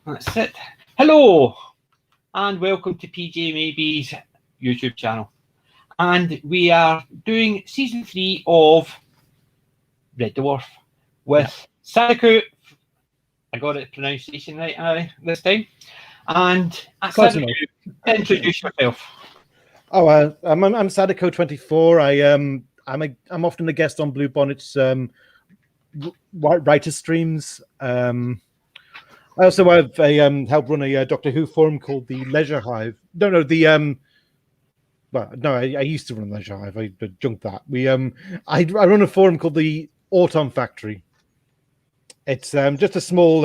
That's it. Hello, and welcome to PJ Maybe's YouTube channel. And we are doing season 3 of Red Dwarf with Sadako. I got it pronunciation right this time. And Sadako, introduce yourself. Oh, I'm Sadako 24. I'm often a guest on Blue Bonnet's writer streams. I also have help run a Doctor Who forum called the Leisure Hive. I used to run Leisure Hive. I junked that. I run a forum called the Autumn Factory. It's just a small,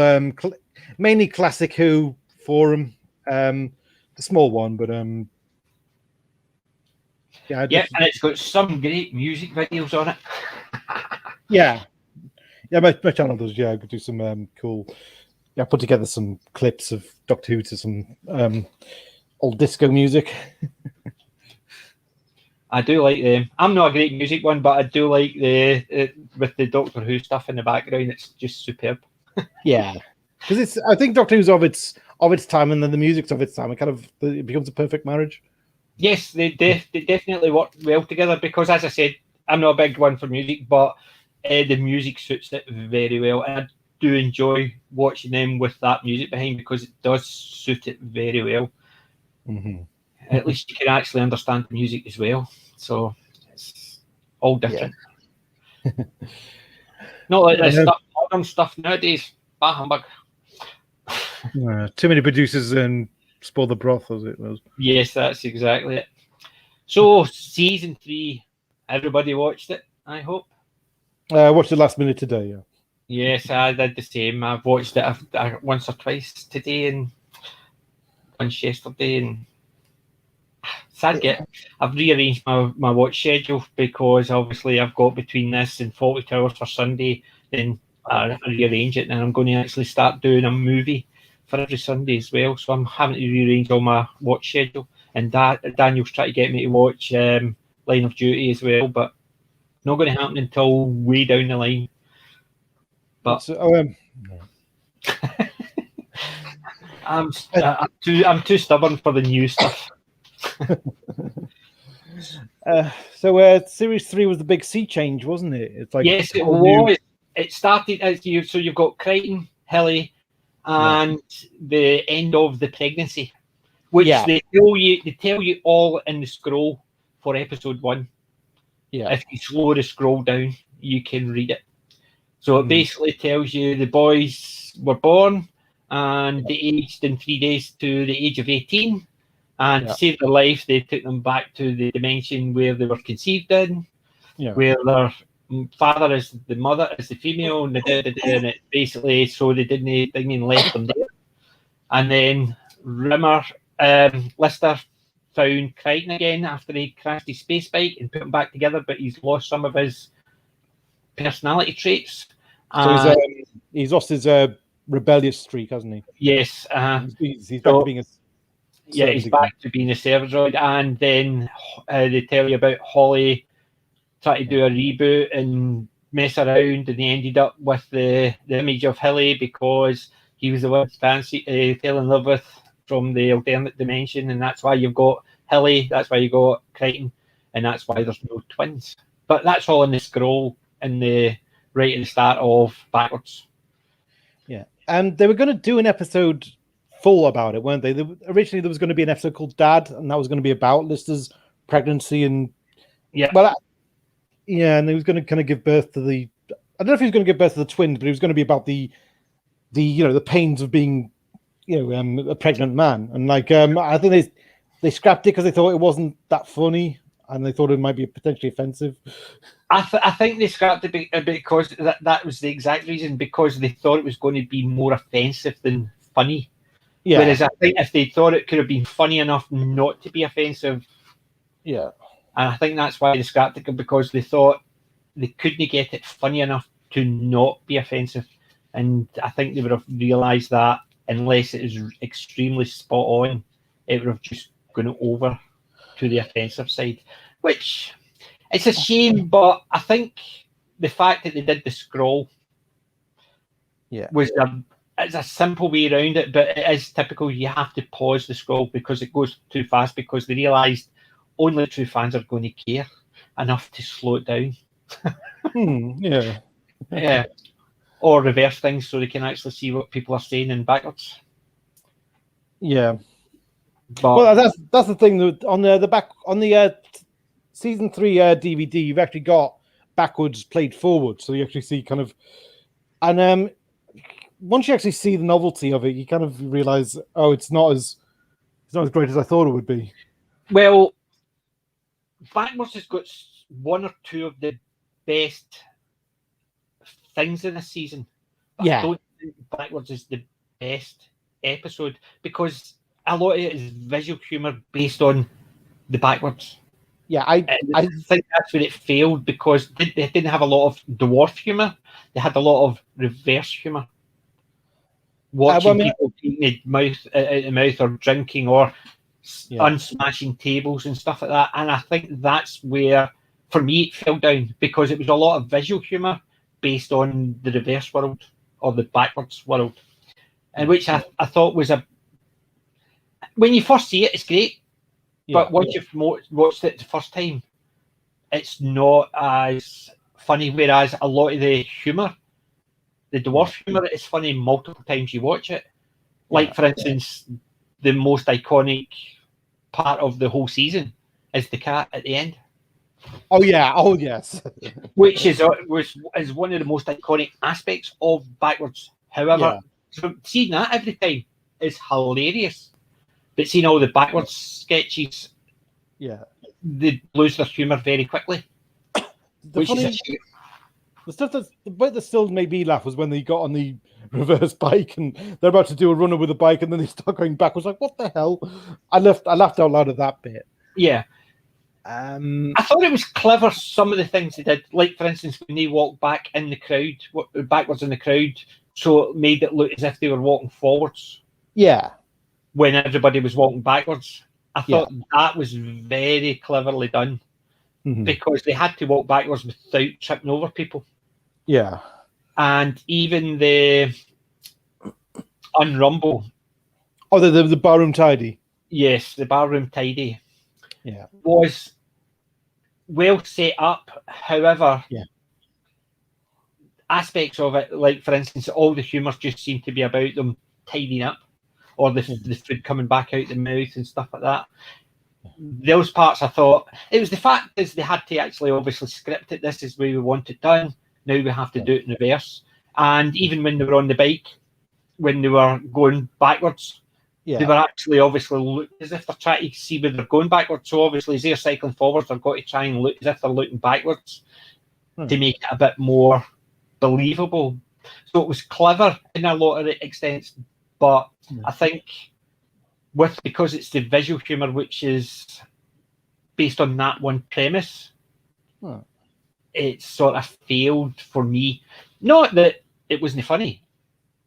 mainly classic Who forum. A small one, but and it's got some great music videos on it. yeah, my channel does. Yeah, I could do some cool. Yeah, put together some clips of Doctor Who to some old disco music. I do like them. I'm not a great music one, but I do like with the Doctor Who stuff in the background. It's just superb. Yeah, because I think Doctor Who's of its time, and then the music's of its time. It becomes a perfect marriage. Yes, they definitely work well together. Because, as I said, I'm not a big one for music, but the music suits it very well, and I do enjoy watching them with that music behind because it does suit it very well. Mm-hmm. At least you can actually understand the music as well. So it's all different. Yeah. Not like this modern stuff nowadays. Bah humbug. Too many producers and spoil the broth, as it was. Yes, that's exactly it. So season 3, everybody watched it, I hope. I watched it last minute today. Yeah. Yes, I did the same. I've watched it once or twice today and once yesterday, and I've rearranged my watch schedule because obviously I've got between this and 42 Hours for Sunday. Then I rearrange it, and I'm going to actually start doing a movie for every Sunday as well. So I'm having to rearrange all my watch schedule. And Daniel's trying to get me to watch Line of Duty as well, but not going to happen until way down the line. But I'm too stubborn for the new stuff. Series 3 was the big sea change, wasn't it? It's like yes, it was. It started as you've got Kryten, Hilly, and the end of the pregnancy, which they tell you all in the scroll for episode 1. Yeah. If you slow the scroll down, you can read it. So it basically tells you the boys were born and they aged in 3 days to the age of 18. And to save their life, they took them back to the dimension where they were conceived in, where their father is the mother, is the female, and it basically so they didn't left them there. And then Lister found Kryten again after he crashed his space bike and put him back together, but he's lost some of his personality traits. So he's lost his rebellious streak, hasn't he? Yes. He's back to being a he's back to being a Servizoid. And then they tell you about Holly trying to do a reboot and mess around, and they ended up with the image of Hilly because he was the one fell in love with from the alternate dimension, and that's why you've got Hilly, that's why you got Kryten, and that's why there's no twins. But that's all in the scroll in the right at the start of Backwards. Yeah, and they were going to do an episode full about it, weren't they? Originally, there was going to be an episode called Dad, and that was going to be about Lister's pregnancy and and he was going to kind of give birth to the. I don't know if he was going to give birth to the twins, but it was going to be about the the pains of being a pregnant man, and I think they scrapped it because they thought it wasn't that funny, and they thought it might be potentially offensive. I think they scrapped it because that was the exact reason, because they thought it was going to be more offensive than funny. Yeah. Whereas I think if they thought it could have been funny enough not to be offensive, and I think that's why they scrapped it, because they thought they couldn't get it funny enough to not be offensive. And I think they would have realised that unless it is extremely spot on, it would have just gone over to the offensive side, which it's a shame. But I think the fact that they did the scroll was it's a simple way around it, but it is typical. You have to pause the scroll because it goes too fast, because they realised only true fans are going to care enough to slow it down. Yeah. Yeah. Or reverse things so they can actually see what people are saying in backwards. Yeah. But Well, that's the thing. That on the back on the season 3 DVD, you've actually got backwards played forward, so you actually see kind of, and once you actually see the novelty of it, you kind of realize, oh, it's not as great as I thought it would be. well, backwards has got one or two of the best things in this season. But Yeah. I don't think backwards is the best episode because a lot of it is visual humour based on the backwards. Yeah, I think that's where it failed because they didn't have a lot of dwarf humour. They had a lot of reverse humour. Watching people eating out the mouth or drinking or unsmashing tables and stuff like that. And I think that's where, for me, it fell down because it was a lot of visual humour based on the reverse world or the backwards world, and which I thought was when you first see it, it's great. But once you've watched it the first time, it's not as funny. Whereas a lot of the humour, the dwarf humour, is funny multiple times you watch it. Like, for instance, the most iconic part of the whole season is the cat at the end. Oh, yeah. Oh, yes. Which is one of the most iconic aspects of backwards. However, seeing that every time is hilarious. But seeing all the backwards sketches, they lose their humour very quickly. The stuff that still made me laugh was when they got on the reverse bike and they're about to do a runner with a bike and then they start going backwards. Like, what the hell? I laughed out loud at that bit. Yeah. I thought it was clever, some of the things they did. Like, for instance, when they walked back in the crowd, backwards in the crowd, so it made it look as if they were walking forwards. Yeah. When everybody was walking backwards. I thought that was very cleverly done because they had to walk backwards without tripping over people. Yeah. And even the Unrumble. Oh, the barroom tidy. Yes, the barroom tidy. Yeah. Was well set up. However, aspects of it, like, for instance, all the humour just seemed to be about them tidying up. Or the food coming back out the mouth and stuff like that. Those parts, I thought, it was the fact is they had to actually obviously script it. This is where we want it done. Now we have to do it in reverse. And even when they were on the bike, when they were going backwards, they were actually obviously look as if they're trying to see where they're going backwards. So obviously, as they're cycling forwards, they've got to try and look as if they're looking backwards to make it a bit more believable. So it was clever in a lot of extents. But I think because it's the visual humour, which is based on that one premise, it sort of failed for me. Not that it wasn't funny,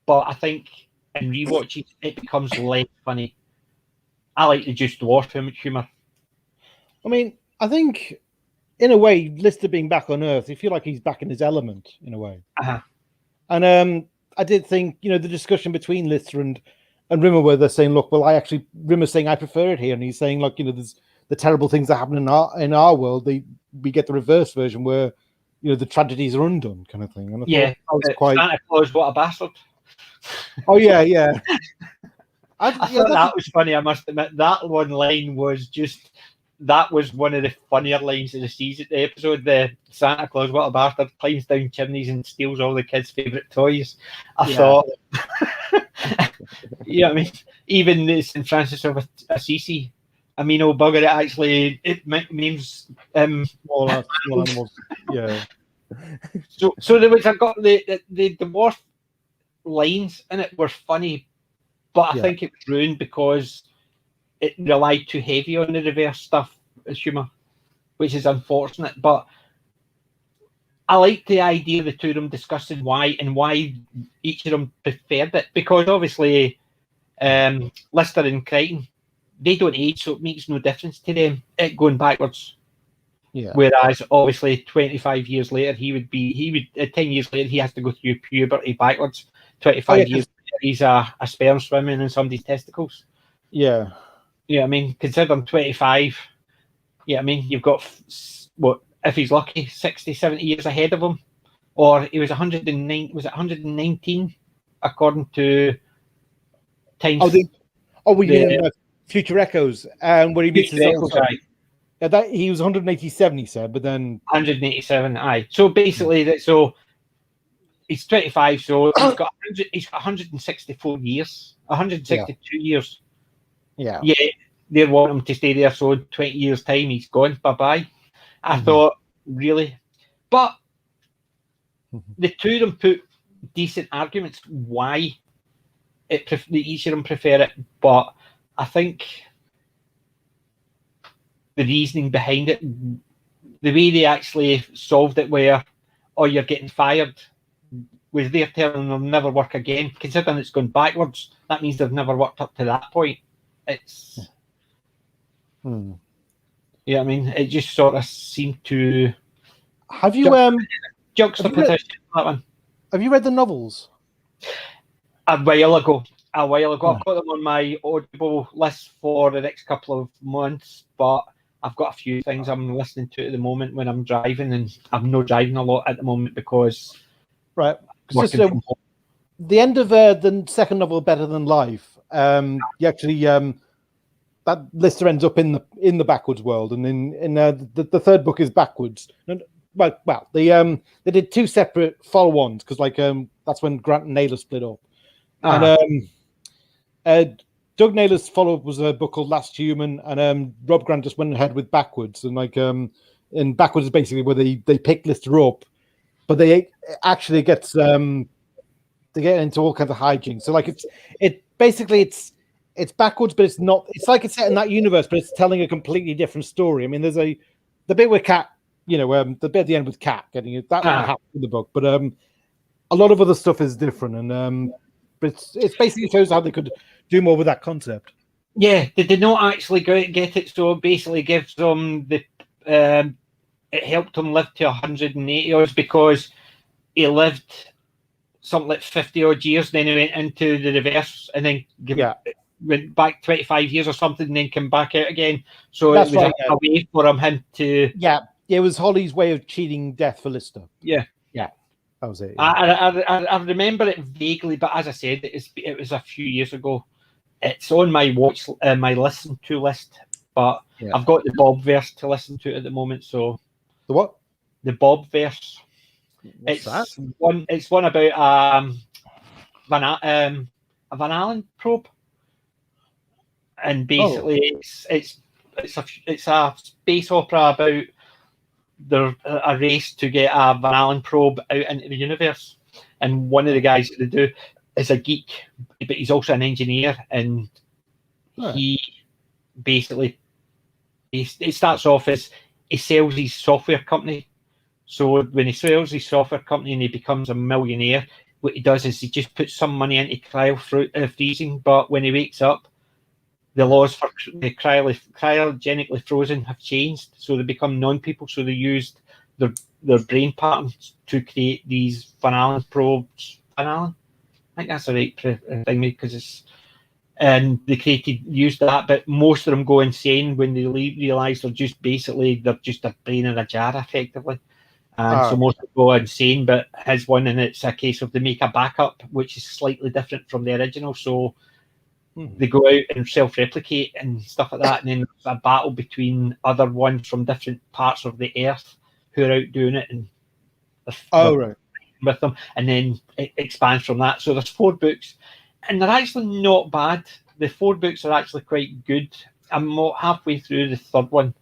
but I think in rewatching it becomes less funny. I like the Juice Dwarf humour. I mean, I think in a way, Lister being back on Earth, you feel like he's back in his element in a way. And I did think, the discussion between Lister and Rimmer, where they're saying, look, well, Rimmer's saying I prefer it here, and he's saying, like, there's the terrible things that happen in our world. We get the reverse version where, the tragedies are undone, kind of thing. And I thought that was quite. Santa Claus, what a bastard! Oh yeah. I thought that was funny. I must admit that one line was that was one of the funnier lines of the season, the episode. The Santa Claus, what a bastard, climbs down chimneys and steals all the kids' favourite toys. I thought, I mean, even the St. Francis of Assisi, old bugger, it means small animals. Yeah. So there was the dwarf lines in it were funny, but I think it was ruined because it relied too heavy on the reverse stuff as humour, which is unfortunate. But I like the idea of the two of them discussing why each of them preferred it, because obviously Lister and Kryten, they don't age, so it makes no difference to them it going backwards. Yeah. Whereas obviously 25 years later, 10 years later, he has to go through puberty backwards. 25 years he's a sperm swimming in somebody's testicles. Yeah. Yeah, I mean, consider him 25. Yeah, I mean, you've got, what, if he's lucky, 60, 70 years ahead of him. Or he was 109, was it 119, according to Times. We mean Future Echoes, where he meets his uncle. Yeah, he was 187, he said, but then 187, aye. So basically, so he's 25, so he's got 164 years, 162 years. Yeah. Yeah, they want him to stay there, so in 20 years' time, he's gone. Bye-bye. I thought, really? But the two of them put decent arguments why each of them prefer it, but I think the reasoning behind it, the way they actually solved it, where, oh, you're getting fired, was they're telling them never work again. Considering it's gone backwards, that means they've never worked up to that point. It's yeah, I mean, it just sort of seemed to. Have you juxtaposition that one? Have you read the novels? A while ago. I've got them on my Audible list for the next couple of months, but I've got a few things I'm listening to at the moment when I'm driving, and I'm not driving a lot at the moment because the end of the second novel, Better Than Life, you actually that Lister ends up in the backwards world, and in the third book is backwards. Well, they did two separate follow-ons because that's when Grant and Naylor split up, and Doug Naylor's follow-up was a book called Last Human, and Rob Grant just went ahead with Backwards, and Backwards is basically where they pick Lister up, but they actually gets they get into all kinds of hijinks. So it's backwards, but it's not. It's like it's set in that universe, but it's telling a completely different story. I mean, there's the bit with Cat, the bit at the end with Cat getting it that happens in the book, but a lot of other stuff is different, and but it's basically shows how they could do more with that concept. Yeah, they did not actually get it. So it basically gives them it helped him live to 180 years because he lived something like 50 odd years. Then he went into the reverse, and then went back 25 years or something, and then came back out again. So it was a way for him to. Yeah, it was Holly's way of cheating death for Lister. Yeah. That was it. Yeah. I remember it vaguely, but as I said, it was a few years ago. It's on my my listen to list, but I've got the Bob verse to listen to at the moment. So the what? The Bob verse. It's one about a Van Allen probe, and basically it's a space opera about a race to get a Van Allen probe out into the universe, and one of the guys that they do is a geek, but he's also an engineer, and he basically it starts off as he sells his software company. So when he sells his software company and he becomes a millionaire, what he does is he just puts some money into freezing, but when he wakes up, the laws for the cryogenically frozen have changed, so they become non-people. So they used their brain patterns to create these Van Allen probes. Van Allen, I think that's the right thing, because and they used that, but most of them go insane when they realise they're just a brain in a jar, effectively. And so most people go insane, but his one, and it's a case of they make a backup, which is slightly different from the original. So they go out and self-replicate and stuff like that, and then there's a battle between other ones from different parts of the Earth who are out doing it, and with them, and then it expands from that. So there's 4 books, and they're actually not bad. The 4 books are actually quite good. I'm halfway through the 3rd one.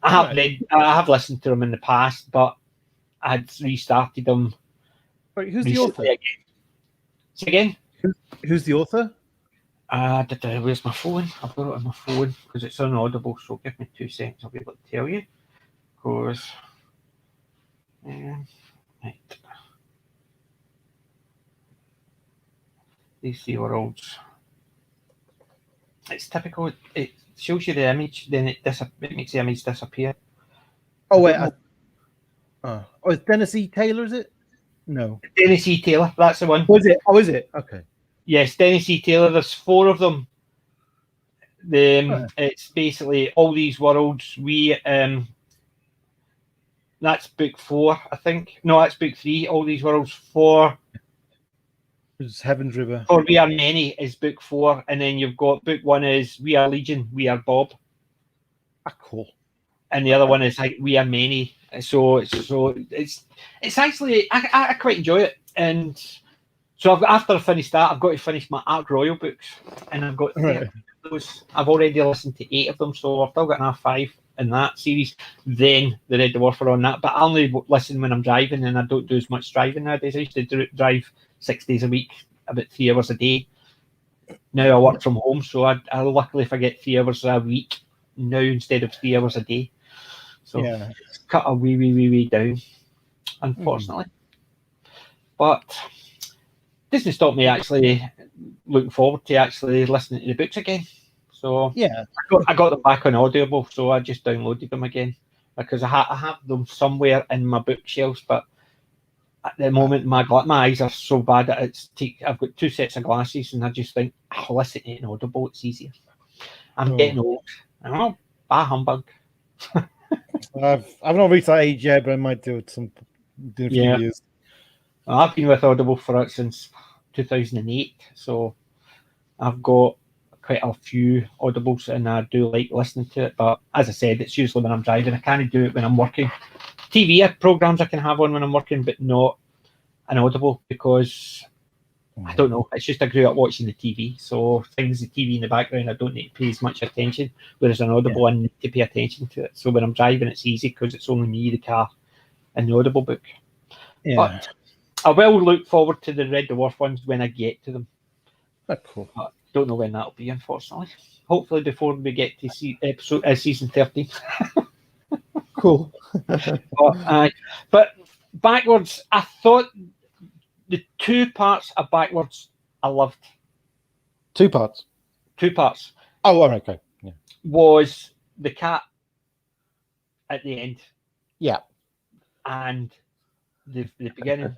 I have listened to them in the past, but I had restarted them. Wait, who's the author? Again? Who's the author? Where's my phone? I've got it on my phone because it's on Audible, so give me 2 seconds. I'll be able to tell you. Right. These 3 worlds. It's typical. It shows you the image, then it makes the image disappear. Oh wait. It's Dennis E. Taylor, is it? No. Dennis E. Taylor, that's the one. Was it? Oh, is it? Okay. Yes, Dennis E. Taylor. There's 4 of them. It's basically all these worlds. That's book 4, I think. No, that's book 3. All these worlds 4. It's Heaven's River. For We Are Many is book 4, and then you've got book 1 is We Are Legion, We Are Bob. Cool. And the other one is like We Are Many. So it's actually I quite enjoy it. And so after I finish that, I've got to finish my Ark Royal books, and I've got those. I've already listened to 8 of them, so I've still got another 5 in that series. Then the Red Dwarf are on that, but I only listen when I'm driving, and I don't do as much driving nowadays. I used to drive 6 days a week, about 3 hours a day. Now I work from home, so I luckily if I get 3 hours a week now instead of 3 hours a day. So it's cut a wee down, unfortunately. But doesn't stop me actually looking forward to actually listening to the books again. So I got them back on Audible, so I just downloaded them again because I have them somewhere in my bookshelves, but at the moment my eyes are so bad that I've got 2 sets of glasses, and I just think I'll listen to it in Audible. It's easier. I'm getting old. Oh, bah humbug. I've not reached that age yet, but I might do it in a few years. I've been with Audible since 2008, so I've got quite a few Audibles, and I do like listening to it. But as I said, it's usually when I'm driving. I can't do it when I'm working. TV programs I can have on when I'm working, but not an Audible because I don't know. It's just I grew up watching the TV, so the TV in the background, I don't need to pay as much attention. Whereas an Audible, I need to pay attention to it. So when I'm driving, it's easy because it's only me, the car, and the Audible book. Yeah. But I will look forward to the Red Dwarf ones when I get to them. Cool. But don't know when that'll be, unfortunately. Hopefully before we get to season 13. Cool. But backwards, I thought the 2 parts of backwards I loved. 2 parts? 2 parts. Oh, all right, okay. Yeah. Was the cat at the end. Yeah. And the beginning,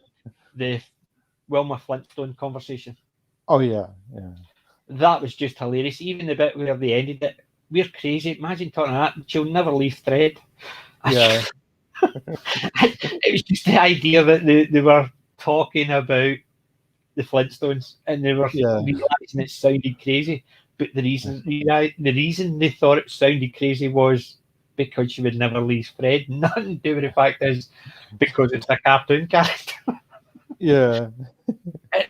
the Wilma Flintstone conversation. Oh, yeah. That was just hilarious. Even the bit where they ended it. We're crazy. Imagine talking that. She'll never leave Thread. Yeah. It was just the idea that they were talking about the Flintstones and they were realizing it sounded crazy. But the reason they thought it sounded crazy was because she would never leave Fred. Nothing to do with the fact is because it's a cartoon character. Yeah.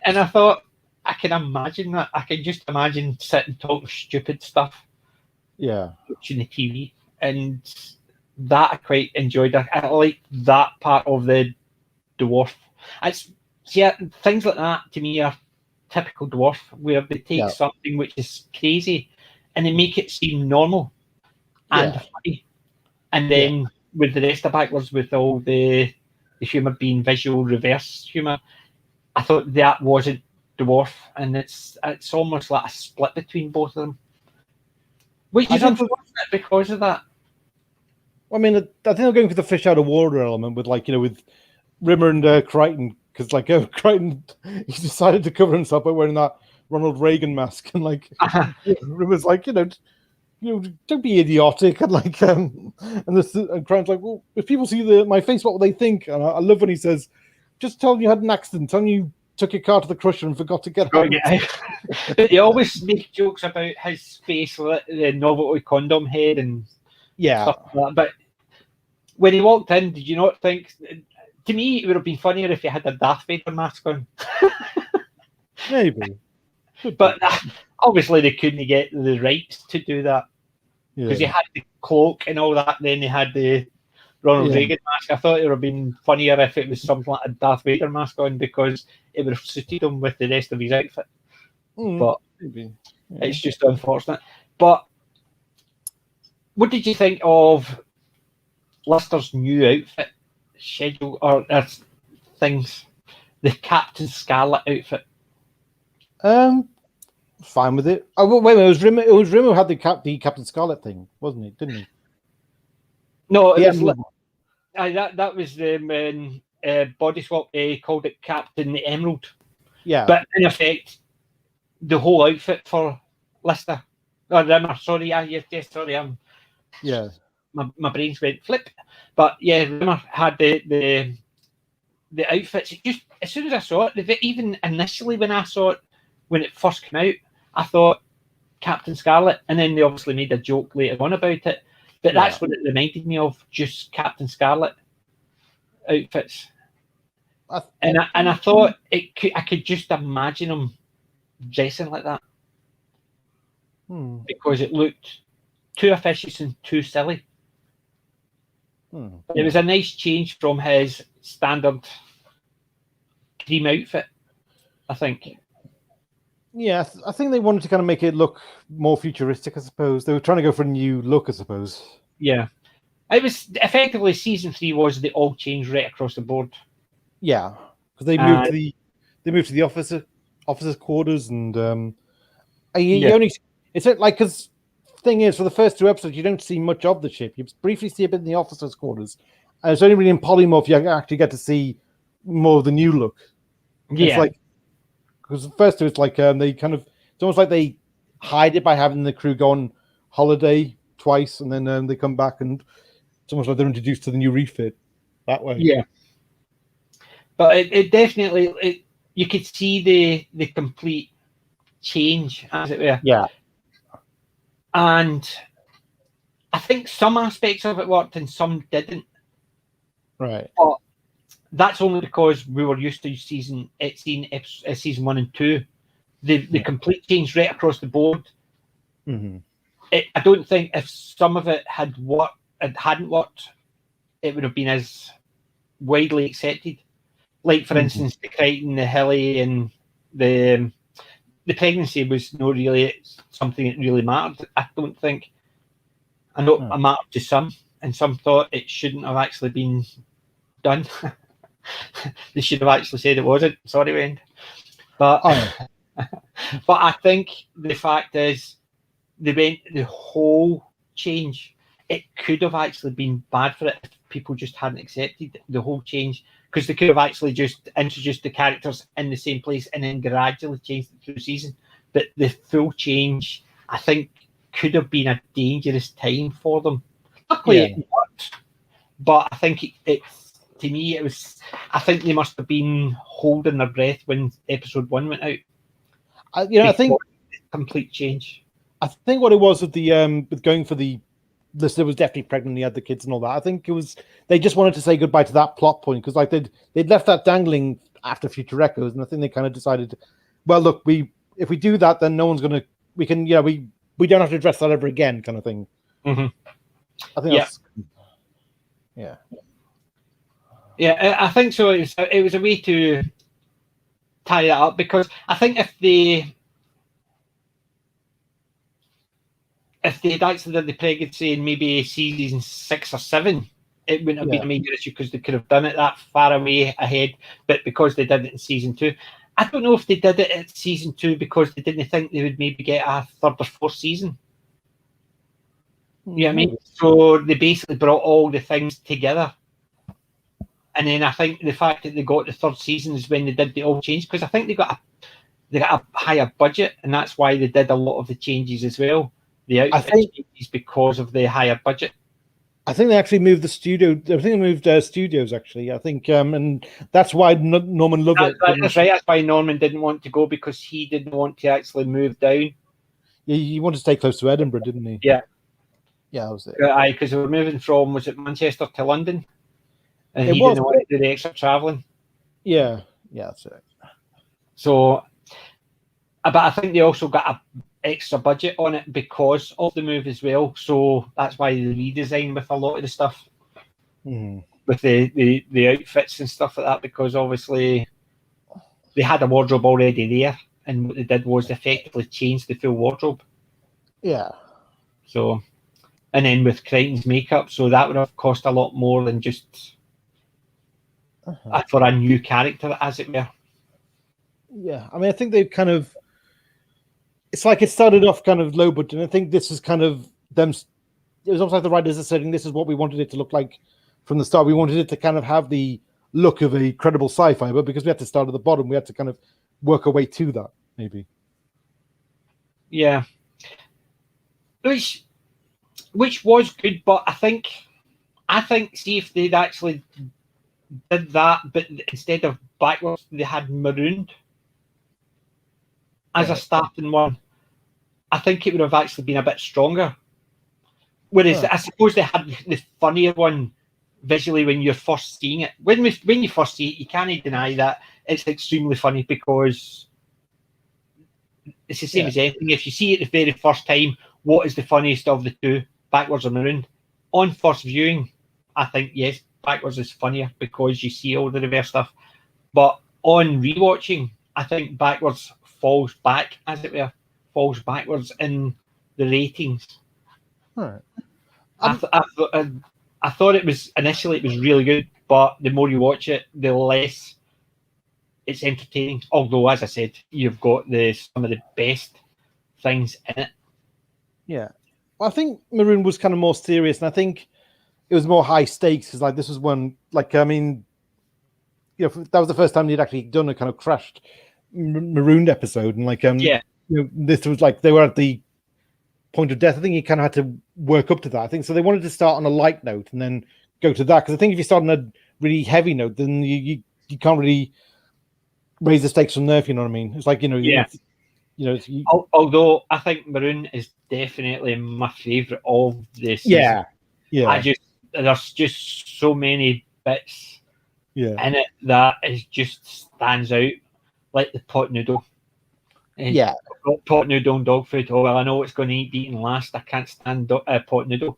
And I thought, I can imagine that. I can just imagine sitting talking stupid stuff. Yeah. Watching the TV. And that I quite enjoyed. I like that part of the dwarf. Things like that to me are typical dwarf, where they take something which is crazy and they make it seem normal and funny. And then with the rest of backwards, with all the humour being visual reverse humour, I thought that wasn't dwarf, and it's almost like a split between both of them, which is unfortunate because of that. I mean, I think they're going for the fish out of water element with, with Rimmer and Kryten, because Kryten, he decided to cover himself by wearing that Ronald Reagan mask, and Rimmer's don't be idiotic, and and Kryten's like, well, if people see my face, what will they think? And I love when he says, just tell them you had an accident, tell them you took your car to the crusher and forgot to get out. But they always make jokes about his face, the novelty condom head and stuff like that. But when he walked in, did you not think? To me, it would have been funnier if he had a Darth Vader mask on. Maybe. But obviously they couldn't get the rights to do that because he had the cloak and all that. Then they had the Ronald Reagan mask. I thought it would have been funnier if it was something like a Darth Vader mask on, because it would have suited him with the rest of his outfit. But it's just unfortunate. But what did you think of Lister's new outfit schedule or things? The Captain Scarlet outfit. Fine with it. Oh, wait a minute, it was Rimmer who had the Captain Scarlet thing, wasn't he? Didn't he? No, that was the body swap. He called it Captain the Emerald. Yeah. But in effect, the whole outfit for Lister. Or Rimmer, sorry, yes, sorry, my brains went flip. But yeah, Rimmer had the outfits. It just, as soon as I saw it, even initially when I saw it, when it first came out, I thought Captain Scarlet, and then they obviously made a joke later on about it. But that's what it reminded me of, just Captain Scarlet outfits. And I thought I could just imagine him dressing like that. Because it looked too officious and too silly. It was a nice change from his standard cream outfit, I think. Yeah, I think they wanted to kind of make it look more futuristic, I suppose. They were trying to go for a new look, I suppose. Yeah. It was effectively season 3 was the all change right across the board. Yeah, because they moved to the officers' quarters, and you only, it's like, because thing is, for the first 2 episodes, you don't see much of the ship. You briefly see a bit in the officers' quarters, and it's only really in polymorph you actually get to see more of the new look. Yeah, it's like, because the first 2, it's like they kind of, it's almost like they hide it by having the crew go on holiday twice, and then they come back, and it's almost like they're introduced to the new refit that way. Yeah, but it definitely, you could see the complete change, as it were. Yeah. And I think some aspects of it worked and some didn't. Right. But that's only because we were used to season 1 and 2. The complete change right across the board. Mm-hmm. I don't think if some of it hadn't worked, it would have been as widely accepted. Like, for instance, the Kryten, the Hilly, and the pregnancy was not really something that really mattered, I don't think. I know it mattered to some, and some thought it shouldn't have actually been done. They should have actually said it wasn't. Sorry, Wayne. But but I think the fact is, they went the whole change. It could have actually been bad for it if people just hadn't accepted the whole change, because they could have actually just introduced the characters in the same place and then gradually changed it through the season. But the full change, I think, could have been a dangerous time for them. Luckily, it worked. But I think to me, it was. I think they must have been holding their breath when episode 1 went out. I think complete change. I think what it was with the with going for the Lister was definitely pregnant. He had the kids and all that. I think it was they just wanted to say goodbye to that plot point, because like they'd left that dangling after Future Echoes, and I think they kind of decided, well, look, if we do that, then no one's gonna. We can, we don't have to address that ever again, kind of thing. Mm-hmm. I think that's. Yeah, I think so. It was a way to tie that up, because I think if they had actually done the pregnancy in maybe season 6 or 7, it wouldn't have been a major issue, because they could have done it that far away ahead. But because they did it in season 2, I don't know if they did it at season 2 because they didn't think they would maybe get a 3rd or 4th season. You know what I mean? So they basically brought all the things together. And then I think the fact that they got the 3rd season is when they did the all change, because I think they got a higher budget, and that's why they did a lot of the changes as well. The outfit changes because of the higher budget. I think they actually moved the studio. I think they moved studios, actually. I think, and that's why Norman Lovett. That's right. That's why Norman didn't want to go, because he didn't want to actually move down. Yeah, he wanted to stay close to Edinburgh, didn't he? Yeah. Yeah, that was it. Because they were moving from, was it Manchester to London? And he didn't want to do the extra travelling. Yeah, that's it. So, but I think they also got a extra budget on it because of the move as well. So that's why they redesigned with a lot of the stuff, with the outfits and stuff like that, because obviously they had a wardrobe already there, and what they did was effectively change the full wardrobe. Yeah. So, and then with Kryten's makeup, so that would have cost a lot more than just for a new character, as it were. Yeah, I mean, I think they've kind of. It's like it started off kind of low budget, and I think this is kind of them. It was almost like the writers are saying this is what we wanted it to look like from the start. We wanted it to kind of have the look of a credible sci-fi, but because we had to start at the bottom, we had to kind of work our way to that, maybe. Yeah. Which was good, but I think see if they'd actually did that, but instead of backwards, they had marooned as a starting one. I think it would have actually been a bit stronger. Whereas I suppose they had the funnier one visually when you're first seeing it. When you first see it, you can't deny that it's extremely funny because it's the same as anything. If you see it the very first time, what is the funniest of the two, backwards or marooned? On first viewing, I think, yes, backwards is funnier because you see all the reverse stuff. But on rewatching, I think backwards falls back, as it were, falls backwards in the ratings. Right. I thought it was really good, but the more you watch it, the less it's entertaining. Although, as I said, you've got some of the best things in it. Yeah, well, I think Maroon was kind of more serious, and I think it was more high stakes because, like, this was one, like, I mean, you know, that was the first time they'd actually done a kind of crashed marooned episode, and like, you know, this was like they were at the point of death. I think you kind of had to work up to that. I think so. They wanted to start on a light note and then go to that because I think if you start on a really heavy note, then you can't really raise the stakes from there. If you know what I mean? It's like, you know, although I think Maroon is definitely my favourite of this season. Yeah. There's just so many bits in it that it just stands out, like the pot noodle. Pot noodle and dog food. Oh well, I know it's going to eat eaten last. I can't stand pot noodle.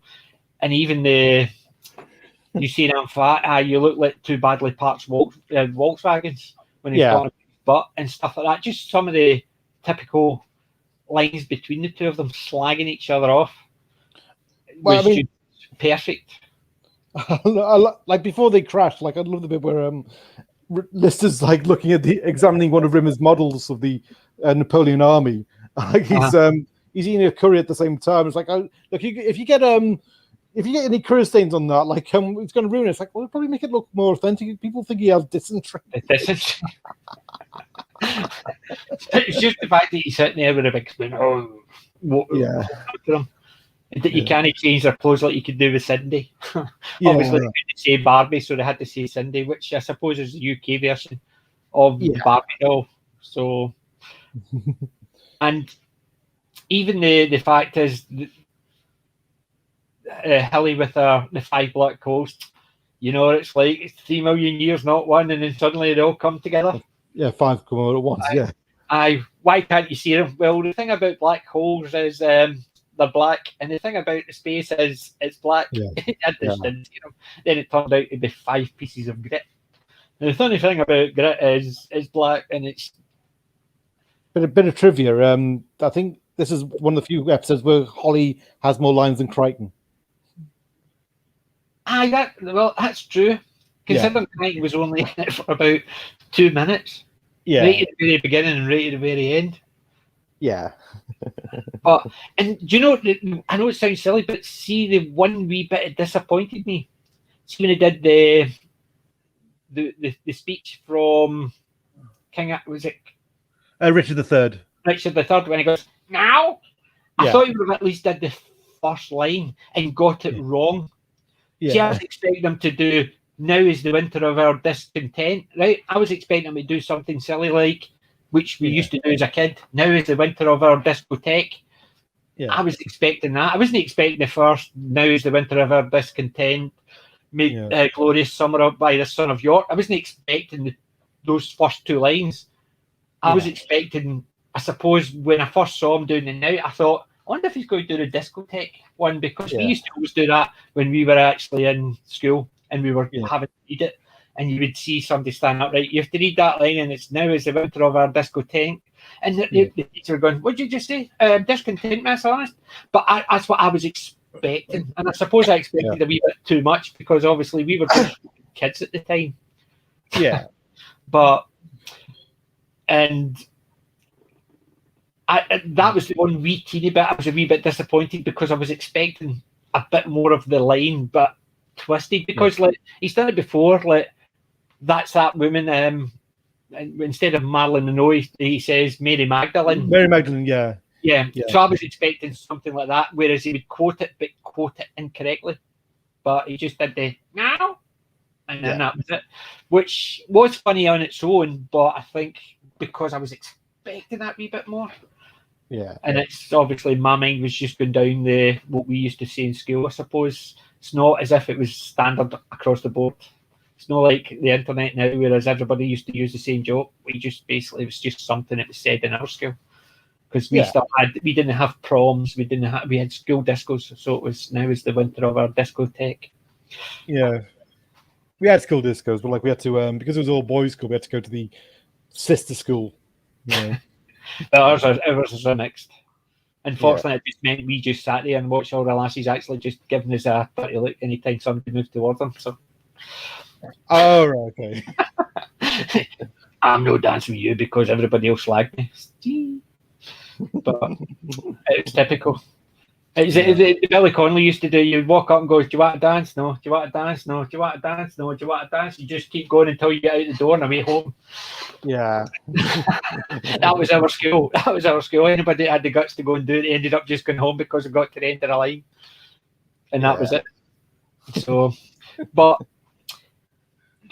And even you see I'm fat. You look like two badly parked Volkswagens when he's got a butt and stuff like that. Just some of the typical lines between the two of them slagging each other off was just perfect. Like before they crash, like I love the bit where Lister's like looking at examining one of Rimmer's models of the Napoleon army. Like he's eating a curry at the same time. It's like, look, if you get any curry stains on that, like it's going to ruin it. It's like, well, it'll probably make it look more authentic. People think he has dysentery. It's just the fact that he's sitting there with a big spoon. You can't change their clothes like you could do with Cindy. Obviously, they couldn't say Barbie, so they had to say Cindy, which I suppose is the UK version of the Barbie doll. So, and even the fact is, Hilly with the 5 black coals, you know, it's like it's 3 million years, not one, and then suddenly they all come together. Yeah, 5 come out at once. Why can't you see them? Well, the thing about black holes is they're black, and the thing about the space is it's black. At distance, you know. Then it turned out to be 5 pieces of grit. And the funny thing about grit is it's black, and it's. But a bit of trivia. I think this is one of the few episodes where Holly has more lines than Kryten. That's true. Considering Kryten was only in it for about 2 minutes. Right at the very beginning and right at the very end. Yeah. And do you know, I know it sounds silly, but see, the one wee bit it disappointed me. See, when he did the speech from King, was it Richard III? Richard III, when he goes, now? I thought he would have at least did the first line and got it wrong. See, I was expecting him to do, now is the winter of our discontent, right? I was expecting him to do something silly like, which we used to do as a kid, now is the winter of our discotheque. I was expecting that. I wasn't expecting the first, now is the winter of our discontent, made glorious summer up by the son of York. I wasn't expecting those first 2 lines. I was expecting, I suppose, when I first saw him doing the now, I thought, I wonder if he's going to do the discotheque one, because we used to always do that when we were actually in school and we were having to read it, and you would see somebody stand up, right, you have to read that line, and it's now is the winter of our discotheque. And the teacher going, what did you just say? Discontent, Miss Honest? But that's what I was expecting. And I suppose I expected a wee bit too much, because obviously we were just kids at the time. Yeah. That was the one wee teeny bit. I was a wee bit disappointed because I was expecting a bit more of the line, but twisted, because like he's done it before. Like, that's that woman. Instead of Marilyn Monroe, he says Mary Magdalene. Mary Magdalene, yeah. Yeah. So I was expecting something like that, whereas he would quote it, but quote it incorrectly. But he just did the now, and then that was it, which was funny on its own. But I think because I was expecting that wee bit more. Yeah. And it's obviously my mind was just going down what we used to say in school, I suppose. It's not as if it was standard across the board. It's not like the internet now, whereas everybody used to use the same joke. We just basically, it was just something that was said in our school. Because we didn't have proms, we had school discos, so it was now is the winter of our discotheque. Yeah. We had school discos, but like we had to because it was all boys' school, we had to go to the sister school. Yeah. Ours was mixed. Unfortunately, it just meant we just sat there and watched all the lasses actually just giving us a dirty look anytime somebody moved towards them. So, oh, right, okay. I'm no dancing with you because everybody else slagged me. But it was typical. Billy Connolly used to do. You'd walk up and go, "Do you want to dance? No. Do you want to dance? No. Do you want to dance? No. Do you want to dance?" You just keep going until you get out the door and away home. Yeah. That was our school. Anybody that had the guts to go and do it, they ended up just going home because it got to the end of the line, and that was it. So, but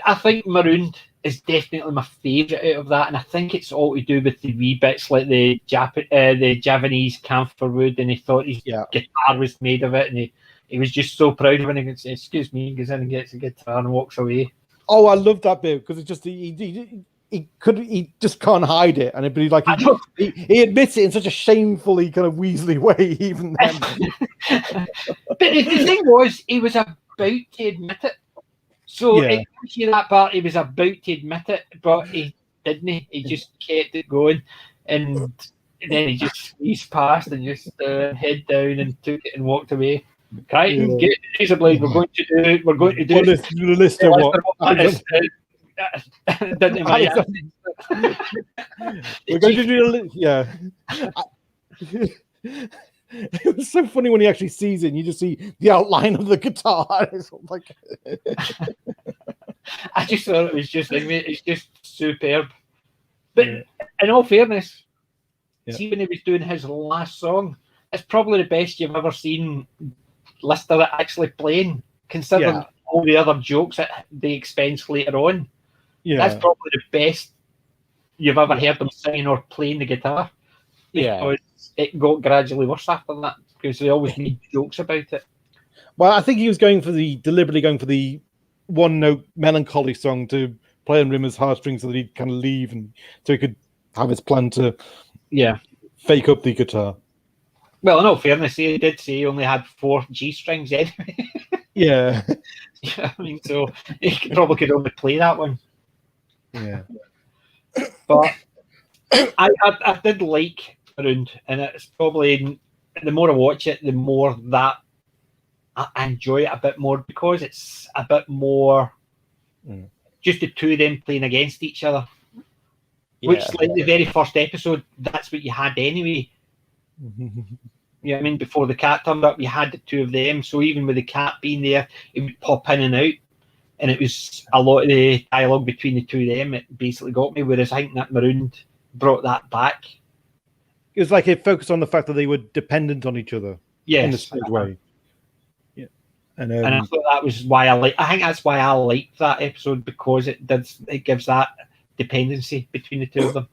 I think Marooned is definitely my favourite out of that, and I think it's all to do with the wee bits like the Javanese camphor wood, and he thought his guitar was made of it, and he was just so proud of it. And he goes, "Excuse me," goes in and gets a guitar and walks away. Oh, I love that bit because it's just he just can't hide it, and it'd be like he admits it in such a shamefully kind of Weasley way, even then. But the thing was, he was about to admit it. So it gives you that part. He was about to admit it, but he didn't. He just kept it going, and then he just squeezed past and just head down and took it and walked away. Kryten, get the blade. We're going to do. We're going to do the list of what. Didn't matter. We're going to do. Yeah. It was so funny when he actually sees it and you just see the outline of the guitar. It's like I just thought it was just it's just superb. But in all fairness, see when he was doing his last song, it's probably the best you've ever seen Lister actually playing, considering all the other jokes at the expense later on. Yeah. That's probably the best you've ever heard him singing or playing the guitar. Because it got gradually worse after that because they always made jokes about it. Well, I think he was deliberately going for the one-note melancholy song to play on Rimmer's heartstrings so that he'd kind of leave and so he could have his plan to fake up the guitar. Well, in all fairness, he did say he only had 4 G strings anyway. Yeah. I mean, so he probably could only play that one. Yeah. But I did like Marooned, and it's probably the more I watch it, the more that I enjoy it a bit more because it's a bit more just the two of them playing against each other. Which, like the very first episode, that's what you had anyway. You know what I mean? Before the cat turned up, you had the two of them. So even with the cat being there, it would pop in and out. And it was a lot of the dialogue between the two of them. It basically got me. Whereas I think that Marooned brought that back. It was like it focused on the fact that they were dependent on each other in a strange way. Yeah, and I thought that was why I think that's why I liked that episode because it gives that dependency between the two of them.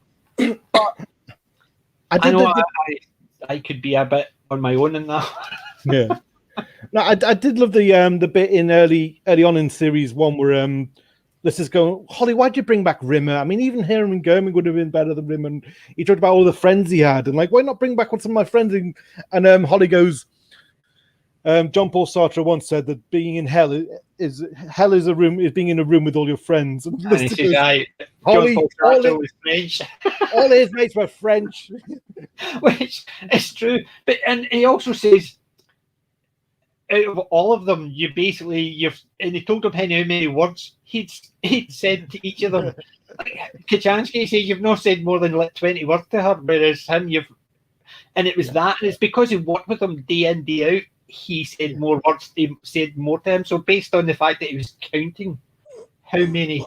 I could be a bit on my own in that. Yeah. No, I did love the bit in early on in series 1 where let's just go, Holly, why'd you bring back Rimmer? I mean, even Herman Gurman would have been better than Rimmer. And he talked about all the friends he had and like, why not bring back some of my friends? And Holly goes, John Paul Sartre once said that being in hell is being in a room with all your friends. And he says, Holly, John Paul Sartre was French. All his mates were French. Which is true. And he also says, out of all of them, and he told him how many words he'd said to each of them. Kachansky says you've not said more than like 20 words to her, whereas him and it was that, and it's because he worked with him day in, day out, he said more words, he said more to him. So based on the fact that he was counting how many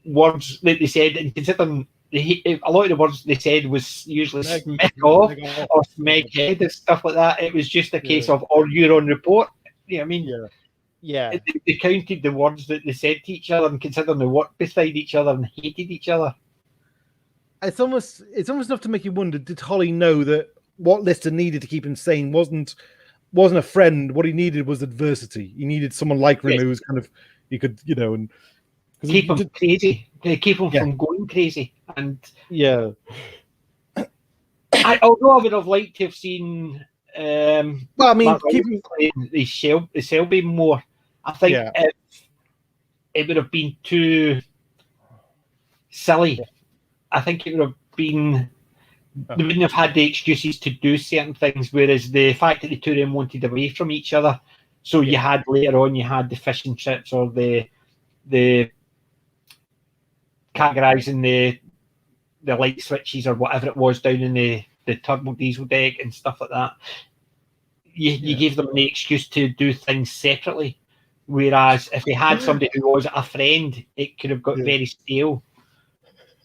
words that they said, and considering a lot of the words they said was usually smeg off or smeg head and stuff like that. It was just a case of, or you're on report. You know what I mean? Yeah. They counted the words that they said to each other and considering they worked beside each other and hated each other. It's almost enough to make you wonder, did Holly know that what Lister needed to keep him sane wasn't a friend? What he needed was adversity. He needed someone like Rimmer who's kind of, he could, and keep him crazy, keep him from going crazy. And although I would have liked to have seen the Selby more, I think it would have been too silly. I think it would have been, they wouldn't have had the excuses to do certain things, whereas the fact that the two of them wanted away from each other, so you had later on, you had the fishing trips or the categorising the light switches or whatever it was down in the turbo diesel deck and stuff like that. You gave them the excuse to do things separately, whereas if they had somebody who was a friend, it could have got very stale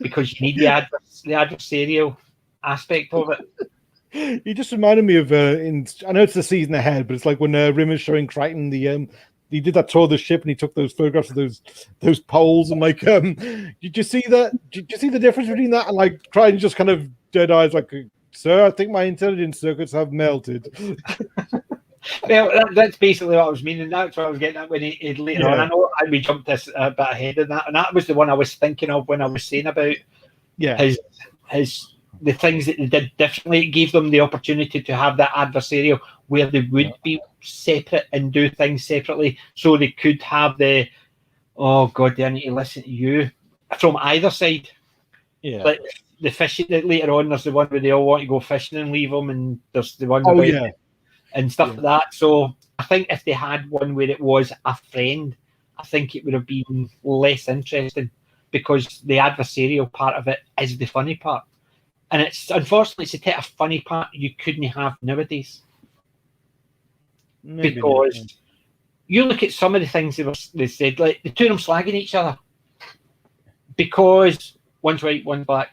because you need the adversarial aspect of it. You just reminded me of I know it's the season ahead, but it's like when Rimmer's showing Kryten he did that tour of the ship and he took those photographs of those poles and like did you see that? Did you see the difference between that and like Kryten just kind of dead eyes like, sir, I think my intelligence circuits have melted. Well, that's basically what I was meaning. That's what I was getting at when he later on. I know we jumped this a bit ahead of that, and that was the one I was thinking of when I was saying about the things that they did differently. It gave them the opportunity to have that adversarial where they would be separate and do things separately, so they could have the, oh God, I need to listen to you from either side. Yeah. Like the fishing, later on, there's the one where they all want to go fishing and leave them, and there's the one and stuff like that. So I think if they had one where it was a friend, I think it would have been less interesting because the adversarial part of it is the funny part. And it's unfortunately it's the type of funny part you couldn't have nowadays. Maybe because you look at some of the things they said, like the two of them slagging each other because one's white, one's black.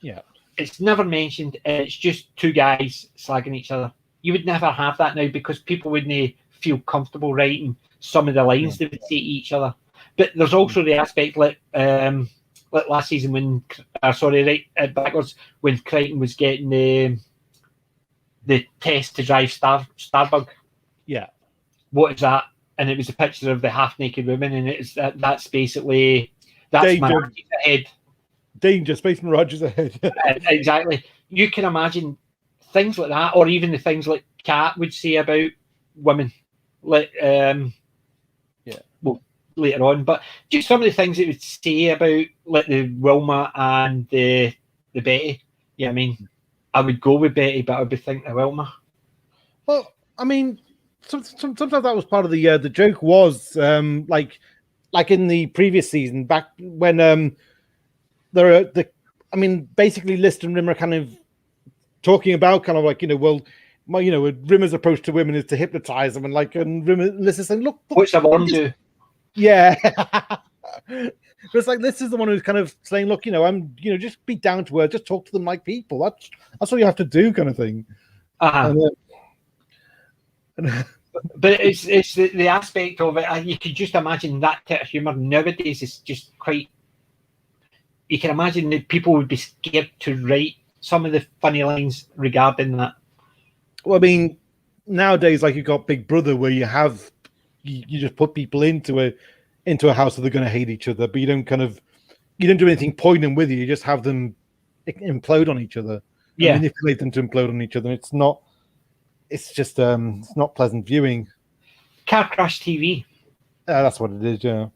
Yeah, it's never mentioned. It's just two guys slagging each other. You would never have that now because people wouldn't feel comfortable writing some of the lines they would say to each other. But there's also the aspect like last season when backwards when Kryten was getting the test to drive Starbug. Yeah. What is that? And it was a picture of the half naked woman, and it's that's basically Mirage's ahead. Danger, Space Mirage's ahead. Exactly. You can imagine things like that, or even the things like Kat would say about women, like well later on, but just some of the things it would say about like the Wilma and the Betty. Yeah, I mean, I would go with Betty, but I would be thinking of Wilma. Well, I mean, sometimes that was part of the joke was like in the previous season back when basically Lister and Rimmer kind of talking about kind of like Rimmer's approach to women is to hypnotize them, and Lister saying, "Look, what's a worm do?" Yeah, but it's like this is the one who's kind of saying, "Look, just be down to earth, just talk to them like people. That's all you have to do," kind of thing. But it's the aspect of it. You could just imagine that type of humor nowadays is just quite. You can imagine that people would be scared to write some of the funny lines regarding that. Well, I mean, nowadays, like you've got Big Brother, where you just put people into a house that they're going to hate each other, but you don't do anything poignant with you. You just have them implode on each other. Yeah, manipulate them to implode on each other. It's not. It's just it's not pleasant viewing. Car Crash TV. That's what it is. Yeah.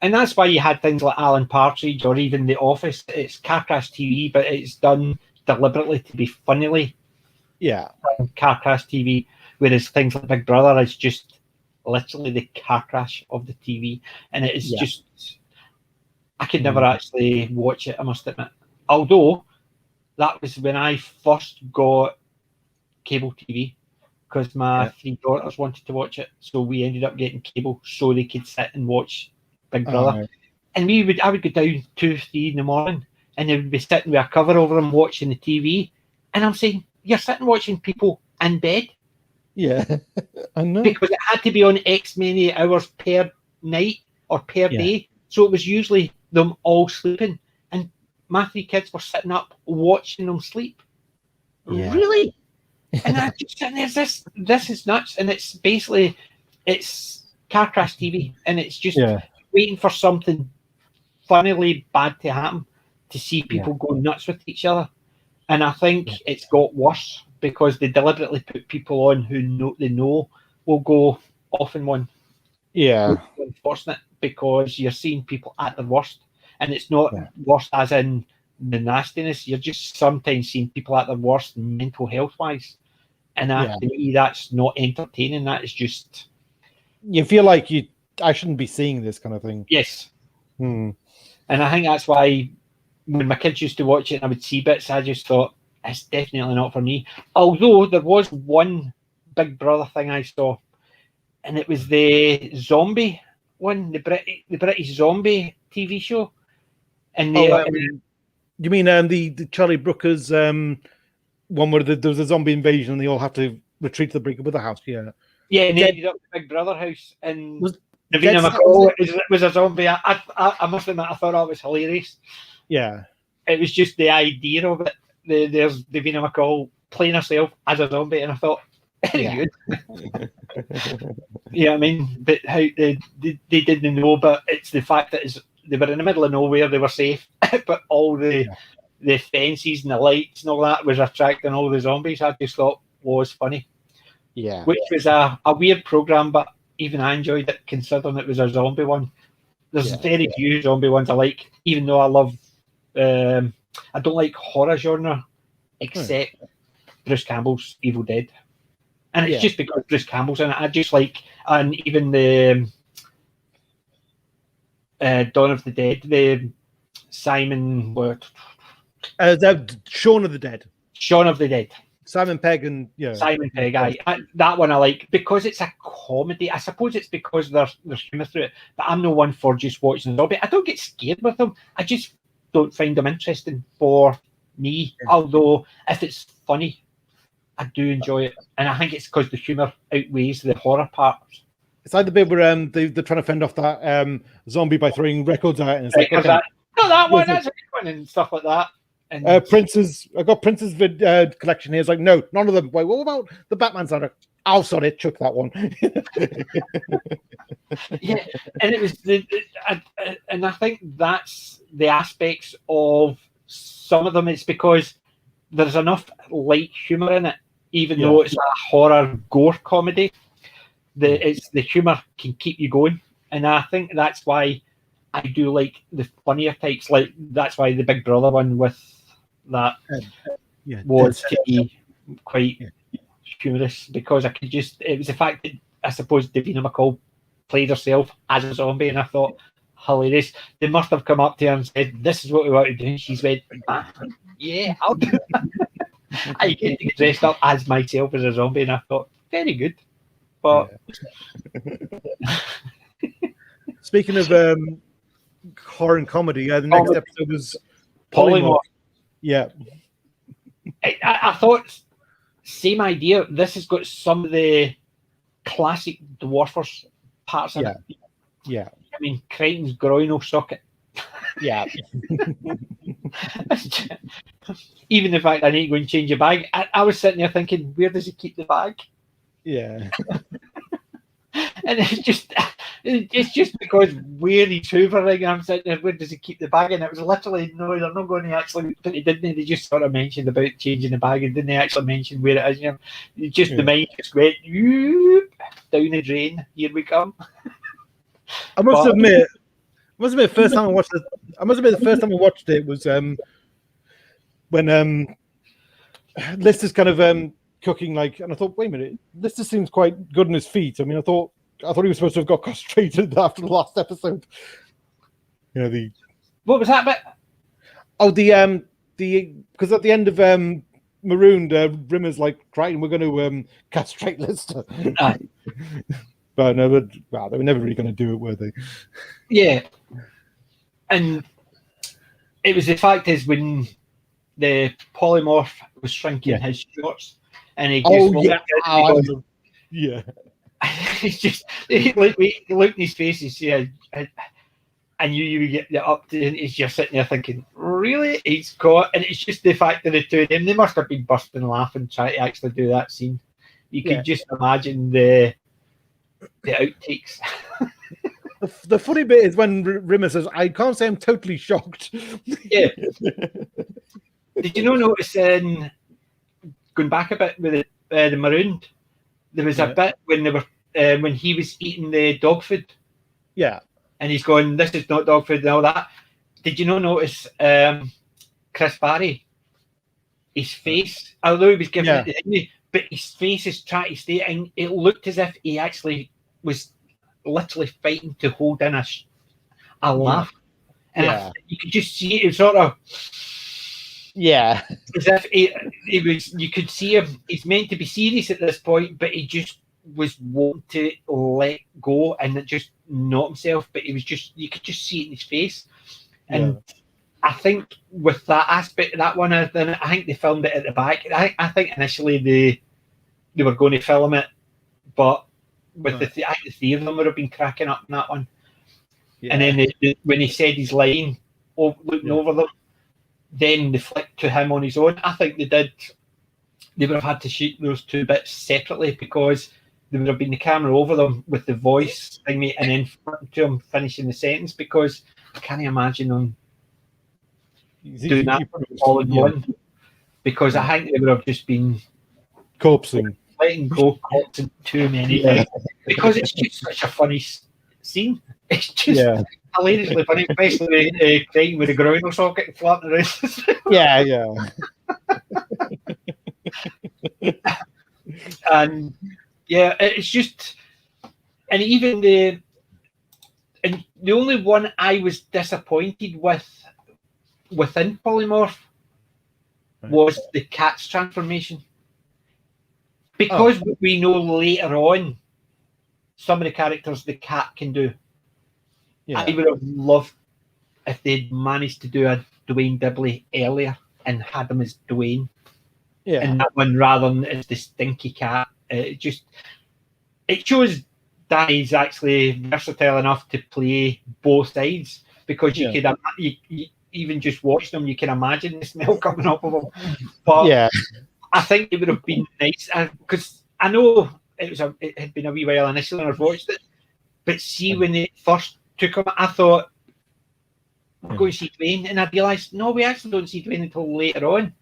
And that's why you had things like Alan Partridge or even The Office. It's Car Crash TV, but it's done deliberately to be funnily. Yeah. Car Crash TV, whereas things like Big Brother is just literally the car crash of the TV. And it is just... I could never actually watch it, I must admit. Although, that was when I first got cable TV, because my three daughters wanted to watch it. So we ended up getting cable so they could sit and watch Big Brother. And I would go down 2-3 in the morning and they would be sitting with a cover over them watching the TV. And I'm saying, you're sitting watching people in bed. Yeah, I know. Because it had to be on X many hours per night or per day. So it was usually them all sleeping. And my 3 kids were sitting up watching them sleep. Yeah. Really? And I'm just sitting there, this is nuts. And it's basically, it's car crash TV. And it's just waiting for something funnily bad to happen to see people go nuts with each other. And I think it's got worse because they deliberately put people on who they know will go off in one. Yeah. It's unfortunate because you're seeing people at their worst. And it's not worse as in the nastiness. You're just sometimes seeing people at their worst mental health-wise. And to me, that's not entertaining. That is just... You feel like I shouldn't be seeing this kind of thing. Yes. And I think that's why when my kids used to watch it and I would see bits, I just thought, it's definitely not for me. Although there was one Big Brother thing I saw, and it was the zombie one, the British zombie TV show. And you mean the Charlie Brooker's one where there was a zombie invasion and they all have to retreat to the brink of the house? Yeah. Yeah, and they ended up at the Big Brother house, and Davina McCall was a zombie. I must admit, I thought that was hilarious. Yeah. It was just the idea of it. There's Davina McCall playing herself as a zombie, and I thought, very good. I mean, but how they didn't know, but it's the fact that they were in the middle of nowhere, they were safe, but all the fences and the lights and all that was attracting all the zombies. I just thought was funny. Yeah. Which was a weird program, but even I enjoyed it considering it was a zombie one. There's very few zombie ones I like, even though I love I don't like horror genre except Bruce Campbell's Evil Dead. And it's just because Bruce Campbell's in it. I just like, and even the Dawn of the Dead, the Simon, Shaun of the Dead. Shaun of the Dead. Simon Pegg and Simon Pegg. That one I like because it's a comedy. I suppose it's because there's humour through it, but I'm no one for just watching zombie. I don't get scared with them. I just don't find them interesting for me. Although if it's funny, I do enjoy it, and I think it's because the humour outweighs the horror parts. It's like the bit where they're trying to fend off that zombie by throwing records out, and it's like, that one, that's a good one, and stuff like that. And I got Prince's collection here. It's like, no, none of them. Wait, what about the Batman soundtrack? Oh, sorry, chuck that one. And it was and I think that's the aspects of some of them. It's because there's enough light humour in it, even though it's a horror gore comedy. The humour can keep you going, and I think that's why I do like the funnier types. Like that's why the Big Brother one with that was to be quite humorous, because I could just, it was the fact that I suppose Davina McCall played herself as a zombie, and I thought, hilarious. They must have come up to her and said, this is what we want to do, and she's went, yeah, I'll do that. I get to get dressed up as myself as a zombie, and I thought, very good. But speaking of horror and comedy, the next episode was Polymorph. Yeah. I thought, same idea. This has got some of the classic Dwarfers parts in it. Yeah. I mean, Kryten's groinal socket. Yeah. Even the fact I need to go and change a bag. I was sitting there thinking, where does he keep the bag? Yeah. And it's just because where he's hoovering, I'm sitting there, where does he keep the bag? And it was literally, no, they're not going to actually, but they just sort of mentioned about changing the bag, and didn't they actually mention where it is? You know, just the mind just went, whoop, down the drain, here we come. I must admit, the first time I watched it was when Lister's kind of cooking, like, and I thought, wait a minute, Lister seems quite good on his feet. I mean, I thought he was supposed to have got castrated after the last episode. You know, what was that bit? Oh, the because at the end of Marooned, Rimmer's like, Kryten, we're going to castrate Lister. But no, they were never really going to do it, were they? Yeah. And it was the fact is when the polymorph was shrinking his shorts, and he just it's just look in his face. He said, "I knew you would get that up to," and he's just sitting there thinking, "Really?" He's got, and it's just the fact that the two of them, they must have been bursting laughing trying to actually do that scene. You could just imagine the outtakes. The funny bit is when Rimmer says, "I can't say I'm totally shocked." Yeah. Did you notice in going back a bit with the Marooned, there was a bit when they were when he was eating the dog food. Yeah. And he's going, "This is not dog food," and all that. Did you not notice Chris Barry? His face, although he was giving it the thing, but his face is trying to stay, and it looked as if he actually was literally fighting to hold in a laugh. And you could just see it was sort of as if he was. You could see him. He's meant to be serious at this point, but he just was wanting to let go and just not himself. But he was just. You could just see it in his face, and I think with that aspect of that one, I think they filmed it at the back. I think initially they were going to film it, but with I think the three of them would have been cracking up in that one. Yeah. And then when he said his line, looking over them, then they flicked to him on his own. I think they would have had to shoot those two bits separately because there would have been the camera over them with the voice thingy and then flipping to him finishing the sentence, because I can't imagine them doing that all in one. Because I think they would have just been corpsing. Letting go corpsing too many times. Because it's just such a funny scene. It's just hilariously funny, especially Kryten with the groiner socket flapping around. And it's just, and even the only one I was disappointed within Polymorph was the cat's transformation, because we know later on some of the characters the cat can do. I would have loved if they'd managed to do a Dwayne Dibley earlier and had him as Dwayne. And that one rather than as the stinky cat. It shows Danny's actually versatile enough to play both sides, because you could even just watch them, you can imagine the smell coming up of them. But I think it would have been nice, because I know it had been a wee while initially when I watched it, but see when they first took him, I thought we're going to see Dwayne, and I realised no, we actually don't see Dwayne until later on.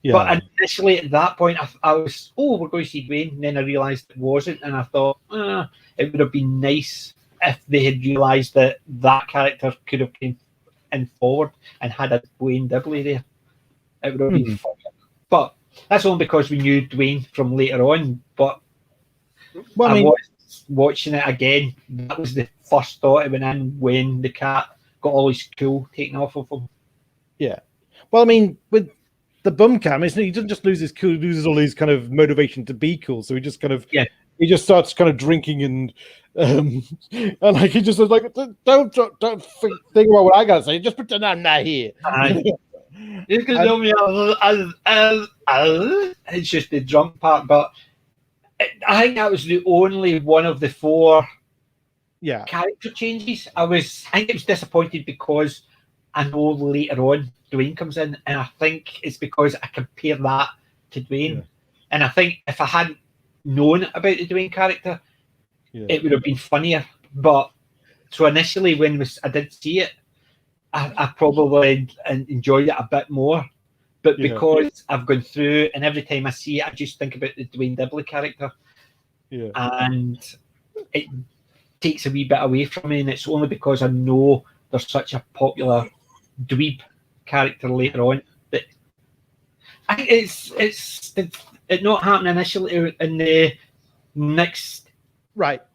But initially at that point I was, we're going to see Dwayne, and then I realised it wasn't, and I thought it would have been nice if they had realised that character could have came in forward and had a Dwayne Dibley there. It would have been fun. But that's only because we knew Dwayne from later on. But watching it again, that was the first thought I went in when the cat got all his cool taken off of him. Yeah. Well, I mean, with the bum cam, isn't he doesn't just lose his cool, he loses all his kind of motivation to be cool. So he just kind of he just starts kind of drinking and like he just was like, don't think about what I gotta say, just pretend I'm not here. You can know me it's just the drunk part, but I think that was the only one of the four character changes. I think it was disappointed because I know later on Dwayne comes in, and I think it's because I compare that to Dwayne. And I think if I hadn't known about the Dwayne character, it would have been funnier. But so initially when I did see it, I probably enjoyed it a bit more. But because I've gone through, and every time I see it, I just think about the Dwayne Dibley character. And it takes a wee bit away from me, and it's only because I know there's such a popular dweeb character later on that I think it's not happening initially in the next Dwayne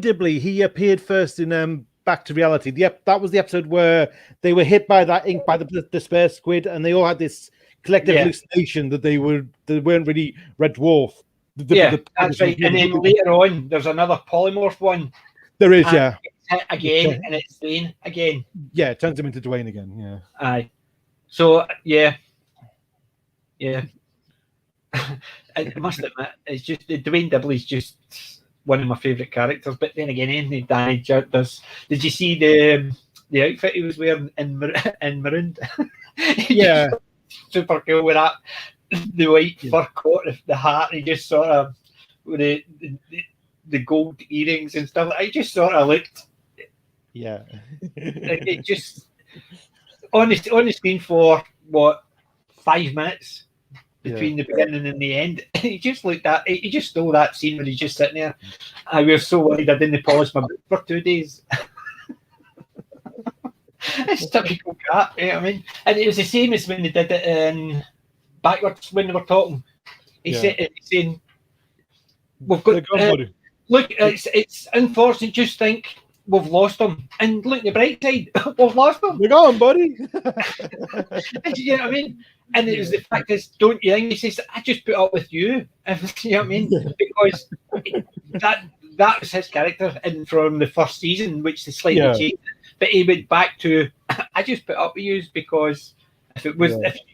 Dibley, he appeared first in Back to Reality. That was the episode where they were hit by that ink by the despair squid, and they all had this collective hallucination that they weren't really Red Dwarf. That's right. And then later on, there's another polymorph one. There is, hit again, and it's Dwayne again. Yeah, it turns him into Dwayne again. Yeah. Aye. So yeah. I must admit, it's just Dwayne Dibley's just one of my favourite characters. But then again, Anthony Danny does. Did you see the outfit he was wearing in maroon? Yeah, super cool with that, the white fur coat, the hat, and he just sort of with the gold earrings and stuff. I just sort of looked. Yeah. It just on the screen for what 5 minutes between the beginning and the end. He just looked at. He just stole that scene where he's just sitting there. I was so worried I didn't polish my boot for 2 days. It's typical cat, you know what I mean? And it was the same as when they did it in Backwards when they were talking. He's saying, we've got look, it's unfortunate, just think we've lost them. And look, the bright side, we've lost them. We're gone, buddy. You know what I mean? And it was the fact is, don't you think? He says, I just put up with you. You know what I mean? Because that was his character and from the first season, which they slightly changed. But he went back to, I just put up with you because if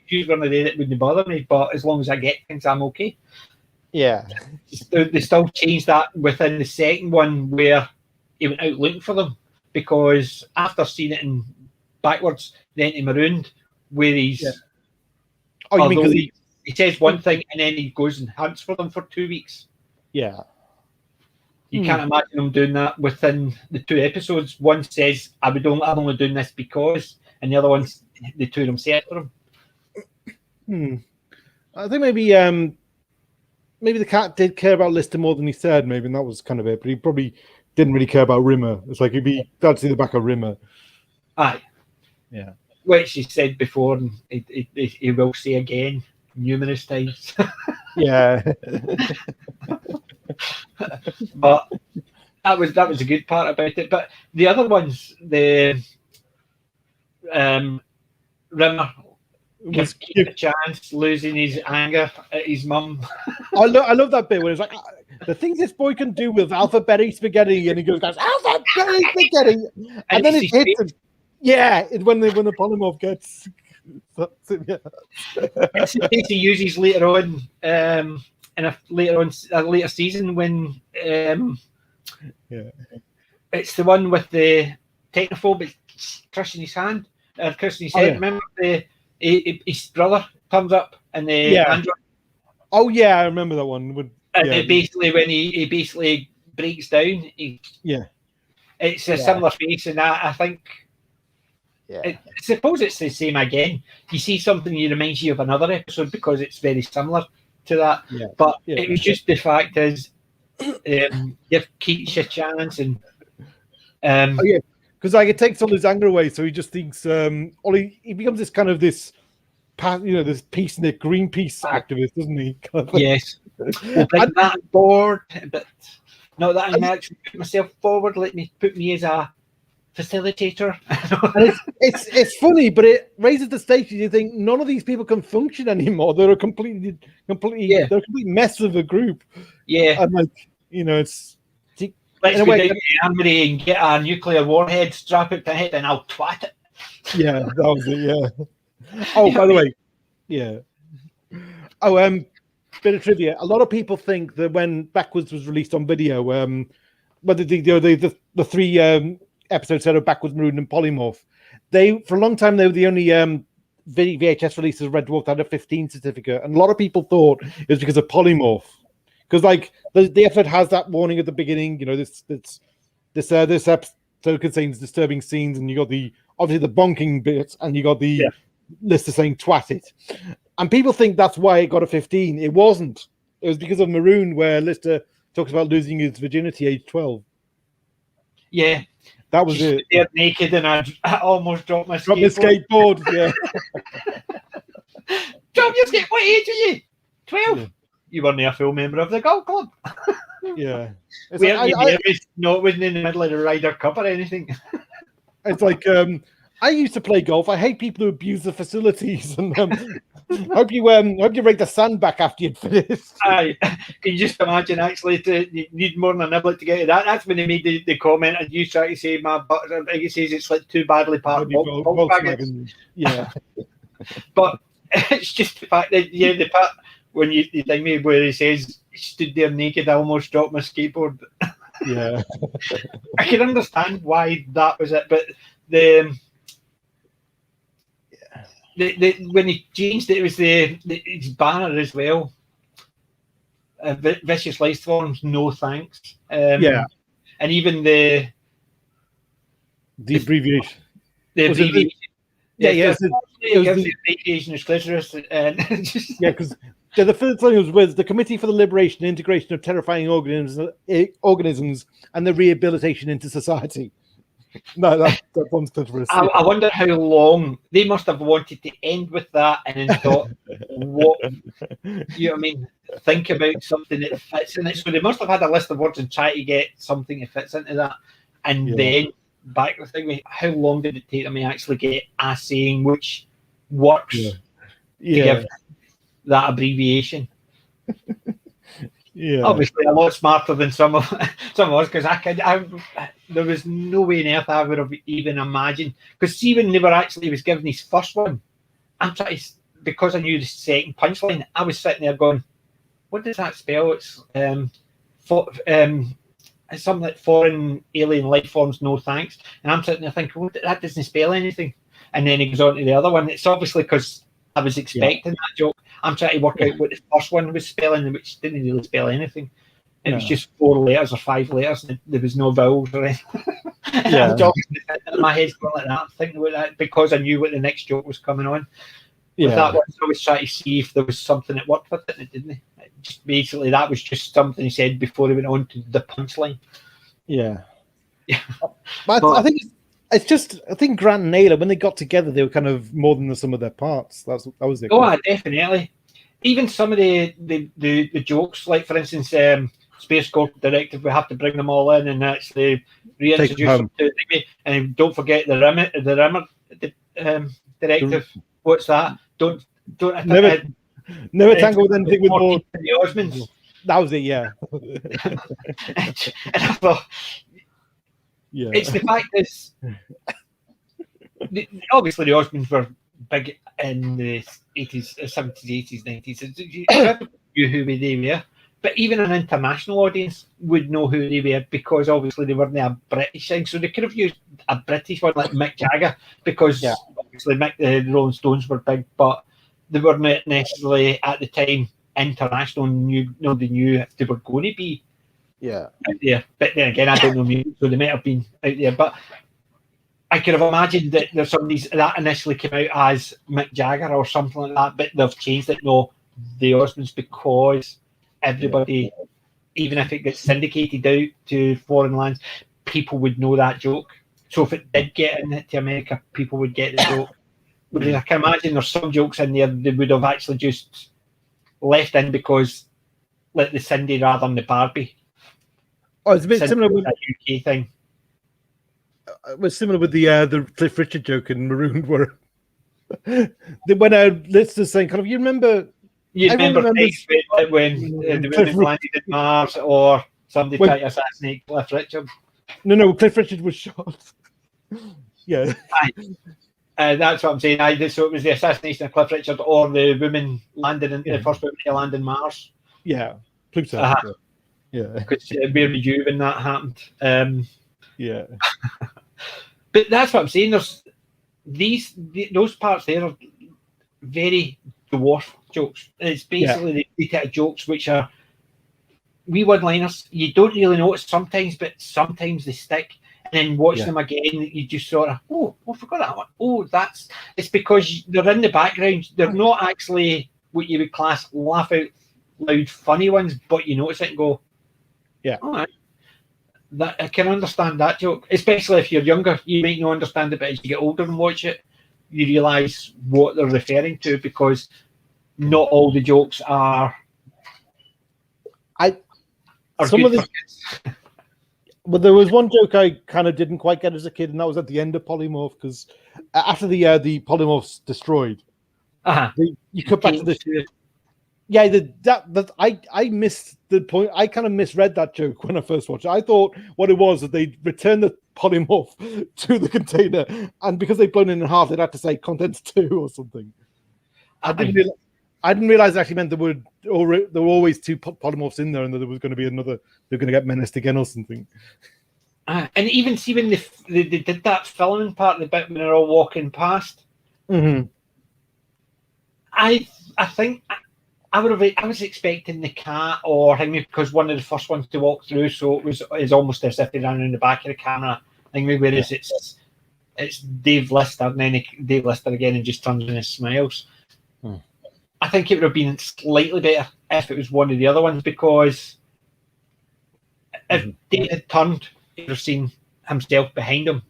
you were not there, it wouldn't bother me. But as long as I get things, I'm okay. Yeah. They still changed that within the second one where he went out looking for them because after seeing it in Backwards, then he marooned where he's. Yeah. Oh, you mean because he says one thing and then he goes and hunts for them for 2 weeks? Yeah. You can't imagine him doing that within the 2 episodes. One says, I'm only doing this because, and the other one's the two of them separate him. I think maybe the cat did care about Lister more than he said, maybe, and that was kind of it. But he probably didn't really care about Rimmer. It's like he'd be glad to see the back of Rimmer. Aye. Yeah. Which he said before, and he will say again numerous times. Yeah. But that was a good part about it. But the other ones, the Rimmer was a chance losing his anger at his mum. I love that bit where it's like the things this boy can do with alphabet spaghetti, and he goes alphabet spaghetti, and then it hits him. Yeah, when the polymorph gets. It's the thing he uses later on. In a later season when it's the one with the technophobe crushing his hand or crushing his head. Remember his brother comes up and the android. Oh yeah, I remember that one. And basically when he basically breaks down, it's a similar face, and I think. Yeah. I suppose it's the same again. You see something, it reminds you of another episode because it's very similar to that. Yeah. But it was just the fact is, give Keats a chance, and because like it takes all his anger away, so he just thinks, he becomes this kind of this peacenik, Greenpeace activist, doesn't he? Yes. We'll bring that board, but not that I'm actually put myself forward. Let me put me as a facilitator. And it's funny, but it raises the stakes. You think none of these people can function anymore. They're a complete they're a complete mess of a group. Yeah, and it's let's go down to Amity and get a nuclear warhead, strap it to head, and I'll twat it. Yeah, that was it. Yeah. Oh, by the way, yeah. Oh, bit of trivia. A lot of people think that when Backwards was released on video, whether the 3 episodes set of Backwards, Maroon, and Polymorph, for a long time they were the only VHS releases of Red Dwarf that had a 15 certificate, and a lot of people thought it was because of Polymorph, because like the episode has that warning at the beginning. This episode contains disturbing scenes, and you got obviously the bonking bits, and you got the Lister saying "twat it," and people think that's why it got a 15. It wasn't. It was because of Maroon, where Lister talks about losing his virginity age 12. Yeah. That was it. They're naked, and I almost dropped my skateboard. Yeah. Drop your skateboard. What age are you? 12. Yeah. You weren't a full member of the golf club. Yeah. No, it wasn't in the middle of the Ryder Cup or anything. It's like I used to play golf. I hate people who abuse the facilities, and Hope you rake the sand back after you'd finished. Aye. Can you just imagine actually you need more than a niblet to get to that? That's when they made the comment and you try to say my butters are big. He says it's like two badly parked Volkswagens. Yeah. But it's just the fact that the part when you think me where he says stood there naked, I almost dropped my skateboard. Yeah. I can understand why that was it, but when he changed it, it was his banner as well. Vicious Life Forms, no thanks. Yeah, and even the abbreviation. The abbreviation. It was the abbreviation is clitoris. Yeah, because the first thing was the Committee for the Liberation and Integration of Terrifying Organisms and the Rehabilitation into Society. No, that one's clitoris. I wonder how long they must have wanted to end with that and then thought, what, you know what I mean? Think about something that fits in it. So they must have had a list of words and try to get something that fits into that. And then back the thing, how long did it take them to actually get a saying which works to give that abbreviation? Yeah, obviously a lot smarter than some of us, because there was no way on earth I would have even imagined. Because see, when they were actually, he was given his first one, I'm trying to, because I knew the second punchline, I was sitting there going, what does that spell? It's it's something like foreign alien life forms, no thanks. And I'm sitting there thinking, well, that doesn't spell anything. And then he goes on to the other one. It's obviously because I was expecting that joke. I'm trying to work out what the first one was spelling, which didn't really spell anything. It was just 4 letters or 5 letters, and there was no vowels or anything. My head's going like that. I'm thinking about that because I knew what the next joke was coming on. With that one, I was trying to see if there was something that worked with it, and it didn't. Just basically, that was just something he said before he went on to the punchline. Yeah. But I think it's just, I think Grant and Naylor, when they got together, they were kind of more than the sum of their parts. That was it. Oh, definitely. Even some of the jokes, like for instance, Space Corps Directive, we have to bring them all in and actually reintroduce them to me. And don't forget the Rimmer Directive. What's that? Don't never tangle with anything with more. The Osmonds. That was it, yeah. And I thought, it's the fact is, obviously the Osmonds were big in the 80s, 70s, 80s, 90s. You knew who they were. But even an international audience would know who they were because obviously they weren't a British thing. So they could have used a British one like Mick Jagger because obviously the Rolling Stones were big, but they weren't necessarily at the time international. Nobody knew if they were going to be out there. But then again, I don't know music, so they might have been out there. But I could have imagined that there's some of these that initially came out as Mick Jagger or something like that, but they've changed it. No, the Osmonds, because everybody, even if it gets syndicated out to foreign lands, people would know that joke. So if it did get into America, people would get the joke. Whereas I can imagine there's some jokes in there they would have actually just left in because, like the Cindy rather than the Barbie. Oh, it's a bit similar with that UK thing. It was similar with the Cliff Richard joke in Marooned, where when let's just say, kind of, you remember. You remember when the women landed in Mars or somebody tried to assassinate Cliff Richard? No, Cliff Richard was shot. Yeah. That's what I'm saying. So it was the assassination of Cliff Richard or the woman landed in the first woman to land in Mars. Yeah. Pluto. Yeah. Because where were you when that happened? Yeah. But that's what I'm saying. There's those parts there are very dwarf jokes. It's basically the type of jokes which are wee one-liners. You don't really notice sometimes, but sometimes they stick. And then watch them again, you just sort of, I forgot that one. Oh, it's because they're in the background. They're not actually what you would class laugh out loud funny ones, but you notice it and go, all right. That I can understand that joke, especially if you're younger. You might not understand it, but as you get older and watch it, you realise what they're referring to because not all the jokes are. Well, there was one joke I kind of didn't quite get as a kid, and that was at the end of Polymorph, because after the Polymorph's destroyed, You cut back to the yeah. I missed the point. I kind of misread that joke when I first watched it. I thought what it was that they returned the polymorph to the container, and because they'd blown it in half, they'd have to say contents 2 or something. I didn't realize it actually meant there were always 2 polymorphs in there, and that there was going to be another. They're going to get menaced again or something. And even see when they did that filming part, the bit when they're all walking past. Mm-hmm. I think I was expecting the cat or him because one of the first ones to walk through, so it's almost as if they ran around the back of the camera. Whereas it's Dave Lister, and then Dave Lister again, and just turns and smiles. I think it would have been slightly better if it was one of the other ones, because if Dave had turned, he'd have seen himself behind him.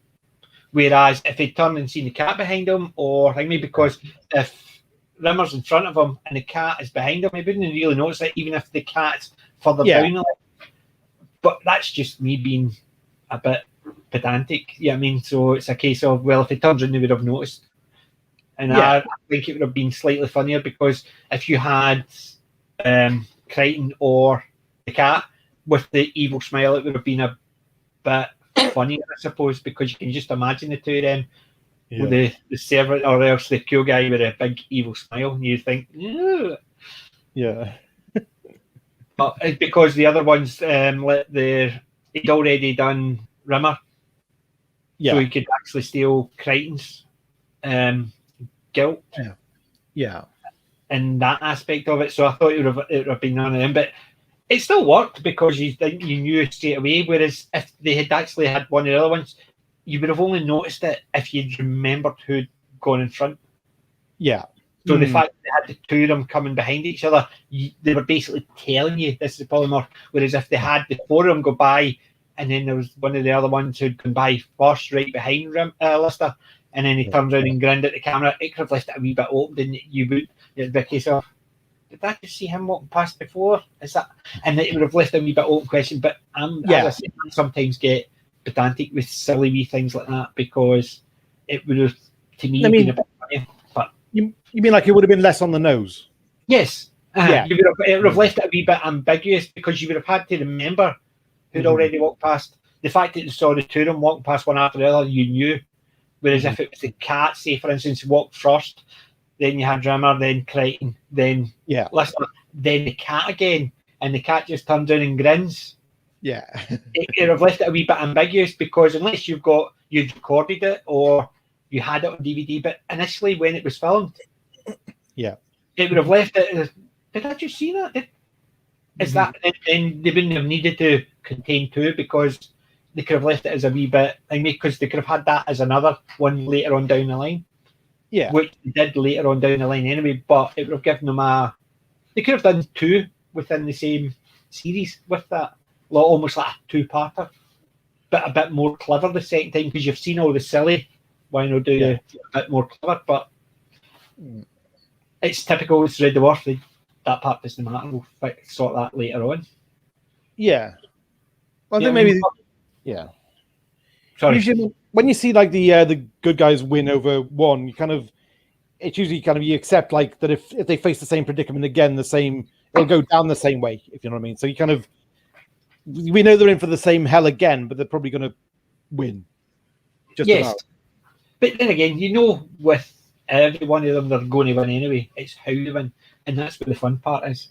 Whereas if he'd turned and seen the cat behind him, or maybe because if Rimmer's in front of him and the cat is behind him, he wouldn't really notice it, even if the cat's further down. But that's just me being a bit pedantic. So it's a case of, well, if he turns in, they would have noticed. And I think it would have been slightly funnier, because if you had Kryten or the cat with the evil smile, it would have been a bit funnier, I suppose, because you can just imagine the two of them, with the servant or else the cool guy with a big evil smile, and you think, but because the other ones, he'd already done Rimmer, so he could actually steal Kryten's guilt, in that aspect of it. So I thought it would have been none of them, but it still worked because you knew straight away. Whereas if they had actually had one of the other ones, you would have only noticed it if you'd remembered who'd gone in front. So the fact that they had the two of them coming behind each other, they were basically telling you this is a polymorph. Whereas if they had the 4 of them go by, and then there was one of the other ones who'd gone by first, right behind Lister, and then he turned around and grinned at the camera, it could have left it a wee bit open, and you would, it'd be a case of, did I just see him walking past before? Is that? And it would have left a wee bit open question. But as I say, I sometimes get pedantic with silly wee things like that, because it would have, to me, been a bit funny. But you mean like it would have been less on the nose? Yes. It would have left it a wee bit ambiguous, because you would have had to remember who'd already walked past. The fact that you saw the two of them walking past one after the other, you knew. Whereas if it was the cat, say for instance, walked first, then you had Rimmer, then Kryten, then Lister, then the cat again, and the cat just turns in and grins. It would have left it a wee bit ambiguous, because unless you'd recorded it or you had it on DVD, but initially when it was filmed, it would have left it as, did I just see that? Is that? And they wouldn't have needed to contain 2, because they could have left it as a wee bit, because they could have had that as another one later on down the line. Which they did later on down the line anyway, but it would have given them they could have done 2 within the same series with that, almost like a 2-parter, but a bit more clever the second time, because you've seen all the silly, why not do a bit more clever? But it's typical, it's Red Dwarf, that part doesn't matter, we'll sort that later on. Well, I think maybe... Sorry. Usually, when you see like the good guys win over one, it's usually you accept like that if they face the same predicament again, it'll go down the same way, if you know what I mean. So we know they're in for the same hell again, but they're probably going to win. Just about. But then again, with every one of them, they're going to win anyway. It's how they win, and that's where the fun part is.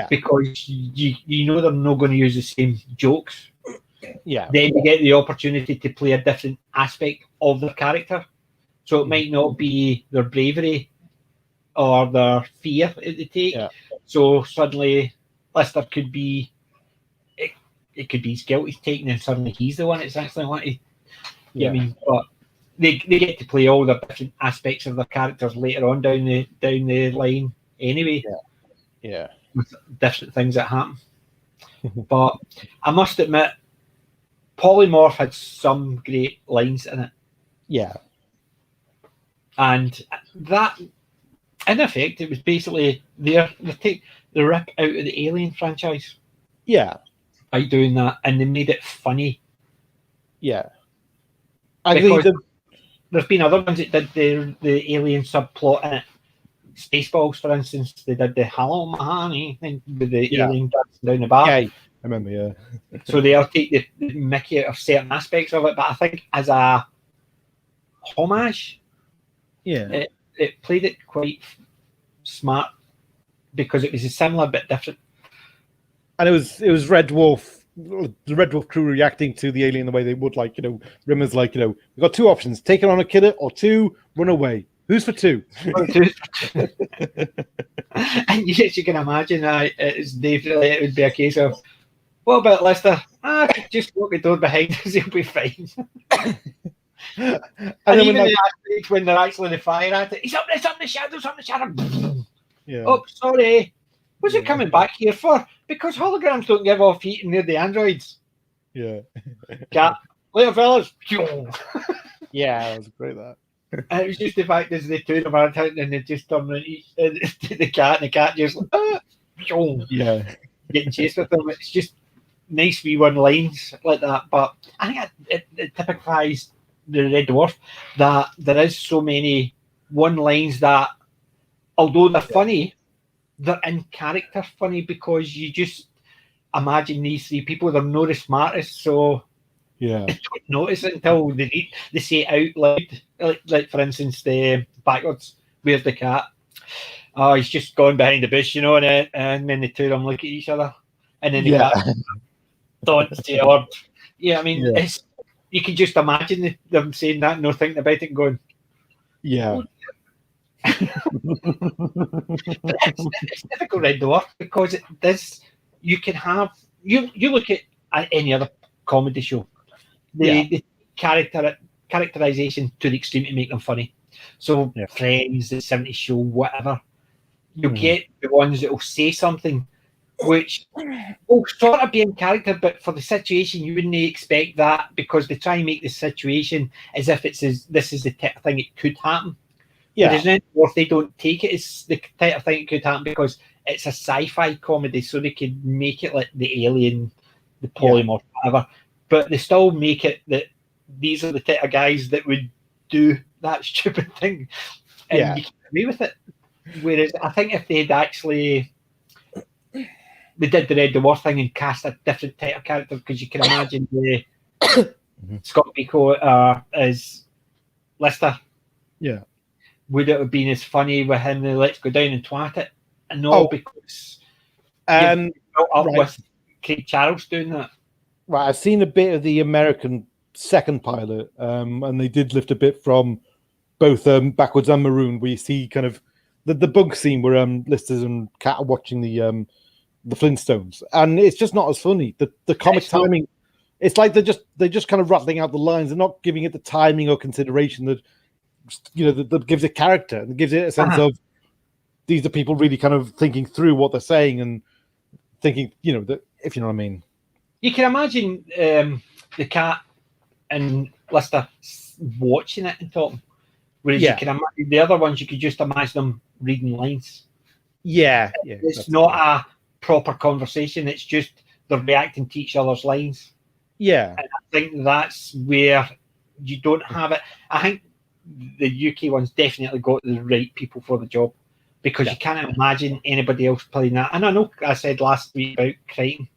Because you know they're not going to use the same jokes. Then you get the opportunity to play a different aspect of their character. So it might not be their bravery or their fear that they take. So suddenly Lister could be, it could be his guilt he's taking, and suddenly he's the one that's actually wanting to, but they get to play all the different aspects of their characters later on down the line anyway. With different things that happen. But I must admit, Polymorph had some great lines in it. And that, in effect, it was basically they take the rip out of the Alien franchise. By doing that, and they made it funny. Because there's been other ones that did the Alien subplot in it. Spaceballs, for instance, they did the "Hello, my honey" thing with the alien dancing down the bar. Yeah, I remember. Yeah. So they'll take the mickey out of certain aspects of it, but I think as a homage, it played it quite smart because it was a similar but different. And it was Red Dwarf, the Red Dwarf crew reacting to the alien the way they would, like, Rimmer's like, we've got two options: take it on a killer, or two, run away. Who's for two? And yes, you can imagine it's definitely it would be a case of, what about Lester? Just lock the door behind us, he'll be fine. and then even when they're actually in the fire at it, it's up in the shadows, Yeah. Oh, sorry. What's it coming back here for? Because holograms don't give off heat near the androids. Yeah. Cat. Later, fellas. Yeah, that was great, that. And it was just the fact that the two of them are out and they just turn to the cat, and the cat just getting chased with them. It's just nice wee one lines like that. But I think it typifies the Red Dwarf that there is so many one lines that, although they're funny, they're in character funny because you just imagine these three people, they're not the smartest, so you don't notice it until they say it out loud. Like for instance, the backwards, where's the cat? Oh, he's just gone behind the bush, and then the two of them look at each other, and then the cat don't say a word. Yeah, I mean, it's, you can just imagine them saying that and not thinking about it and going, yeah. But it's difficult, Red Dwarf, because you can have, you look at any other comedy show, the characterization to the extreme to make them funny. So Friends, the 70s Show, whatever, you get the ones that will say something which will sort of be in character, but for the situation you wouldn't expect that, because they try and make the situation as if this is the type of thing it could happen. Yeah. But there's no, if they don't take it as the type of thing it could happen, because it's a sci-fi comedy, so they could make it like the alien, the polymorph, whatever, but they still make it that these are the type of guys that would do that stupid thing, and you can agree with it. Whereas I think if they'd actually they did the Red Dwarf thing and cast a different type of character, because you can imagine the Scott Pico as Lister. Yeah. Would it have been as funny with him, let's go down and twat it? And no, because you've built up with Craig Charles doing that. Right, I've seen a bit of the American second pilot, and they did lift a bit from both Backwards and Maroon, where you see kind of the bunk scene where Lister and Kat are watching the Flintstones, and it's just not as funny. The comic timing, it's like they're just kind of rattling out the lines. They're not giving it the timing or consideration that that gives it character and gives it a sense of these are people really kind of thinking through what they're saying and thinking, that, if you know what I mean. You can imagine the Cat and Lister watching it and talking, whereas you can imagine the other ones, you could just imagine them reading lines. Yeah, it's not a proper conversation. It's just they're reacting to each other's lines. Yeah, and I think that's where you don't have it. I think the UK ones definitely got the right people for the job, because you can't imagine anybody else playing that. And I know I said last week about Kryten,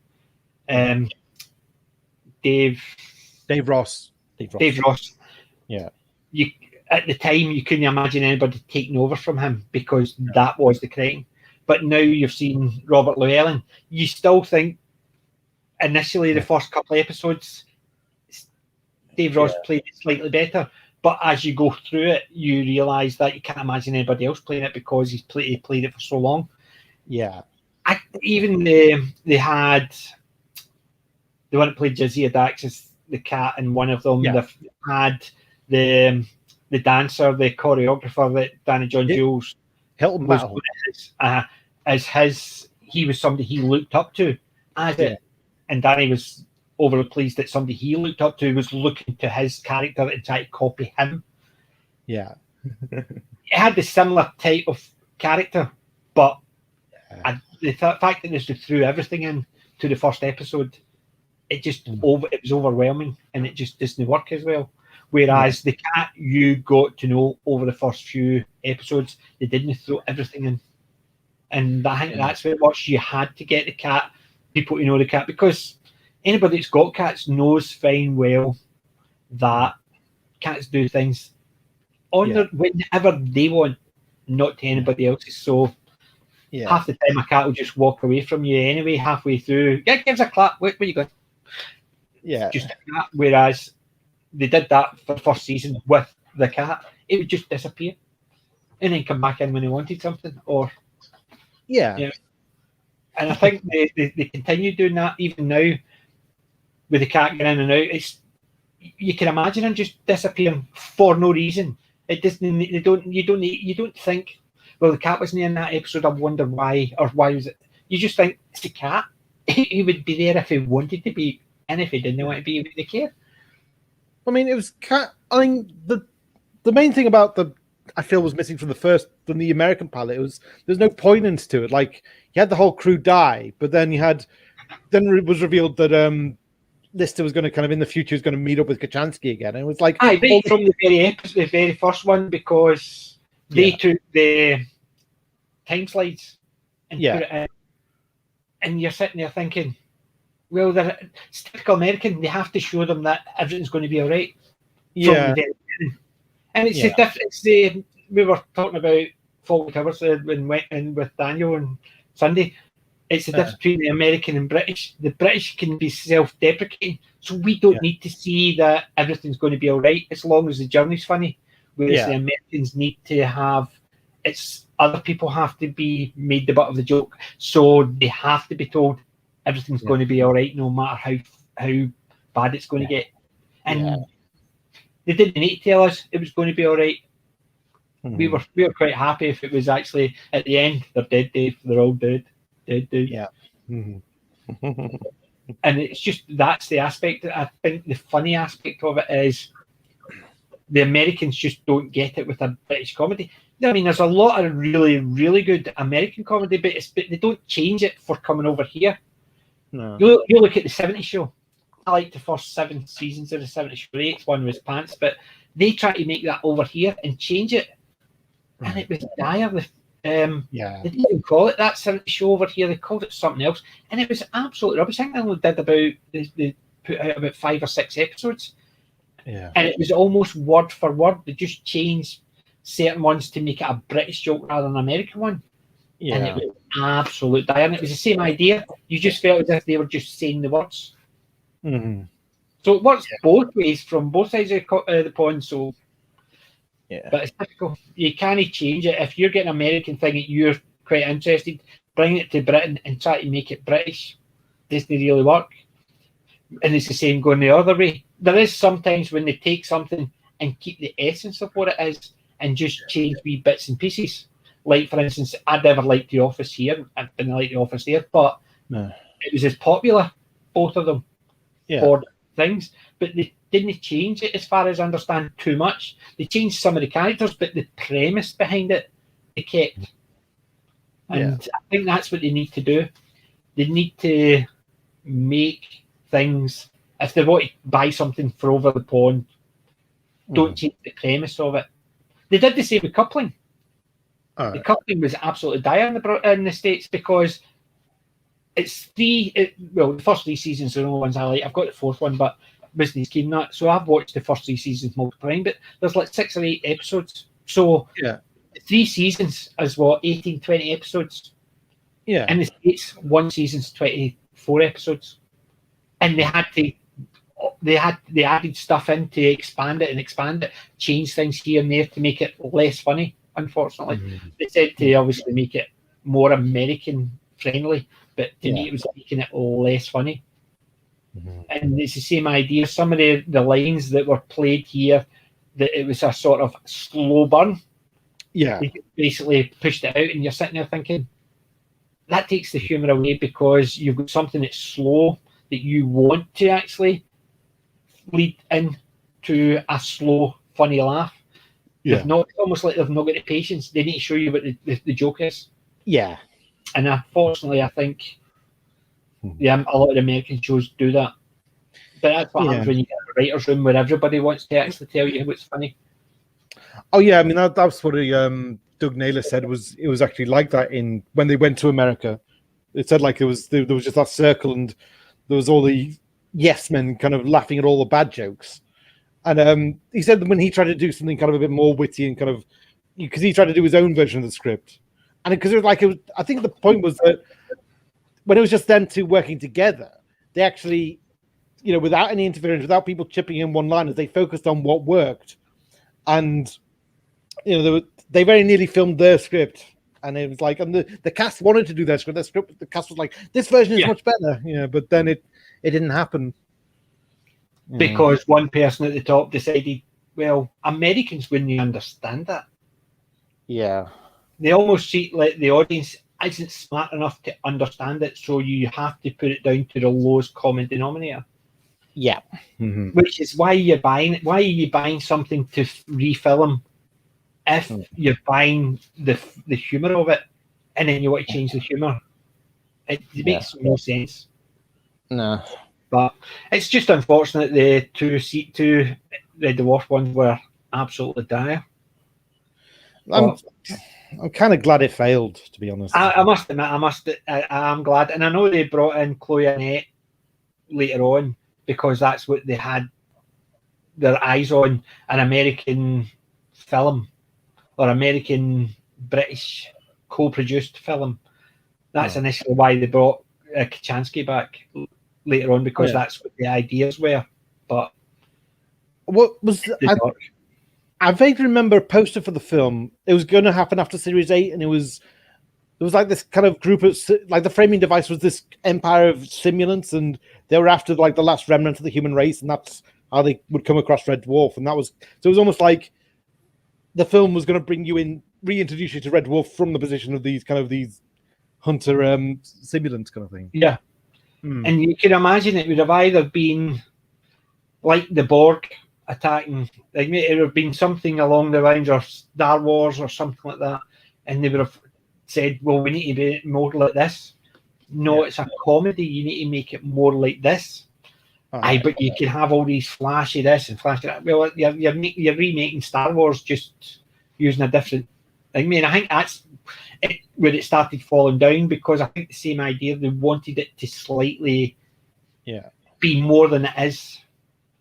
Dave Ross. Yeah, you at the time you couldn't imagine anybody taking over from him, because that was the Kryten. But now you've seen Robert Llewellyn, you still think initially the first couple of episodes Dave Ross played it slightly better, but as you go through it you realise that you can't imagine anybody else playing it, because he played it for so long. They had the one that played Jadzia Dax as the Cat in one of them. They've had the dancer, the choreographer that Danny John-Jules Hilton was as his. He was somebody he looked up to as it, and Danny was overly pleased that somebody he looked up to was looking to his character and trying to copy him. Yeah, it had the similar type of character, but the fact that they threw everything in to the first episode, it just it was overwhelming, and it just doesn't work as well. Whereas the Cat, you got to know over the first few episodes, they didn't throw everything in. And I think that's where it works. You had to get the cat, people to know the cat, because anybody that's got cats knows fine well that cats do things on their, whenever they want, not to anybody else's. So half the time a cat will just walk away from you anyway, halfway through. Yeah, gives a clap. Where you going? Yeah. Just a cat. Whereas they did that for the first season with the cat. It would just disappear and then come back in when they wanted something. Or and I think they continue doing that even now with the cat getting in and out. It's, you can imagine him just disappearing for no reason. It doesn't. You don't think, well, the cat wasn't in that episode, I wonder why, or why was it? You just think it's a cat. He would be there if he wanted to be, and if he didn't want to be, he wouldn't care. I mean, it was cat. I mean, the main thing about I feel was missing from the American pilot. There's no poignance to it. Like, you had the whole crew die, but then it was revealed that Lister was going to kind of in the future was going to meet up with Kachansky again, and it was like from the very first one, because they took the time slides and put it in, and you're sitting there thinking, well, it's typical American. They have to show them that everything's going to be all right. And it's the difference. We were talking about Fawlty Towers with Daniel on Sunday. It's the difference between the American and British. The British can be self-deprecating, so we don't need to see that everything's going to be all right as long as the journey's funny. Whereas the Americans need to have, other people have to be made the butt of the joke, so they have to be told everything's going to be all right, no matter how bad it's going to get. And they didn't need to tell us it was going to be all right. Mm-hmm. We were quite happy if it was actually at the end they're dead, Dave. They're all dead. Yeah. Mm-hmm. And it's just, that's the aspect. I think the funny aspect of it is the Americans just don't get it with a British comedy. I mean, there's a lot of really, really good American comedy, but they don't change it for coming over here. No. You look at the 70s show. I like the first 7 seasons of the 70s show. The 8th one was pants, but they try to make that over here and change it. And it was dire. They didn't even call it that 70s show over here. They called it something else. And it was absolutely rubbish. I think they only did they put out about 5 or 6 episodes. Yeah. And it was almost word for word. They just changed certain ones to make it a British joke rather than an American one. Yeah. And it was absolute dire. And it was the same idea. You just felt as if they were just saying the words. Mm-hmm. So it works both ways from both sides of the pond. So, but it's difficult. You can't change it. If you're getting an American thing that you're quite interested, bring it to Britain and try to make it British. Doesn't really work. And it's the same going the other way. There is sometimes when they take something and keep the essence of what it is and just change wee bits and pieces. Like, for instance, I'd never liked The Office here. I didn't like The Office there, but it was as popular, both of them, for things. But they didn't change it, as far as I understand, too much. They changed some of the characters, but the premise behind it, they kept. And I think that's what they need to do. They need to make things, if they want to buy something for over the pond, don't change the premise of it. They did the same with coupling. The coupling was absolutely dire in the States because it's the first 3 seasons are the only ones I like. I've got the 4th one, but business came that. So I've watched the first 3 seasons multiple times, but there's like 6 or 8 episodes. So 3 seasons is 18, 20 episodes. Yeah. In the States, 1 season's 24 episodes. And they added stuff in to expand it, change things here and there to make it less funny, unfortunately. Mm-hmm. They said to obviously make it more American friendly, but to me it was making it less funny. Mm-hmm. And it's the same idea. Some of the lines that were played here, that it was a sort of slow burn. Yeah. They basically pushed it out and you're sitting there thinking, that takes the humour away because you've got something that's slow that you want to actually lead into a slow, funny laugh. Yeah. It's almost like they've not got the patience. They need to show you what the joke is. Yeah. And unfortunately, I think a lot of the American shows do that. But that's what happens when you get a writer's room where everybody wants to actually tell you what's funny. Oh yeah, I mean that's what Doug Naylor said it was actually like that in when they went to America. It said like there was just that circle and there was all the yes men kind of laughing at all the bad jokes. And he said that when he tried to do something kind of a bit more witty and kind of because he tried to do his own version of the script, and because it was I think the point was that when it was just them two working together, they actually, without any interference, without people chipping in one-liners, they focused on what worked, and they very nearly filmed their script, and it was like, and the cast wanted to do their script. The cast was like, this version is much better, but then it didn't happen. Because one person at the top decided, well, Americans wouldn't understand that. Yeah. They almost treat like the audience isn't smart enough to understand it, so you have to put it down to the lowest common denominator. Yeah. Which is why you're buying it. Why are you buying something to refilm if you're buying the humour of it and then you want to change the humour? It makes no sense. No. But it's just unfortunate the two Red Dwarf ones were absolutely dire. I'm kind of glad it failed, to be honest. I must admit, I'm glad. And I know they brought in Chloe Annette later on because that's what they had their eyes on, an American film or American British co-produced film. That's initially why they brought Kachansky back later on, because that's what the ideas were. But what was I vaguely remember a poster for the film. It was going to happen after Series 8, and there was like this kind of group of, like, the framing device was this empire of simulants, and they were after like the last remnant of the human race, and that's how they would come across Red Dwarf. And that was, so it was almost like the film was going to bring you in, reintroduce you to Red Dwarf from the position of these hunter simulants kind of thing. Yeah. And you can imagine it would have either been like the Borg attacking, like it would have been something along the lines of Star Wars or something like that, and they would have said, well, we need to be more like this. No, it's a comedy, you need to make it more like this. But you can have all these flashy this and flashy that. Well, you're remaking Star Wars, just using a different. I think that's where it started falling down, because I think the same idea, they wanted it to slightly be more than it is.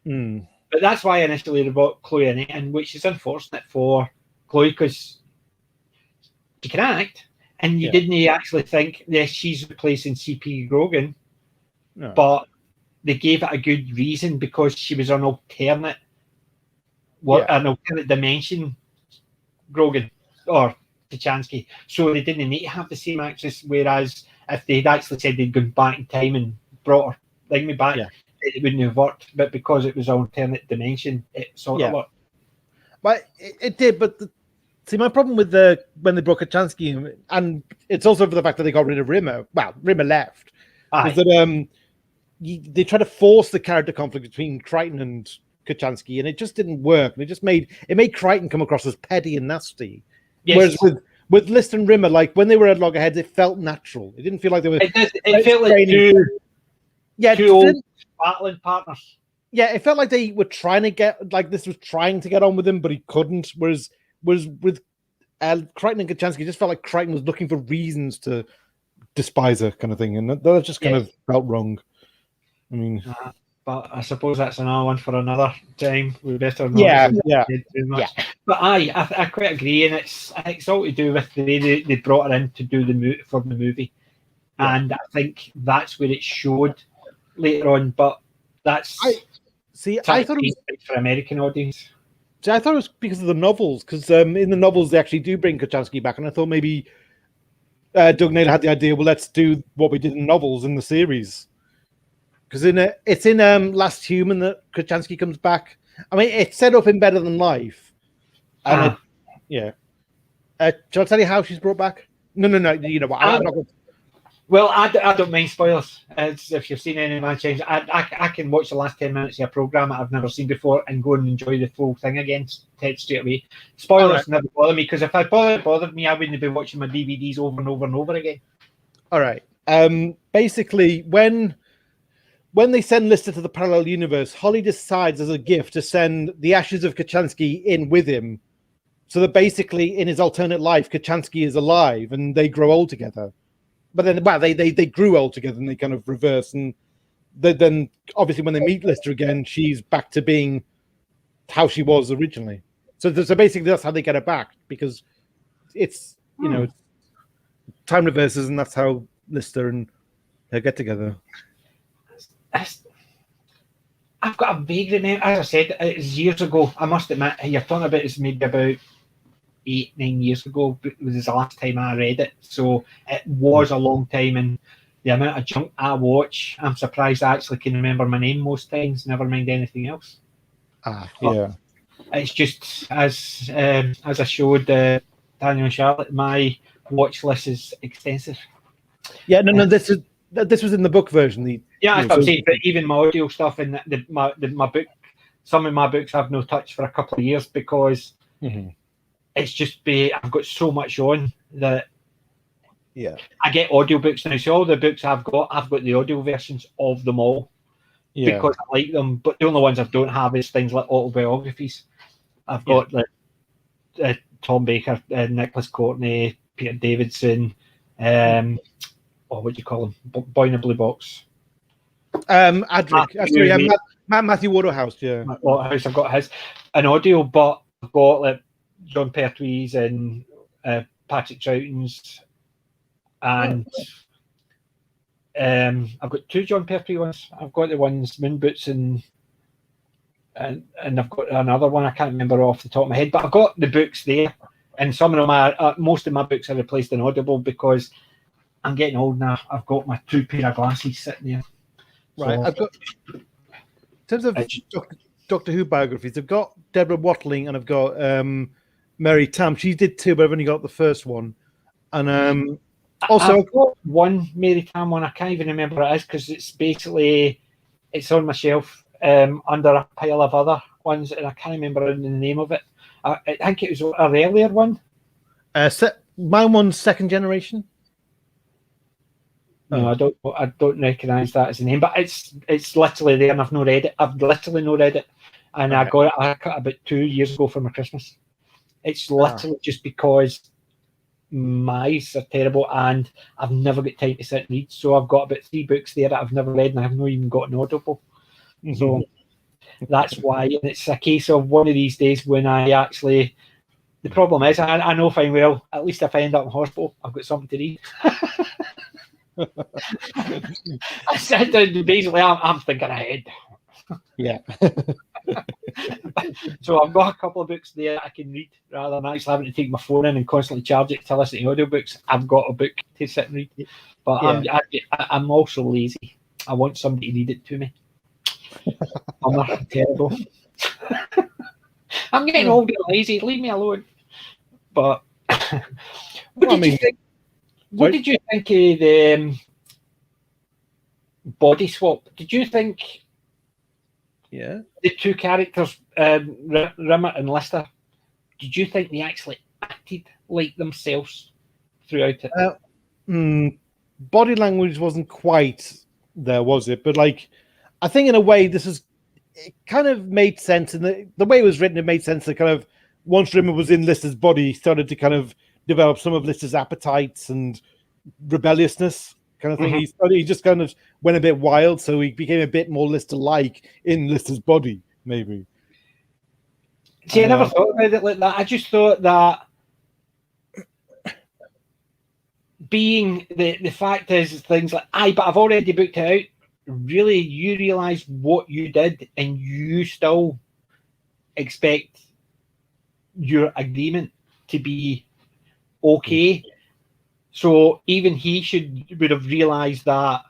But that's why initially they brought Chloe in, which is unfortunate for Chloe, because she can act, and you didn't actually think, yes, she's replacing C.P. Grogan, but they gave it a good reason, because she was an alternate dimension Grogan or Kachansky, so they didn't need to have the same actress. Whereas if they'd actually said they'd gone back in time and brought her back, it wouldn't have worked. But because it was an alternate dimension, it sort of worked. But it did. But see, my problem with when they brought Kachansky in, and it's also for the fact that they got rid of Rimmer. Well, Rimmer left. Was that they tried to force the character conflict between Kryten and Kachansky, and it just didn't work. And it made Kryten come across as petty and nasty. Yes. Whereas with List and Rimmer, like when they were at loggerheads, it felt natural. It didn't feel like they were. It felt like two old battling partners. Yeah, it felt like they were trying to get, like, this was trying to get on with him, but he couldn't. Whereas with Kryten and Kachansky, it just felt like Kryten was looking for reasons to despise her, kind of thing, and that just kind of felt wrong. I mean. But I suppose that's another one for another time. We better not too much. But I quite agree, and it's all to do with the way they brought her in to do the movie, and I think that's where it showed later on. But I thought it was for American audience. See, I thought it was because of the novels, because in the novels they actually do bring Kachansky back, and I thought maybe Doug Naylor had the idea. Well, let's do what we did in novels in the series. Because it's in Last Human that Kachansky comes back. I mean, it's set up in Better Than Life. And shall I tell you how she's brought back? No. You know what? I'm not going to... Well, I don't mind spoilers. If you've seen any of my changes, I can watch the last 10 minutes of a program that I've never seen before and go and enjoy the full thing again straight away. Spoilers never bother me, because if it bothered me, I wouldn't be watching my DVDs over and over and over again. All right. Basically, when they send Lister to the parallel universe, Holly decides as a gift to send the ashes of Kachansky in with him So that basically, in his alternate life, Kachansky is alive, and they grow old together. But then, they grew old together, and they kind of reverse. And then, obviously, when they meet Lister again, she's back to being how she was originally. So basically, that's how they get her back, because it's time reverses, and that's how Lister and her get together. I've got a vague remember. As I said, it was years ago. I must admit, you're talking about it's maybe about 8-9 years ago. It was the last time I read it, so it was a long time. And the amount of junk I watch, I'm surprised I actually can remember my name most times. Never mind anything else. Yeah. It's just as I showed Daniel and Charlotte, my watch list is extensive. Yeah, no, this was in the book version. I'm saying, but even my audio stuff and my book, some of my books I've no touched for a couple of years because it's just I've got so much on that. Yeah, I get audiobooks now. So all the books I've got the audio versions of them all because I like them. But the only ones I don't have is things like autobiographies. I've got Tom Baker, Nicholas Courtney, Peter Davidson, what do you call him? Boy in a Blue Box. Adric. Matthew Waterhouse. Yeah, Waterhouse. I've got his an audio, but I've got like John Pertwee's and Patrick Troughton's, and I've got 2 John Pertwee ones. I've got the ones Moon Boots and I've got another one I can't remember off the top of my head, but I've got the books there, and some of them are most of my books are replaced in Audible because I'm getting old now. I've got my 2 pair of glasses sitting there. Right. So, I've got, in terms of Doctor Who biographies, I've got Deborah Watling and I've got Mary Tam. She did 2, but I've only got the first one. And also, I've got one Mary Tam one. I can't even remember what it is because it's on my shelf under a pile of other ones, and I can't remember the name of it. I think it was an earlier one. Mine one's Second Generation. No, I don't recognise that as a name, but it's literally there, and I've not read it. I've literally not read it, and I got it a haircut about 2 years ago for my Christmas. It's literally just because my eyes are terrible, and I've never got time to sit and read. So I've got about 3 books there that I've never read, and I've not even got an Audible. So that's why. And it's a case of one of these days when I actually. The problem is, I know fine well. At least if I end up in hospital, I've got something to read. I said basically, I'm thinking ahead. Yeah. So I've got a couple of books there I can read rather than actually having to take my phone in and constantly charge it to listen to audiobooks. I've got a book to sit and read, but I'm also lazy. I want somebody to read it to me. I'm terrible. I'm getting old and lazy. Leave me alone. But what did you think? What did you think of the body swap? Did you think the 2 characters, Rimmer and Lister, did you think they actually acted like themselves throughout it? Body language wasn't quite there, was it? But like, I think in a way it kind of made sense, and the way it was written, it made sense that kind of once Rimmer was in Lister's body, he started to kind of develop some of Lister's appetites and rebelliousness kind of thing. He just kind of went a bit wild, so he became a bit more Lister-like in Lister's body, maybe. See, I never thought about it like that. I just thought that being the fact is things like, but I've already booked it out. Really, you realise what you did, and you still expect your agreement to be okay. So even he would have realised that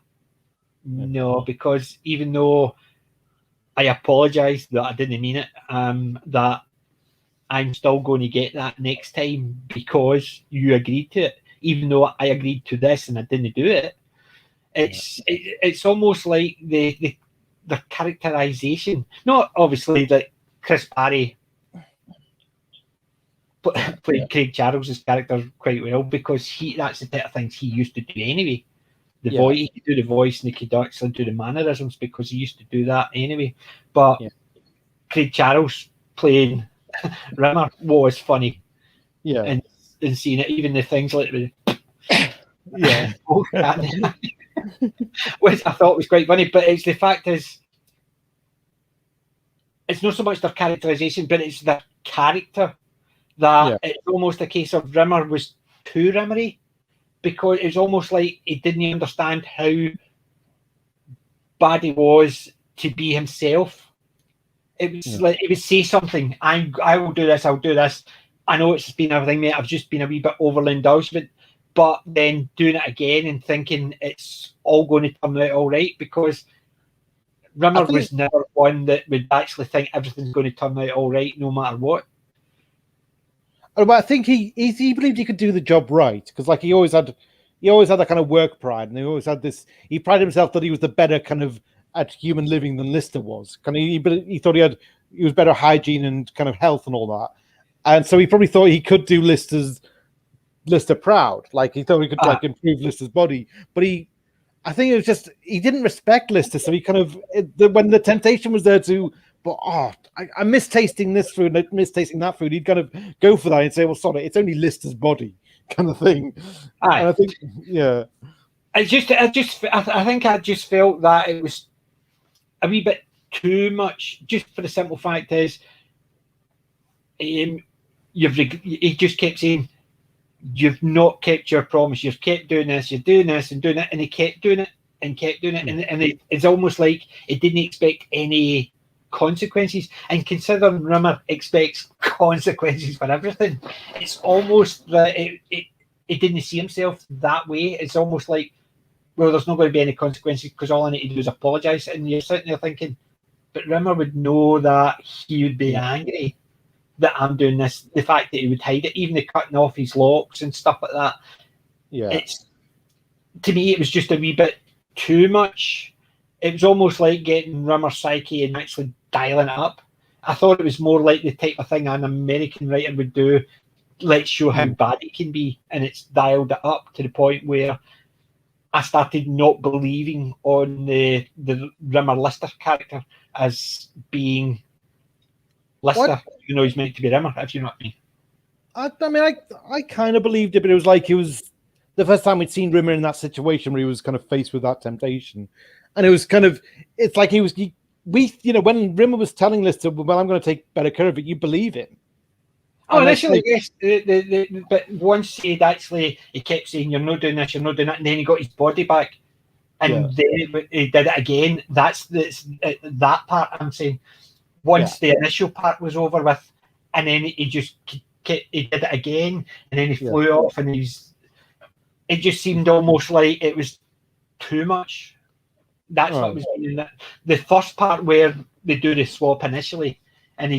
no, because even though I apologise that I didn't mean it, that I'm still going to get that next time because you agreed to it, even though I agreed to this and I didn't do it. It's almost like the characterization. Not obviously that Chris Barry played Craig Charles's character quite well because that's the type of things he used to do anyway. Voice, he could do the voice and he could actually do the mannerisms because he used to do that anyway. But Craig Charles playing Rimmer was funny. Yeah. And seeing it, even the things like the Yeah. which I thought was quite funny. But it's the fact is, it's not so much their characterization, but it's their character that it's almost a case of Rimmer was too Rimmery, because it's almost like he didn't understand how bad he was to be himself. It was like he would say something, I will do this, I'll do this. I know it's been everything, mate. I've just been a wee bit overly indulged, but then doing it again and thinking it's all going to turn out all right, because Rimmer was never one that would actually think everything's going to turn out all right no matter what. But I think he believed he could do the job right, because like he always had that kind of work pride, and he always had this. He prided himself that he was the better kind of at human living than Lister was. Kind of, he thought he was better hygiene and kind of health and all that, and so he probably thought he could do Lister proud. Like he thought he could like improve Lister's body, but I think it was just he didn't respect Lister, so he kind of when the temptation was there to. But I miss tasting this food, I miss tasting that food. He'd kind of go for that and say, "Well, sorry, it's only Lister's body," kind of thing. And I think, I think I just felt that it was a wee bit too much, just for the simple fact is, he just kept saying, "You've not kept your promise. You've kept doing this. You're doing this and doing it," and he kept doing it and kept doing it, and it's almost like he didn't expect any consequences. And considering Rimmer expects consequences for everything, it's almost that it didn't see himself that way. It's almost like, well, there's not going to be any consequences because all I need to do is apologise. And you're sitting there thinking, but Rimmer would know that he would be angry that I'm doing this. The fact that he would hide it, even the cutting off his locks and stuff like that. It's, to me, it was just a wee bit too much. It was almost like getting Rimmer's psyche and actually dialing it up. I thought it was more like the type of thing an American writer would do. Let's show how bad it can be, and it's dialed it up to the point where I started not believing on the Rimmer Lister character as being Lister. You know, he's meant to be Rimmer, if you know what I mean. I kind of believed it, but it was like it was the first time we'd seen Rimmer in that situation where he was kind of faced with that temptation. And it was kind of, it's like when Rimmer was telling Lister, well, I'm going to take better care of it, you believe him. Oh, initially, yes. But once he kept saying, "You're not doing this, you're not doing that," and then he got his body back, and then he did it again. That's that part I'm saying. Once the initial part was over with, and then he did it again, and then he flew off, and it just seemed almost like it was too much. That's what was meaning. The first part where they do the swap initially, and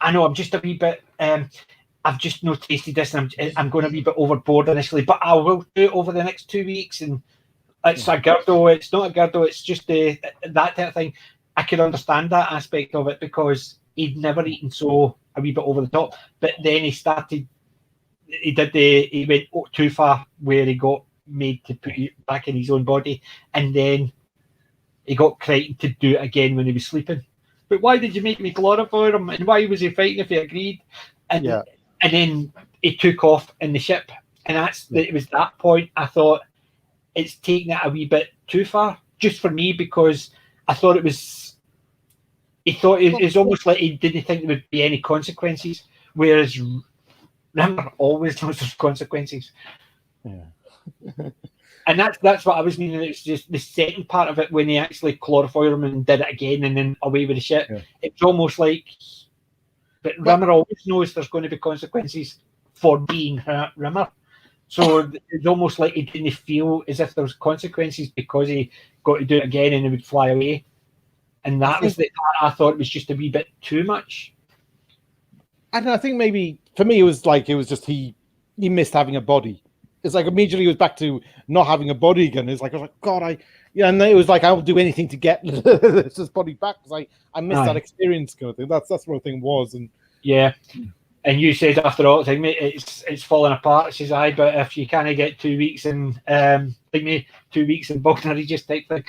I know I'm just a wee bit. I've just not tasted this, and I'm going to be a bit overboard initially, but I will do it over the next 2 weeks. And it's a girdle. It's not a girdle. It's just that type of thing. I could understand that aspect of it because he'd never eaten so a wee bit over the top. But then he went too far where he got made to put it back in his own body, and then he got Kryten to do it again when he was sleeping. But why did you make me glorify him? And why was he fighting if he agreed? And then he took off in the ship. And it was that point I thought it's taking it a wee bit too far, just for me, because I thought he thought it was almost like he didn't think there would be any consequences, whereas Rimmer always knows there's consequences. And that's what I was meaning. It's just the second part of it when he actually chloroformed him and did it again and then away with the shit. It's almost like, but Rimmer always knows there's going to be consequences for being Rimmer. So it's almost like he didn't feel as if there was consequences because he got to do it again and he would fly away. And that was the part I thought was just a wee bit too much. I think maybe for me it was just he missed having a body. It's like immediately he was back to not having a body again. It's like, I was like, God, and then it was like, I will do anything to get this body back because I missed that experience kind of thing. That's what the thing was. And and you said after all, thing, mate, it's falling apart. It says, aye, but if you kind of get 2 weeks in 2 weeks in Bolton Regis type thing,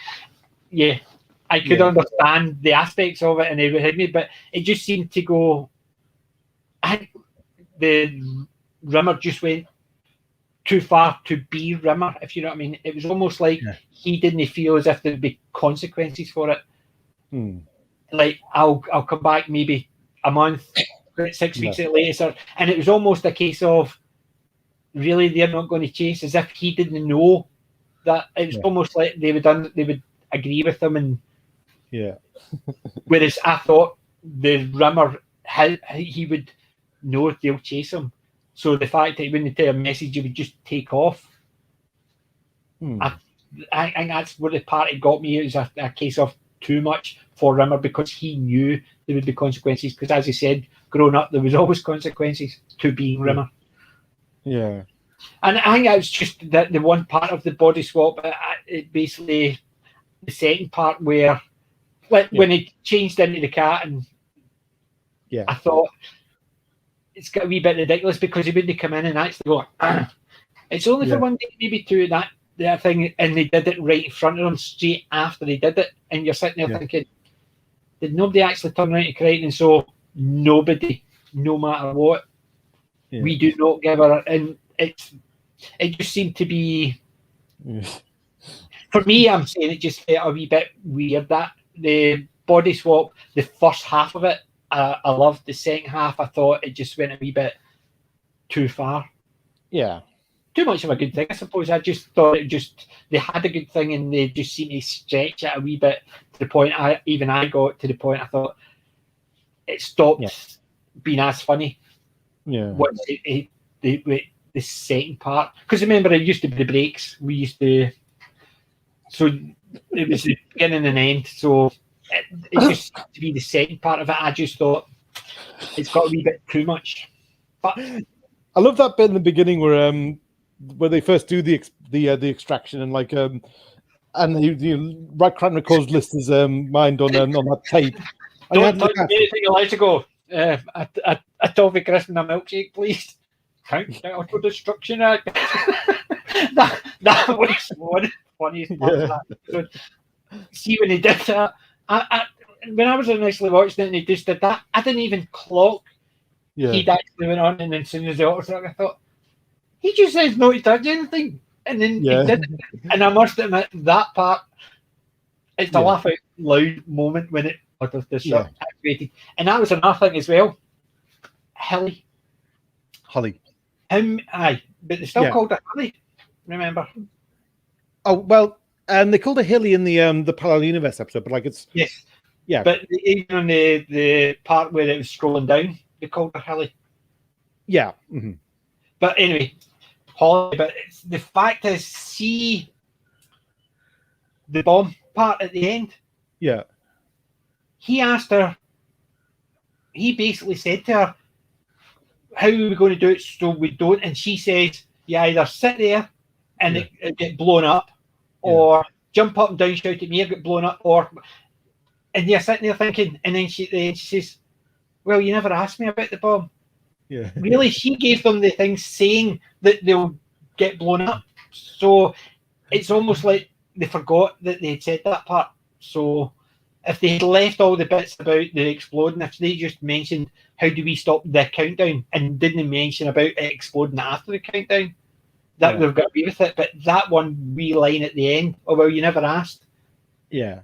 I could understand the aspects of it and it would hit me, but it just seemed to go. Rimmer just went too far to be Rimmer, if you know what I mean. It was almost like he didn't feel as if there'd be consequences for it. Like, I'll come back maybe a month, 6 weeks later, and it was almost a case of, really, they're not going to chase, as if he didn't know that. It was almost like they would agree with him, and whereas I thought the Rimmer, he would know they'll chase him. So the fact that when they tell a message, he would just take off. I think that's where the part it got me. It was a case of too much for Rimmer, because he knew there would be consequences. Because as he said, growing up, there was always consequences to being Rimmer. Yeah. And I think that was just the one part of the body swap. It basically, the second part where, when he changed into the cat, and I thought, it's got a wee bit ridiculous, because he wouldn't come in and actually go, it's only for one day, maybe two, that thing, and they did it right in front of him straight after they did it, and you're sitting there thinking, did nobody actually turn around to Kryten? And so nobody, no matter what, we do not give her, and it just seemed to be, for me, I'm saying it just felt a wee bit weird, that the body swap, the first half of it, I loved. The second half, I thought it just went a wee bit too far. Yeah. Too much of a good thing, I suppose. I just thought they had a good thing, and they just seemed to stretch it a wee bit to the point I got to the point I thought it stopped being as funny. Yeah. Once the second part, because remember, it used to be the breaks. We used to, so it was the beginning and end. So it just to be the second part of it. I just thought it's got a wee bit too much. But I love that bit in the beginning where they first do the extraction, and like and Kryten records Lister's mind on that tape. Don't touch anything allowed to go. A toffee crisp and a milkshake, please. Countdown for Destruction Act. that was one of the funniest parts of that. So, see, when he did that, when I was initially watching it and he just did that, I didn't even clock he'd actually went on, and then as soon as the officer, I thought, he just says no to touch anything, and then he did it. And I must admit, that part, it's a laugh out loud moment when it activated. And that was another thing as well. Hilly. Him, aye, but they still called her Hilly, remember? Oh, well, they called her Hilly in the Parallel Universe episode, but like it's... Yes. Yeah. But even on the part where it was scrolling down, they called her Hilly. Yeah. Mm-hmm. But anyway, Holly, but the fact is, see the bomb part at the end? Yeah. He asked her, he basically said to her, how are we going to do it so we don't? And she says, you either sit there and it get blown up, or jump up and down, shout at me, or get blown up, and you're sitting there thinking, and then she says, well, you never asked me about the bomb. Yeah. Really, she gave them the thing saying that they'll get blown up. So it's almost like they forgot that they had said that part. So if they had left all the bits about the exploding, if they just mentioned how do we stop the countdown and didn't mention about it exploding after the countdown, that they've got away with it. But that one wee line at the end, oh, well, you never asked. Yeah.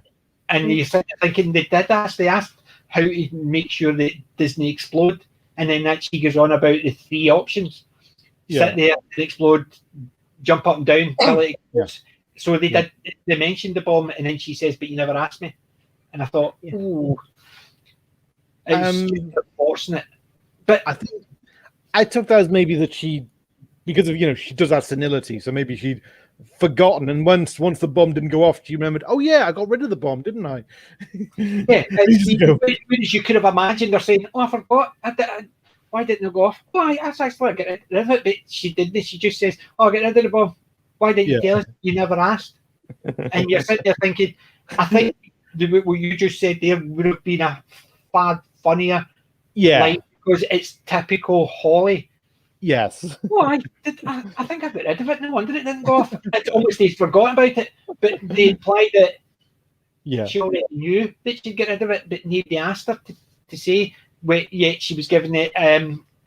And you're thinking they did ask. They asked how to make sure that it doesn't explode. And then that she goes on about the three options. Sit there and explode, jump up and down till it explodes. So they did. They mentioned the bomb, and then she says, but you never asked me. And I thought, ooh. It's unfortunate. But I took that as maybe that she, because of, she does have senility, so maybe she'd forgotten, and once the bomb didn't go off, she remembered, oh yeah, I got rid of the bomb, didn't I? Yeah, you could have imagined her saying, oh, I forgot, why didn't it go off? Oh, I actually get rid of it, but she didn't. She just says, oh, get rid of the bomb. Why didn't you tell us? You never asked. And you're sitting there thinking, I think what you just said there would have been a far funnier line, because it's typical Holly. Yes. Well, I think I got rid of it. No wonder it didn't go off. It's almost they forgot about it, but they implied that she already knew that she'd get rid of it, but nobody asked her to say. Yet she was given it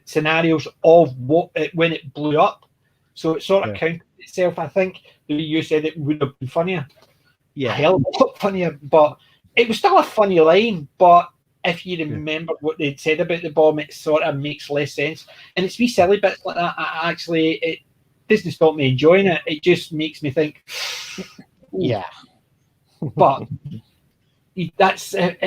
scenarios of when it blew up. So it sort of counted itself. I think the way you said it would have been funnier. Yeah. A hell of a lot funnier, but it was still a funny line. But if you remember what they'd said about the bomb, it sort of makes less sense. And it's wee silly bits like that. It doesn't stop me enjoying it. It just makes me think, yeah. But that's it.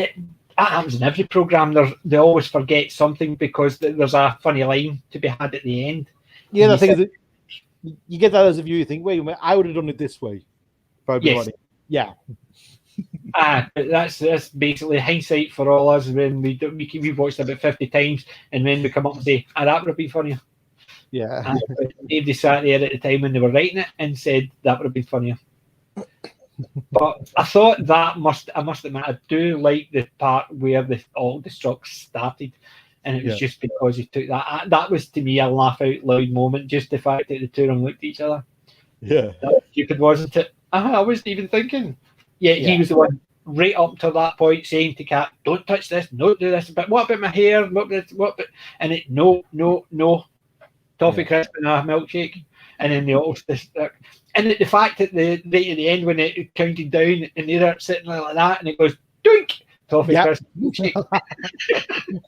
That happens in every program. They always forget something because there's a funny line to be had at the end. Yeah, the thing is, you get that as a viewer, you think, wait a minute, I would have done it this way. Yes. Yeah. That's basically hindsight for all us when we've watched it about 50 times, and then we come up and say, that would have been funnier. Yeah. They sat there at the time when they were writing it and said that would have been funnier. But I thought I must admit, I do like the part where the All-Destruct started, and it was just because he took that. That was, to me, a laugh out loud moment, just the fact that the two of them looked at each other. Yeah. That was stupid, wasn't it? I wasn't even thinking. Yeah, he was the one right up to that point saying to Kat, don't touch this, don't do this, but what about my hair? And it, no. Toffee crisp and a milkshake. And then and the fact that right at the end when it counted down and they're sitting like that and it goes doink, toffee crisp milkshake.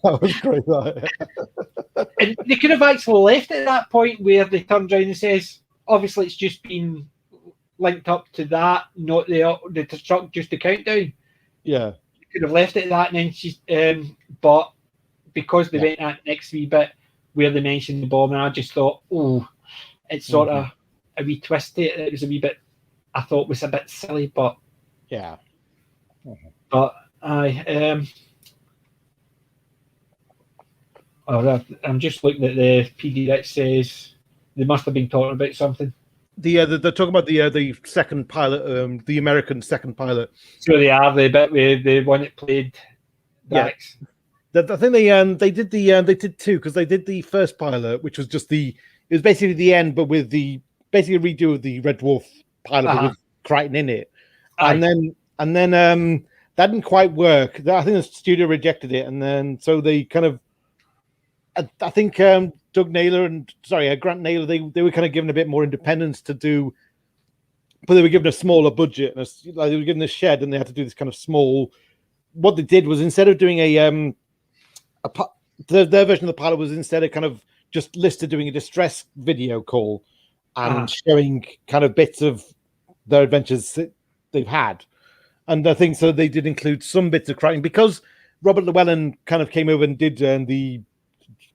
That was great. And they could have actually left it at that point where they turned around and says, obviously it's just been linked up to that, not the truck, just the countdown. Yeah. You could have left it at that, and then she's but because they went that next wee bit where they mentioned the bomb, and I just thought, it's sort of a wee twist to it. It was a wee bit, I thought was a bit silly, but but I'm just looking at the PD that says they must have been talking about something. They're talking about the second pilot, the American second pilot. So they are the bit with the one that played Dax. I think they did two, because they did the first pilot, which was just it was basically the end, but with basically a redo of the Red Dwarf pilot with Kryten in it, and then that didn't quite work. I think the studio rejected it, and then so they kind of, I think Grant Naylor, they were kind of given a bit more independence to do, but they were given a smaller budget, and they were given a shed, and they had to do this kind of small. What they did was, instead of doing their version of the pilot was instead of kind of just listed doing a distress video call and showing kind of bits of their adventures that they've had. And I think so they did include some bits of Kryten, because Robert Llewellyn kind of came over and did the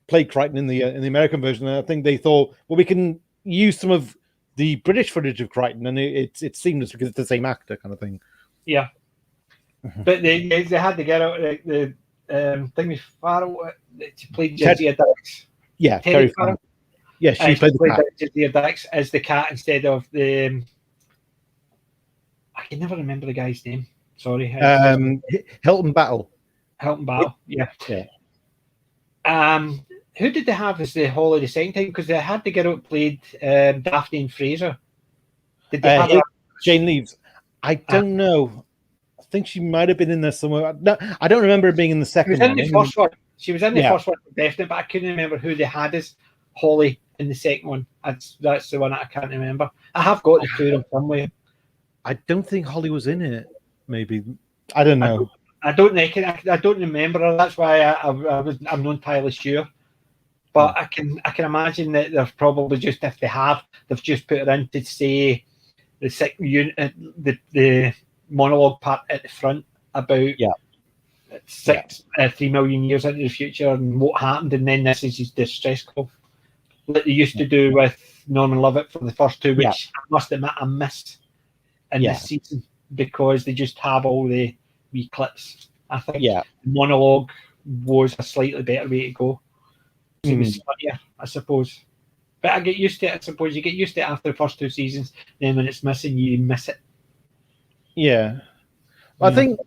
play Kryten in the American version. And I think they thought, well, we can use some of the British footage of Kryten, and it's seamless because it's the same actor kind of thing. Yeah. But they had to get out the thing with Farrell. She played Jadzia Dax. Yeah, Terry Farrell. Yeah, she played the cat. Jadzia Dax as the cat instead of the. I can never remember the guy's name. Sorry. Hilton Battle. Hilton Battle. Yeah. Who did they have as the Holly the second time? Because they had the girl who played Daphne and Fraser. Did they have Jane Leeves? I don't know. I think she might have been in there somewhere. No, I don't remember her being in the second one. She was in the first one, definitely, but I couldn't remember who they had as Holly in the second one. That's the one that I can't remember. I have got the two of them somewhere. I don't think Holly was in it. Maybe, I don't know. I don't remember her. That's why I'm not entirely sure. But I can imagine that they've probably just, if they have, they've just put her in to say the second unit, the monologue part at the front about 3 million years into the future and what happened, and then this is his distress call that they used to do with Norman Lovett for the first two, which I must admit I missed in this season, because they just have all the wee clips. I think the monologue was a slightly better way to go. It was funnier, I suppose. But I get used to it, I suppose. You get used to it after the first two seasons, then when it's missing, you miss it. Yeah. I think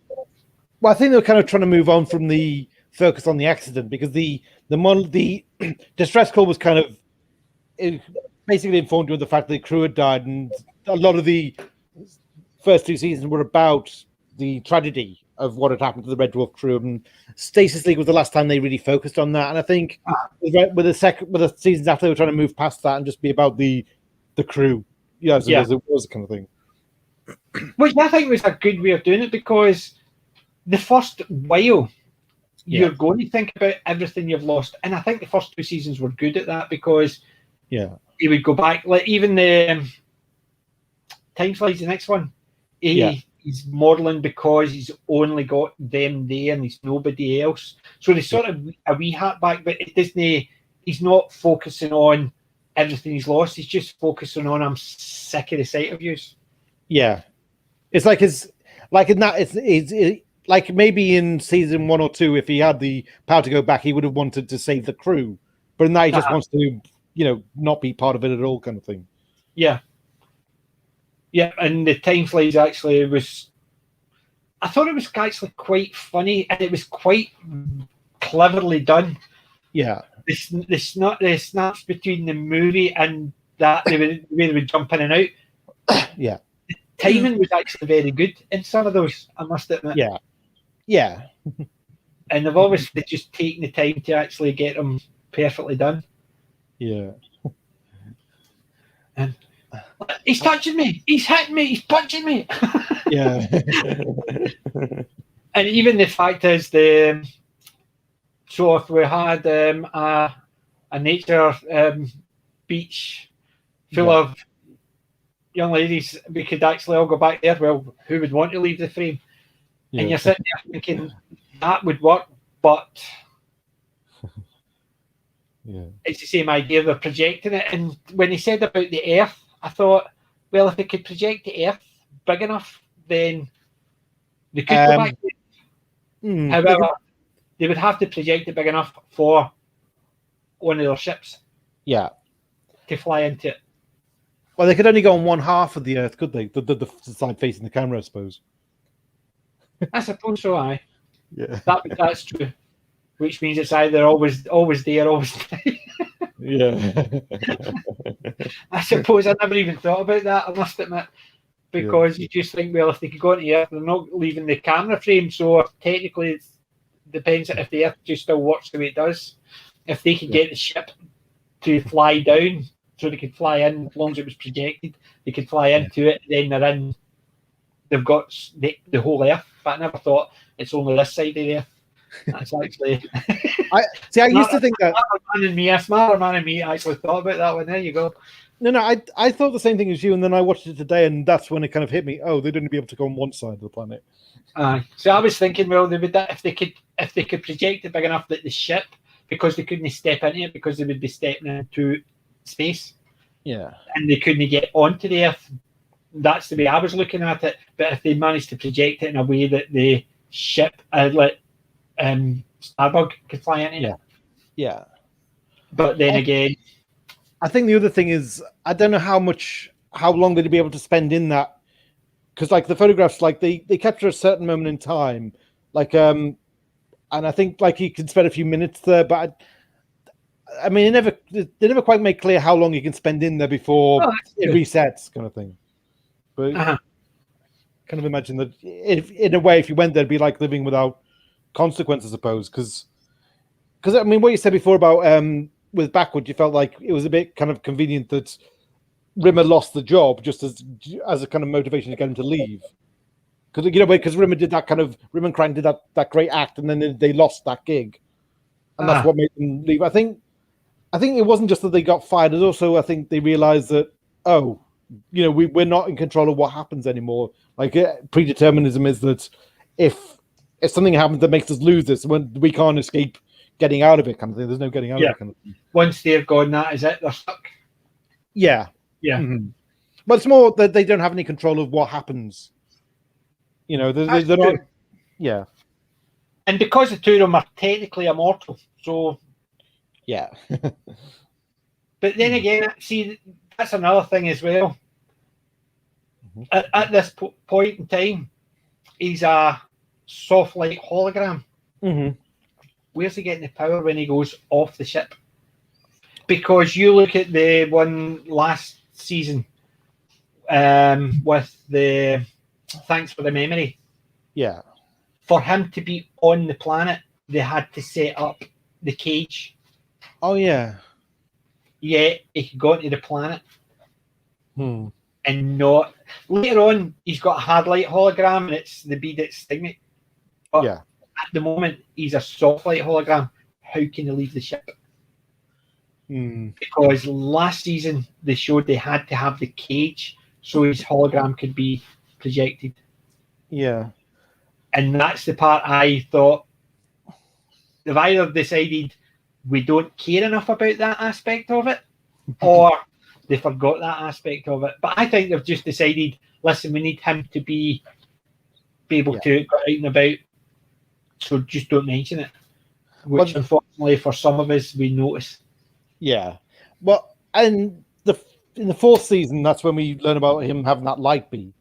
they're kind of trying to move on from the focus on the accident, because the distress call was kind of, it basically informed you of the fact that the crew had died, and a lot of the first two seasons were about the tragedy of what had happened to the Red Dwarf crew, and Stasis League was the last time they really focused on that. And I think with the seasons after, they were trying to move past that and just be about the crew, as it was kind of thing. Which I think was a good way of doing it, because the first while you're going to think about everything you've lost, and I think the first 2 seasons were good at that, because he would go back, like even the Time Slides, the next one, he's modelling because he's only got them there and he's nobody else. So there's sort of a wee hat back, but it doesn't. He's not focusing on everything he's lost. He's just focusing on, I'm sick of the sight of yous. Yeah, it's like like maybe in season 1 or 2, if he had the power to go back, he would have wanted to save the crew. But now he just wants to, not be part of it at all, kind of thing. Yeah. Yeah, and the Time Slides actually was... I thought it was actually quite funny, and it was quite cleverly done. Yeah. The snaps between the movie and that, the way they would jump in and out. Yeah. The timing was actually very good in some of those, I must admit. Yeah. Yeah. And they've obviously just taken the time to actually get them perfectly done. Yeah. And he's touching me, he's hitting me, he's punching me. Yeah. And even the fact is, so if we had a nature beach full of young ladies, we could actually all go back there. Well, who would want to leave the frame? Yeah. And you're sitting there thinking that would work, but it's the same idea. They're projecting it. And when he said about the Earth, I thought, well, if they could project the Earth big enough, then they could go back there. However, they would have to project it big enough for one of their ships. Yeah. To fly into it. Well, they could only go on one half of the Earth, could they? The side facing the camera, I suppose. I suppose so, aye. Yeah. That's true. Which means it's either always there, always there. Yeah. I suppose I never even thought about that, I must admit. Because you just think, well, if they could go into the Earth, they're not leaving the camera frame, so technically it depends if the Earth just still works the way it does. If they could get the ship to fly down, so they could fly in, as long as it was projected, they could fly into it, then they've got the whole Earth. But I never thought it's only this side of the Earth. That's actually... I used to think that... A smarter man than me actually thought about that one. There you go. No, I thought the same thing as you, and then I watched it today, and that's when it kind of hit me. Oh, they'd only be able to go on one side of the planet. So I was thinking, well, they would if they could project it big enough that the ship, because they couldn't step into it because they would be stepping into space. Yeah. And they couldn't get onto the Earth. That's the way I was looking at it. But if they managed to project it in a way that the ship, Starbug could fly into it. Yeah. But then again, I think the other thing is, I don't know how long they'd be able to spend in that, because like the photographs, like they capture a certain moment in time, like and I think like you can spend a few minutes there, but I mean, they never quite make clear how long you can spend in there before it resets, kind of thing. But kind of imagine that if in a way, if you went there, it'd be like living without consequence, I suppose, because I mean, what you said before about with Backward, you felt like it was a bit kind of convenient that Rimmer lost the job just as a kind of motivation to get him to leave. Because Rimmer did that kind of Rimmer and Kryten did that great act, and then they lost that gig, and that's what made them leave. I think it wasn't just that they got fired; it's also I think they realized that we're not in control of what happens anymore. Like predeterminism is that if something happens that makes us lose this, when we can't escape getting out of it, kind of thing. There's no getting out of it, kind of thing. Once they're gone, that is it. They're stuck. Yeah. Mm-hmm. But it's more that they don't have any control of what happens. They're not. Yeah. And because the two of them are technically immortal, so. Yeah. But then again, see, that's another thing as well. Mm-hmm. At this point in time, he's a soft light hologram. Mm-hmm. Where's he getting the power when he goes off the ship? Because you look at the one last season with the Thanks for the Memory. Yeah. for him to be on the planet, they had to set up the cage. Oh yeah. Yeah, he could go onto the planet. And not later on. He's got a hard light hologram, and it's the bee that's stinging. But Yeah. at the moment, he's a soft light hologram. How can he leave the ship? Because last season they showed they had to have the cage so his hologram could be projected. Yeah. And that's the part I thought they've either decided we don't care enough about that aspect of it, or they forgot that aspect of it. But I think they've just decided, listen, we need him to be able to go out and about, so just don't mention it. Which, unfortunately, for some of us, we notice. Yeah. Well, and in the fourth season, that's when we learn about him having that light bee.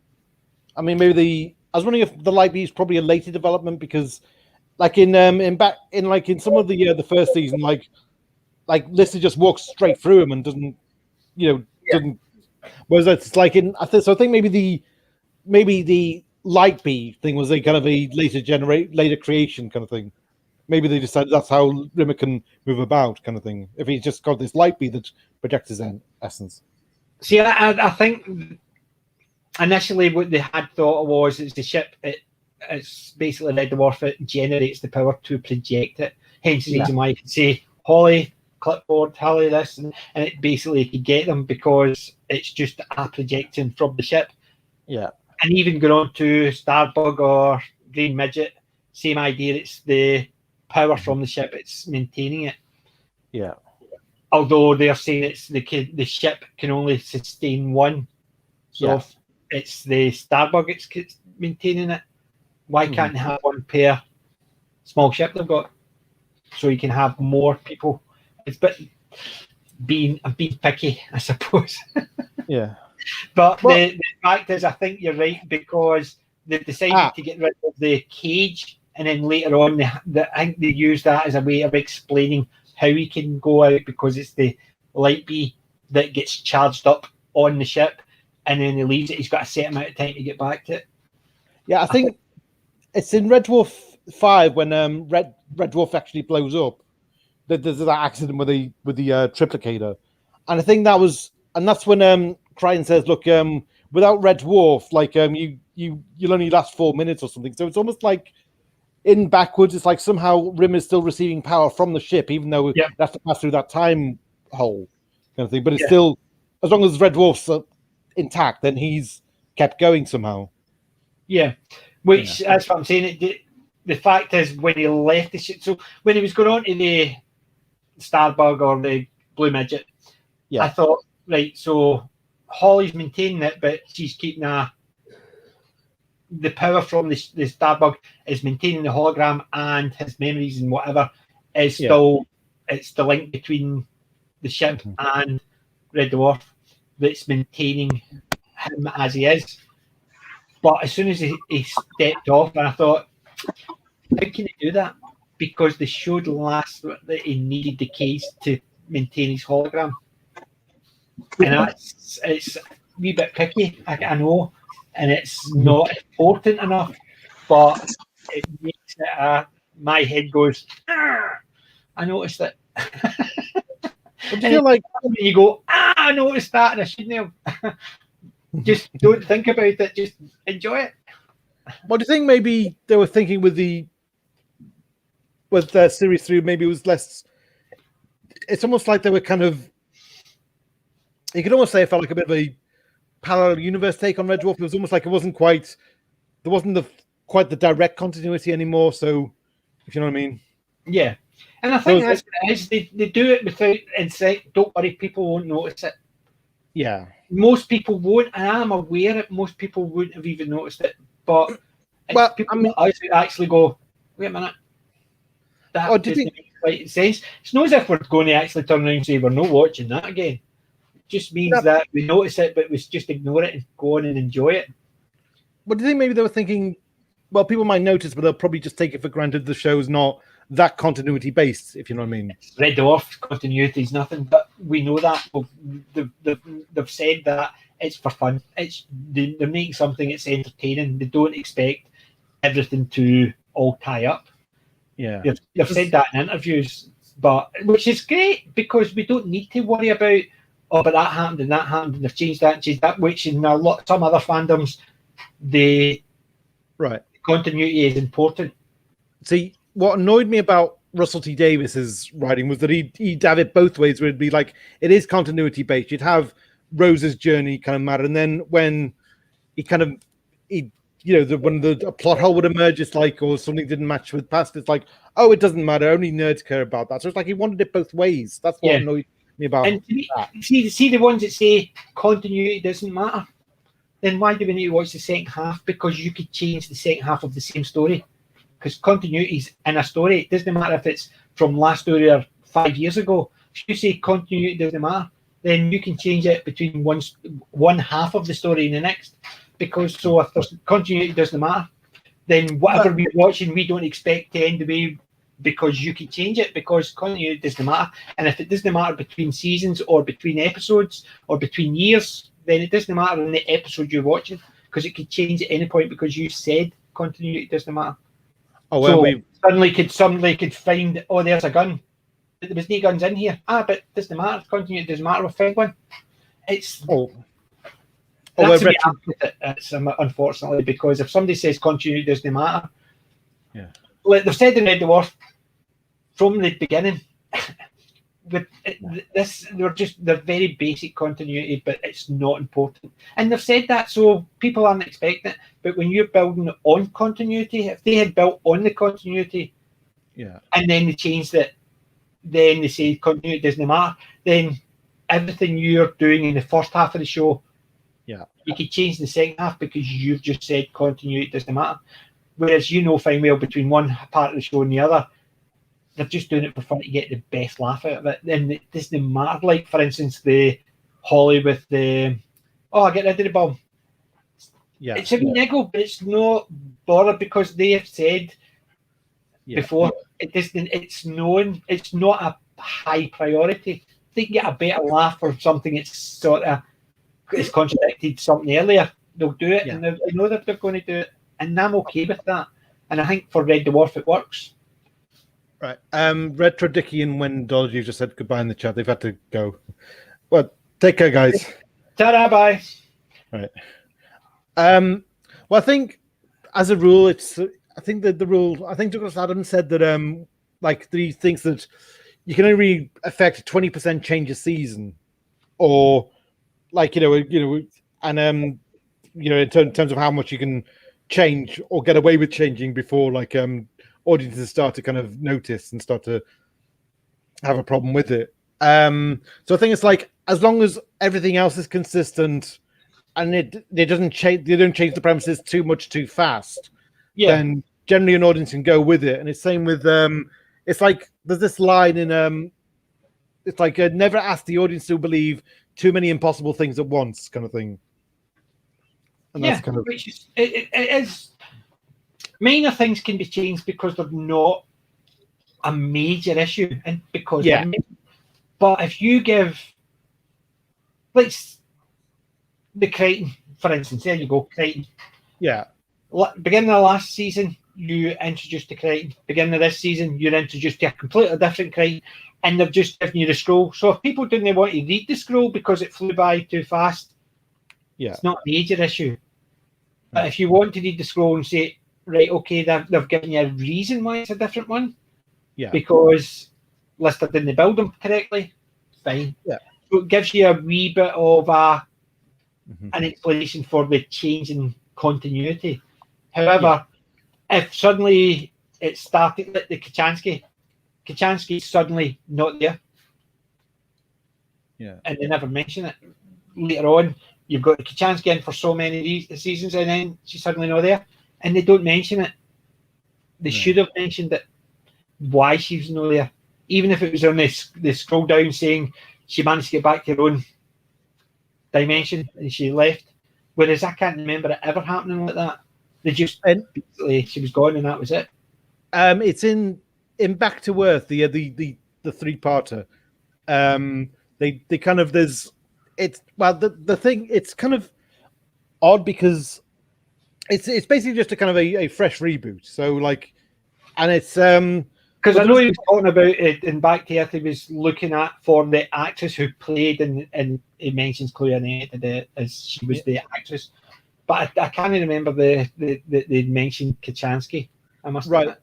I mean, I was wondering if the light bee is probably a later development, because, like in some of the first season, like Lister just walks straight through him and doesn't. Whereas it's like I think maybe the light bee thing was a kind of a later creation kind of thing. Maybe they decided that's how Rimmer can move about, kind of thing. If he's just got this light bee that projects his essence. See, I think initially what they had thought was it's the ship. It's basically Red Dwarf. It generates the power to project it. Hence the reason why you can say Holly, clipboard, Holly, this, and it basically could get them because it's just a projection from the ship. Yeah. And even going on to Starbug or Green Midget, same idea. It's the power from the ship. It's maintaining it. Yeah. Although they're saying it's the ship can only sustain one. So if it's the Starbug it's maintaining it, why can't they have one per small ship they've got? So you can have more people. It's being picky, I suppose. Yeah. But the fact is, I think you're right, because they've decided to get rid of the cage, and then later on, I think they use that as a way of explaining how he can go out, because it's the light bee that gets charged up on the ship, and then he leaves it. He's got a set amount of time to get back to it. Yeah, I think it's in Red Dwarf 5 when Red Dwarf actually blows up. There's that accident with the triplicator, and I think that's when Kryten says, "Look, without Red Dwarf, like you'll only last 4 minutes or something." So it's almost like in backwards, it's like somehow Rim is still receiving power from the ship, even though it has to pass through that time hole kind of thing. But it's still, as long as Red Dwarf's intact, then he's kept going somehow. Yeah, that's what I'm saying. The fact is, when he left the ship, so when he was going on to the Starbug or the Blue Midget, I thought, right, so Holly's maintaining it, but she's keeping the power from the Starbug is maintaining the hologram, and his memories and whatever is still, it's the link between the ship and Red Dwarf that's maintaining him as he is. But as soon as he stepped off, and I thought, how can he do that? Because they showed last that he needed the case to maintain his hologram. And it's a wee bit picky, I know, and it's not important enough, but it makes it my head goes, I noticed it. I feel like you go, I noticed that, and I shouldn't have. Just don't think about it, just enjoy it. What do you think maybe they were thinking with Series 3? Maybe it was less, it's almost like they were kind of, you could almost say it felt like a bit of a parallel universe take on Red Dwarf. It was almost like it wasn't quite, there wasn't quite the direct continuity anymore. So, if you know what I mean. Yeah. And I think that's what it is. They do it without insight. Don't worry, people won't notice it. Yeah. Most people won't, and I'm aware that most people wouldn't have even noticed it. But people actually go, wait a minute. That doesn't make quite sense. It's not as if we're going to actually turn around and say we're not watching that again. It just means that we notice it, but we just ignore it and go on and enjoy it. But do you think maybe they were thinking, well, people might notice, but they'll probably just take it for granted the show's not that continuity based, if you know what I mean? Red Dwarf continuity is nothing, but we know that. They've said that it's for fun. They're making something that's entertaining. They don't expect everything to all tie up. Yeah, they've said that in interviews, but which is great because we don't need to worry about but that happened and they've changed that and changed that. Which in some other fandoms, the continuity is important. See, what annoyed me about Russell T Davis's writing was that he'd have it both ways, where it'd be like it is continuity based. You'd have Rose's journey kind of matter, and then when when the plot hole would emerge, it's like, or something didn't match with past, it's like, oh, it doesn't matter, only nerds care about that. So it's like he wanted it both ways. That's what annoyed me about that. See the ones that say continuity doesn't matter, then why do we need to watch the second half? Because you could change the second half of the same story. Because continuity is in a story. It doesn't matter if it's from last story or 5 years ago. If you say continuity doesn't matter, then you can change it between one half of the story and the next. Because so if there's continuity doesn't matter, then whatever we're watching, we don't expect to end the way, because you can change it, because continuity doesn't matter. And if it doesn't matter between seasons or between episodes or between years, then it doesn't matter in the episode you're watching, because it could change at any point because you said continuity doesn't matter. Oh, well, so somebody could find, oh, there's a gun. There was no guns in here. But it doesn't matter. Continuity doesn't matter. We'll find one. It's unfortunately, because if somebody says continuity doesn't matter, like they've said in Red Dwarf from the beginning, they're very basic continuity, but it's not important. And they've said that, so people aren't expecting it. But when you're building on continuity, if they had built on the continuity, and then they changed it, then they say continuity doesn't matter, then everything you're doing in the first half of the show, you could change the second half because you've just said continuity doesn't matter. Whereas fine well between one part of the show and the other, they're just doing it for fun to get the best laugh out of it. Then it doesn't matter. Like, for instance, the Holly with the get rid of the bomb. It's a wee niggle, but it's not bothered because they have said before it doesn't. It's known. It's not a high priority. They can get a better laugh for something that's sort of it's contradicted something earlier. They'll do it, and they know that they're going to do it, and I'm okay with that. And I think for Red Dwarf it works. Right. Retro Dicky and Wendology just said goodbye in the chat. They've had to go. Well, take care, guys. Ta-da, bye. Right. Well, I think as a rule, I think Douglas Adams said that he thinks that you can only affect 20% change a season, or and in terms of how much you can change or get away with changing before audiences start to kind of notice and start to have a problem with it. So I think it's like, as long as everything else is consistent and it doesn't change, they don't change the premises too much too fast, then generally an audience can go with it. And it's same with it's like there's this line in it's like never ask the audience to believe too many impossible things at once, kind of thing. And that's kind of which is it is. Minor things can be changed because they're not a major issue, and because but if you give, like, the Kryten, for instance, there you go, Kryten. Beginning of last season, you introduced the Kryten. Beginning of this season, you're introduced to a completely different Kryten, and they've just given you the scroll. So if people didn't want to read the scroll because it flew by too fast, it's not a major issue. But if you want to read the scroll and say, right, okay, they've given you a reason why it's a different one, because Lister didn't build them correctly, fine. So it gives you a wee bit of an explanation for the change in continuity. However, if suddenly it started like the Kachansky's suddenly not there, and they never mention it. Later on, you've got Kachansky in for so many seasons, and then she's suddenly not there, and they don't mention it. They should have mentioned it, why she's not there. Even if it was on the scroll down saying she managed to get back to her own dimension and she left. Whereas I can't remember it ever happening like that. They just basically, she was gone and that was it. It's in Back to Earth, the three-parter. They kind of the thing, it's kind of odd because it's basically just a kind of a fresh reboot. So like and it's because I know he was talking about it in Back to Earth. He was looking at for the actress who played, and he mentions Chloe Annette as she was the actress, but I can't remember they mentioned Kachansky. I must admit.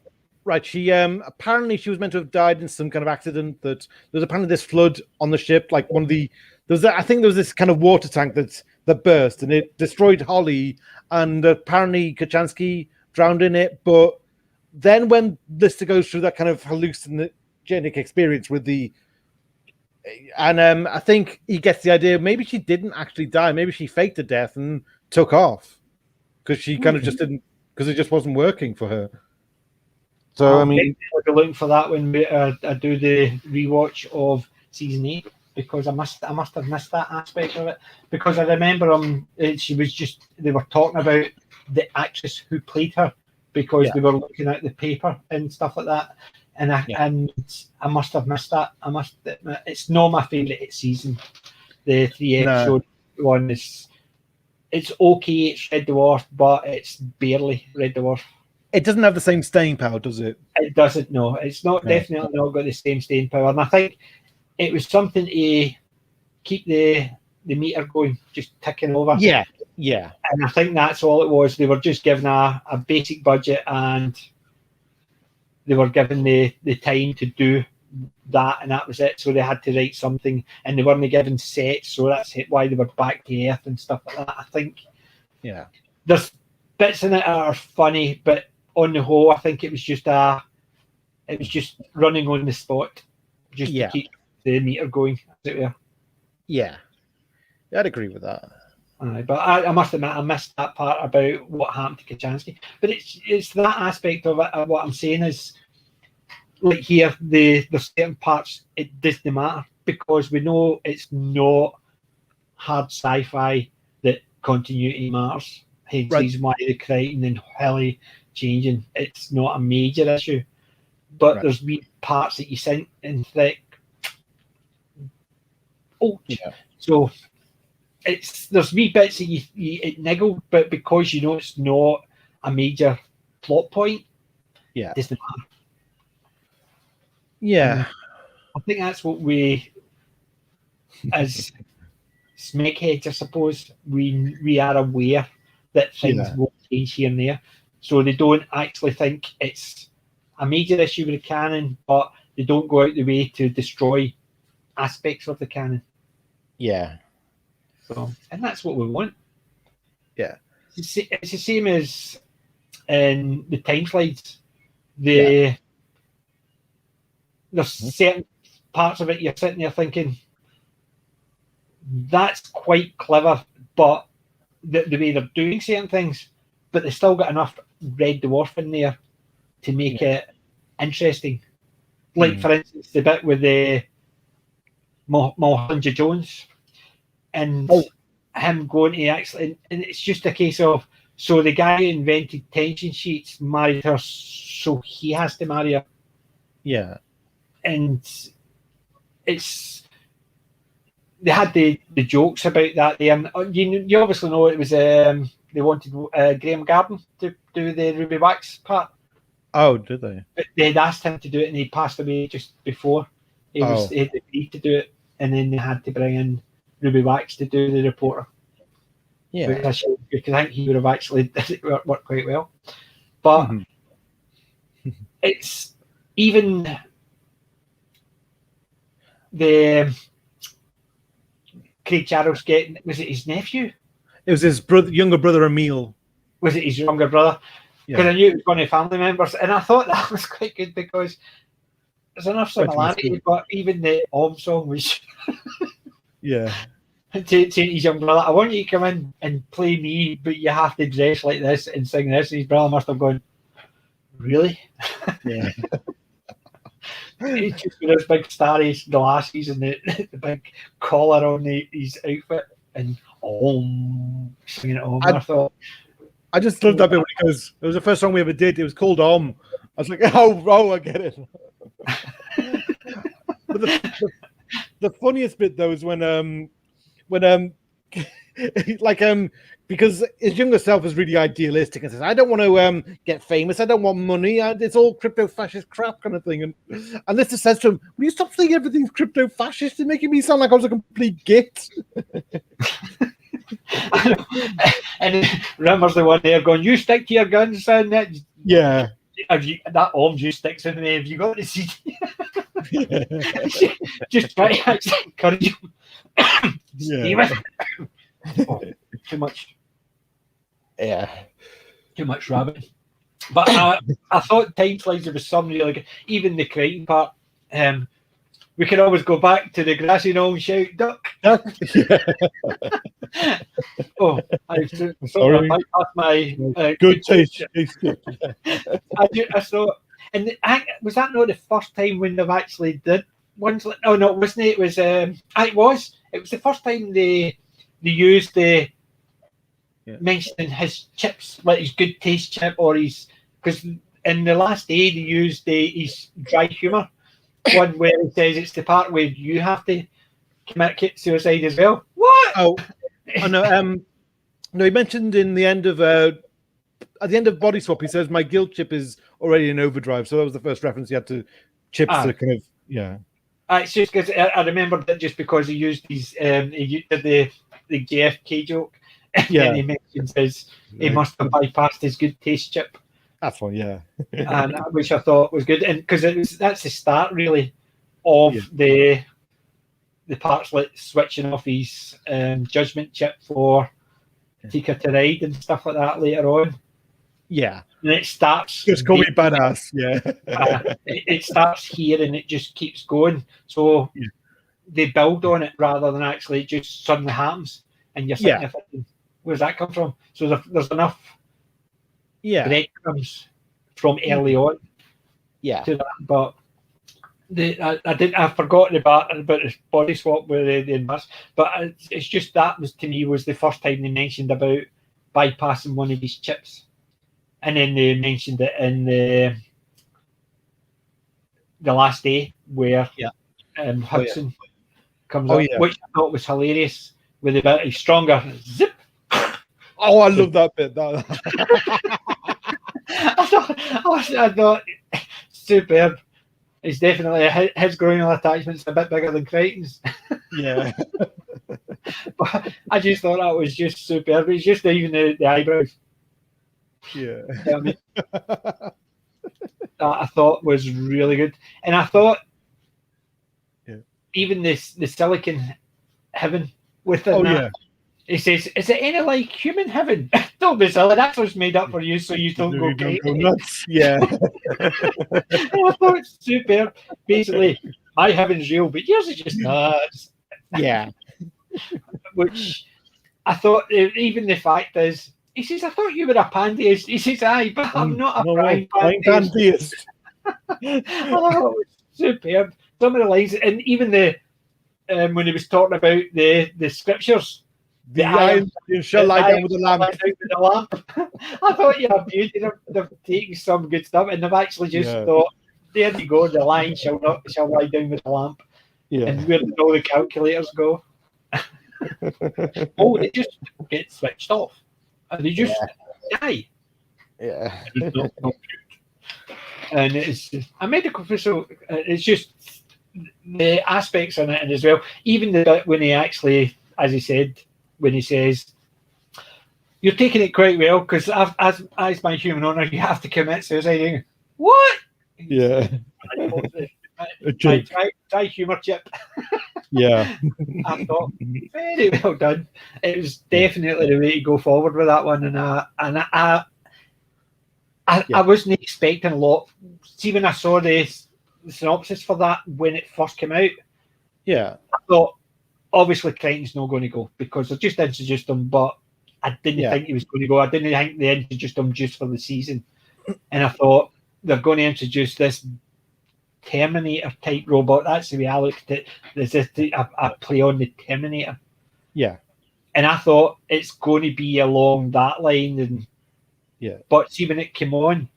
Right. She apparently she was meant to have died in some kind of accident. That there's apparently this flood on the ship. Like I think there was this kind of water tank that burst and it destroyed Holly, and apparently Kachansky drowned in it. But then when Lister goes through that kind of hallucinogenic experience with I think he gets the idea maybe she didn't actually die. Maybe she faked a death and took off because she kind of just didn't, because it just wasn't working for her. So I mean, I'll be looking for that when I do the rewatch of season 8, because I must have missed that aspect of it, because I remember they were talking about the actress who played her, because they were looking at the paper and stuff like that, and I must have missed that. I must admit, it's not my favourite season. The 3-episode one it's okay. It's Red Dwarf, but it's barely Red Dwarf. It doesn't have the same staying power, does it? It doesn't. No, it's not. Definitely not got the same staying power. And I think it was something to keep the meter going, just ticking over. Yeah. And I think that's all it was. They were just given a basic budget, and they were given the time to do that, and that was it. So they had to write something, and they weren't given sets, so that's why they were back to Earth and stuff like that. I think. Yeah. There's bits in it that are funny, but on the whole, I think it was just running on the spot, just to keep the meter going. Yeah, I'd agree with that. But I must admit, I missed that part about what happened to Kachansky. But it's that aspect of it. What I'm saying is, like here, the certain parts it doesn't matter, because we know it's not hard sci-fi that continuity matters. Hence reason why the Kryten and Hilly changing, it's not a major issue, but there's wee parts that you think and think, so there's wee bits that you it niggle, but because you know it's not a major plot point, it doesn't matter. Yeah, I think that's what we, as smeckheads, I suppose, we are aware that things will change here and there, so they don't actually think it's a major issue with the canon, but they don't go out the way to destroy aspects of the canon. Yeah. So, and that's what we want. Yeah. It's the same as in the time slides. There's certain parts of it you're sitting there thinking, that's quite clever, but the way they're doing certain things, but they still got enough Red Dwarf in there to make it interesting. Like, for instance, the bit with the Mulholland Jones and him going to actually, and it's just a case of, so the guy who invented tension sheets married her, so he has to marry her. Yeah. And they had the jokes about that there. And you obviously know it was they wanted Graham Garden to do the Ruby Wax part. Oh, did they? But they'd asked him to do it, and he passed away just before. He had agreed to do it, and then they had to bring in Ruby Wax to do the reporter. Yeah, because I think he would have actually worked quite well. But it's even the Craig Charles getting, was it his nephew? It was his younger brother Emil. Was it his younger brother? Because I knew it was one of the family members, and I thought that was quite good because there's enough similarity. But even the song was to his young brother, I want you to come in and play me, but you have to dress like this and sing this. And his brother must have gone, really? Yeah. He's just with his big starry glasses and the big collar on his outfit and singing it on. I just loved that bit because it was the first song we ever did. It was called I was like, oh, I get it. But the funniest bit though is when like because his younger self is really idealistic and says, "I don't want to get famous. I don't want money. It's all crypto fascist crap kind of thing." And Lister says to him, "Will you stop saying everything's crypto fascist? You're making me sound like I was a complete git." And Rimmer's the one there going, "You stick to your guns, son." Yeah. That orange juice sticks in there. Have you got the CD? Just try to actually encourage him. Yeah. Oh, too much. Yeah. Too much rabbit. But I thought Time Slides there was some really good. Even the Kryten part. We can always go back to the grassy knoll and shout duck. Oh, I sort of bypassed my good taste. I saw, and was that not the first time when they've actually did ones like? Oh no, wasn't it? It was. It was. It was the first time they used the mentioning his chips, like his good taste chip, or his, because in the last day they used his dry humour one where he says it's the part where you have to commit suicide as well. What? Oh no. No, he mentioned in the end of at the end of Body Swap, he says my guilt chip is already in overdrive. So that was the first reference he had to chips to kind of It's just because I remembered that just because he used these he did the JFK joke. And he mentions he must have bypassed his good taste chip. That's one, and which I thought was good, and because that's the start really of the parts like switching off his judgment chip for Tika to ride and stuff like that later on. Yeah, and it starts. Just call me badass. Yeah, it starts here and it just keeps going. So they build on it rather than actually it just suddenly happens, and you're sitting there thinking, where's that come from? So there's enough breadcrumbs from early on to that, but I forgot about the Body Swap with the inverse, but it's just that was to me was the first time they mentioned about bypassing one of these chips, and then they mentioned it in the last day where Hudson comes up, which I thought was hilarious with the bit stronger zip. Oh, I love that bit. I thought superb. It's definitely his groinal attachment's a bit bigger than Kryten's. Yeah. But I just thought that was just superb. It's just even the eyebrows. Yeah. I thought was really good. And I thought even the silicon heaven within that. He says, "Is it any like human heaven?" Don't be silly. That's what's made up for you, so you don't go nuts. Yeah. I thought it's superb. Basically, my heaven's real, but yours is just nuts. Yeah. Which I thought, even the fact is, he says, "I thought you were a pantheist." He says, "Aye, but I'm not a pantheist." Oh, it was superb. Some of the lines, and even the when he was talking about the scriptures. The iron shall lie down with the lamp. I thought, yeah, beauty. They're taking some good stuff, and they've actually just thought, there you go, the lion shall lie down with the lamp. Yeah. And where did all the calculators go? Oh, they just get switched off. And they just die. Yeah. And it's a medical facility. It's just the aspects in it as well. Even the bit when he actually, as he said, when he says, "You're taking it quite well because as my human owner, you have to commit suicide." What? Yeah. Try humour chip. Yeah. I thought very well done. It was definitely the way to go forward with that one, and I wasn't expecting a lot. See, when I saw the synopsis for that when it first came out, I thought, obviously, Kryten's not going to go because they just introduced him, but I didn't think he was going to go. I didn't think they introduced him just for the season. And I thought they're going to introduce this Terminator type robot. That's the way I looked at it. There's a play on the Terminator. Yeah. And I thought it's going to be along that line. And but see, when it came on,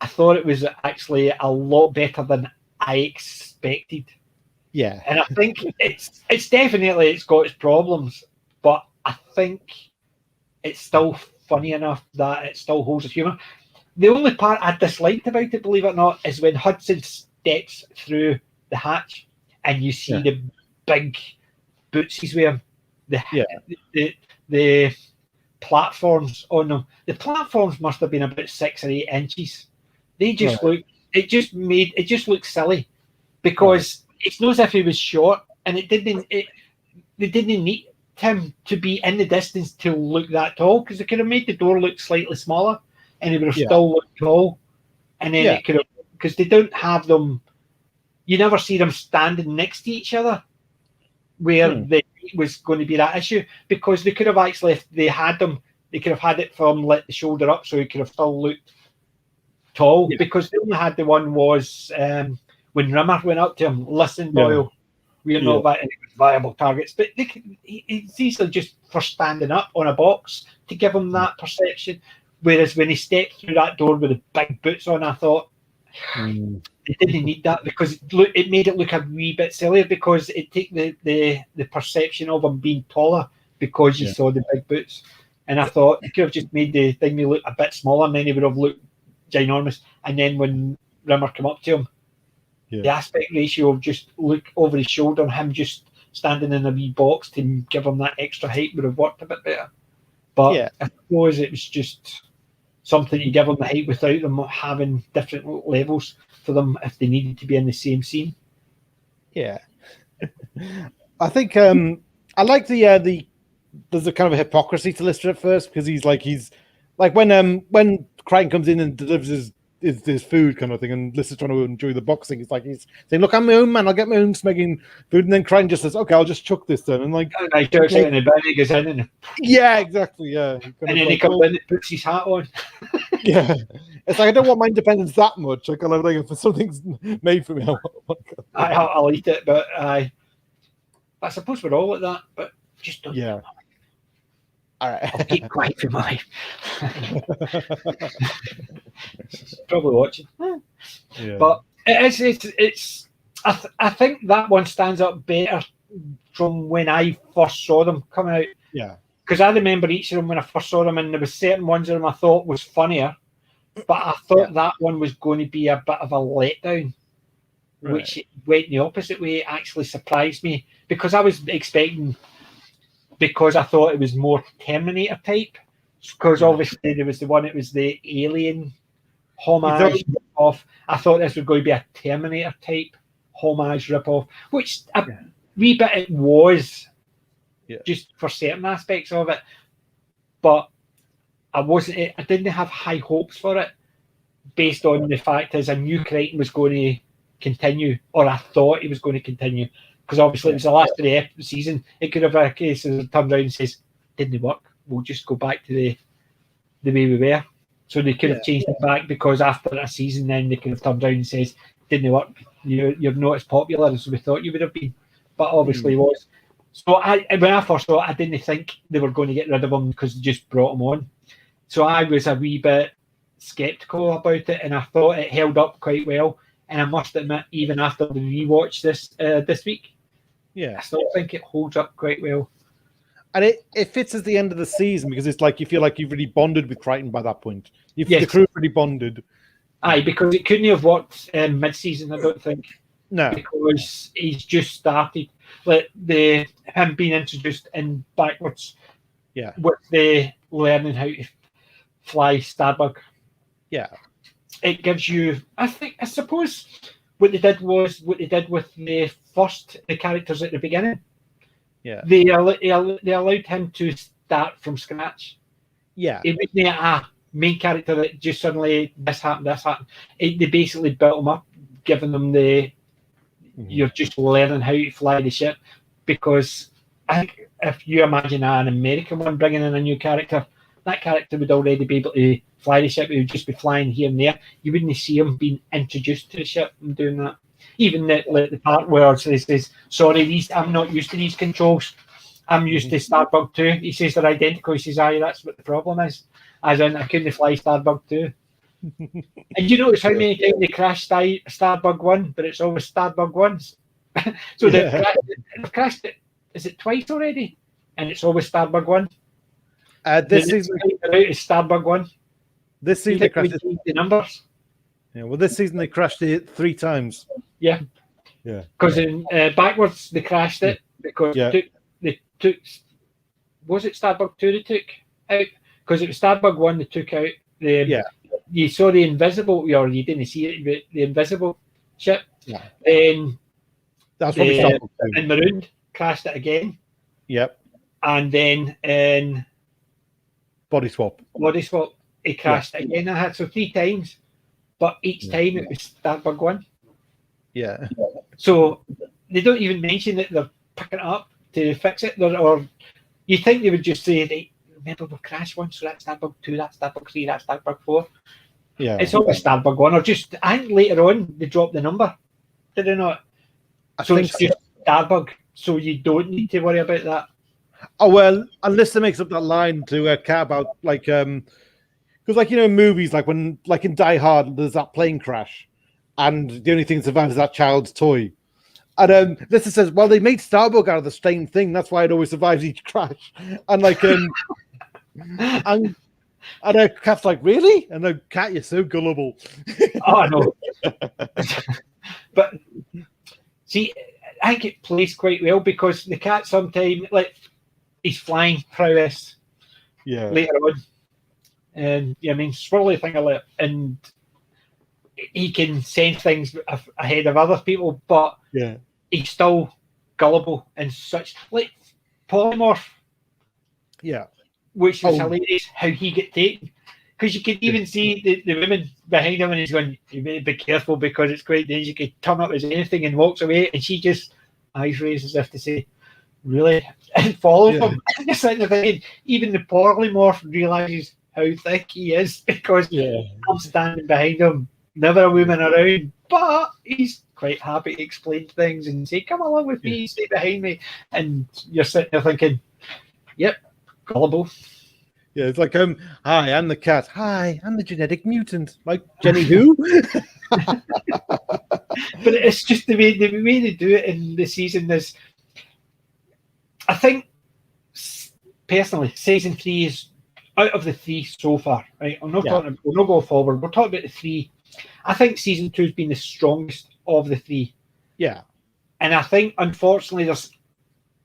I thought it was actually a lot better than I expected. Yeah, and I think it's definitely got its problems, but I think it's still funny enough that it still holds its humour. The only part I disliked about it, believe it or not, is when Hudson steps through the hatch and you see the big boots he's wearing. The platforms on them. The platforms must have been about 6 or 8 inches. They just look. It just looks silly because it's not as if he was short, and they didn't need him to be in the distance to look that tall, because they could have made the door look slightly smaller and he would have still looked tall. And then it could have, because they don't have them. You never see them standing next to each other, where there was going to be that issue, because they could have actually, if they had them, they could have had it from the shoulder up, so he could have still looked tall. Because they only had the one was when Rimmer went up to him, listen, Doyle, we're not viable targets. But it's easily just for standing up on a box to give him that perception. Whereas when he stepped through that door with the big boots on, I thought they didn't need that, because it made it look a wee bit sillier, because it took the perception of him being taller because you saw the big boots. And I thought you could have just made the thing look a bit smaller, and then he would have looked ginormous. And then when Rimmer came up to him, the aspect ratio of just look over his shoulder and him just standing in a wee box to give him that extra height would have worked a bit better. But I suppose it was just something to give them the height without them having different levels for them if they needed to be in the same scene. Yeah. I think I like the there's a kind of a hypocrisy to Lister at first, because he's like when Kryten comes in and delivers his food kind of thing, and Lister's trying to enjoy the boxing, he's saying, look, I'm my own man, I'll get my own smegging food, and then Kryten just says, okay, I'll just chuck this then, and I chucks it in the bin, he goes in and exactly, and then he comes in and puts his hat on. It's like, I don't want my independence that much. Like, if something's made for me, I'll eat it. But I suppose we're all like that, but just don't. Yeah. All right. I'll keep quiet for my probably watching. Yeah. But it's I think that one stands up better from when I first saw them come out. Yeah. Because I remember each of them when I first saw them, and there was certain ones of them I thought was funnier, but I thought that one was going to be a bit of a letdown, which went the opposite way. It actually surprised me, because I was expecting, because I thought it was more Terminator type, because obviously there was the one, it was the Alien homage rip-off. I thought this was going to be a Terminator type homage rip-off, which a wee bit it was. Just for certain aspects of it, but I didn't have high hopes for it, based on the fact as I knew Kryten was going to continue, or I thought he was going to continue, because obviously it was the last of the season. It could have been a case of turned around and says, didn't work, we'll just go back to the way we were. So they could have changed it back, because after a season then they could have turned around and says, didn't work, you're not as popular as we thought you would have been, but obviously was. So when I first saw it, I didn't think they were going to get rid of him because they just brought him on. So I was a wee bit sceptical about it, and I thought it held up quite well. And I must admit, even after the rewatch this week, I still think it holds up quite well. And it fits as the end of the season, because it's like you feel like you've really bonded with Kryten by that point. The crew really bonded. Aye, because it couldn't have worked mid-season, I don't think. No. Because he's just started. Like him being introduced in backwards, with the learning how to fly Starbug. Yeah, it gives you. I suppose what they did with the characters at the beginning. Yeah, they allowed him to start from scratch. Yeah, it wasn't a main character that just suddenly this happened. They basically built him up, giving them the. You're just learning how to fly the ship, because I think if you imagine an American one bringing in a new character, that character would already be able to fly the ship. He would just be flying here and there. You wouldn't see him being introduced to the ship and doing that. Even the part where he says, sorry, I'm not used to these controls. I'm used to Starbug 2. He says they're identical. He says, aye, that's what the problem is. As in, I couldn't fly Starbug 2. And you notice how many times they crash Starbug 1, but it's always Starbug 1s. So they've crashed it. Is it twice already? and it's always Starbug 1. This season, it's Starbug 1. This season they crashed the numbers. Yeah, well, this season they crashed it 3 times. Yeah, yeah. Because in backwards they crashed it because they took. Was it Starbug 2 they took out? Because it was Starbug 1 they took out. You saw the invisible, or you didn't see it, but the invisible ship. Yeah. Then that's probably Starbug 2. And Marooned crashed it again. Yep. And then in Body Swap, it crashed it again. I had so 3 times, but each time it was Starbug 1. Yeah. So they don't even mention that they're picking it up to fix it, or you think they would just say, remember we crashed one, so that's Starbug 2, that's Starbug 3, that's Starbug 4. Yeah. It's always Starbug 1, or just, I think later on they dropped the number. Did they not? So it's just Starbug, so you don't need to worry about that. Oh, well, unless they makes up that line to care about, like, because, like, in movies, like when, like in Die Hard, there's that plane crash, and the only thing that survives is that child's toy. And this says, well, they made Starbug out of the same thing. That's why it always survives each crash. And like, and Kat's like, really? And then Kat, you're so gullible. Oh no. But see, I think it plays quite well because the Cat sometimes, like, he's flying prowess. Yeah. Later on, and swirly thing of it, and he can sense things ahead of other people, but he's still gullible and such, like polymorph. Yeah, which is hilarious how he get taken, because you can even see the women behind him, and he's going, "You better be careful because it's quite dangerous. You could turn up as anything," and walks away, and she just eyes raised as if to say, "Really?" and follows him. And just sitting there thinking, even the polymorph realizes how thick he is because I'm standing behind him, never a woman around, but he's quite happy to explain things and say, "Come along with me, stay behind me," and you're sitting there thinking, "Yep, gullible." Yeah, it's like, hi, I'm the Cat. Hi, I'm the genetic mutant. Like Jenny who? But it's just the way they do it in the season. There's, I think, personally, season 3 is out of the 3 so far. Right, I'm not talking. We're not going forward. We're talking about the 3. I think season 2 has been the strongest of the 3. Yeah, and I think unfortunately there's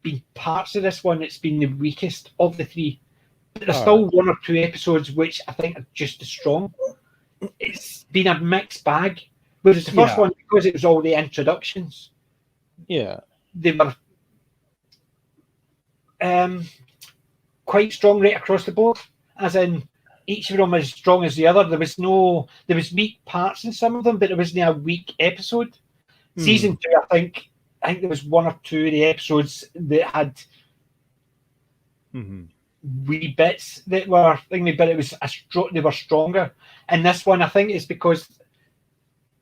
been parts of this one that's been the weakest of the 3. But there's still 1 or 2 episodes which I think are just as strong. It's been a mixed bag. Whereas the first one, because it was all the introductions, they were quite strong right across the board. As in, each of them was as strong as the other. There was weak parts in some of them, but there wasn't a weak episode. Season 2, I think there was 1 or 2 of the episodes that had wee bits that were thingy, but it was they were stronger. And this one, I think, is because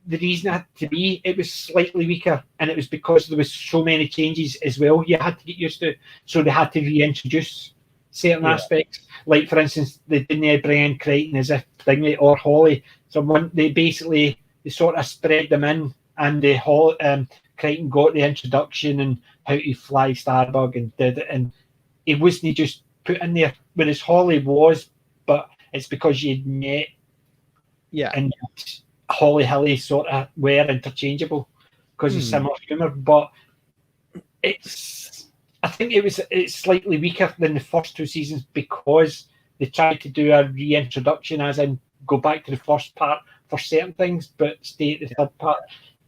the reason it had to be, it was slightly weaker, and it was because there was so many changes as well you had to get used to. So they had to reintroduce certain aspects. Like, for instance, they didn't bring in Kryten as if thingy or Holly. So they sort of spread them in, and Kryten got the introduction and how to fly Starbug and did it, and it wasn't just put in there, whereas Holly was, but it's because you'd met, and Holly Hilly sort of were interchangeable because of similar humour. But I think it's slightly weaker than the first 2 seasons because they tried to do a reintroduction, as in go back to the first part for certain things, but stay at the third part.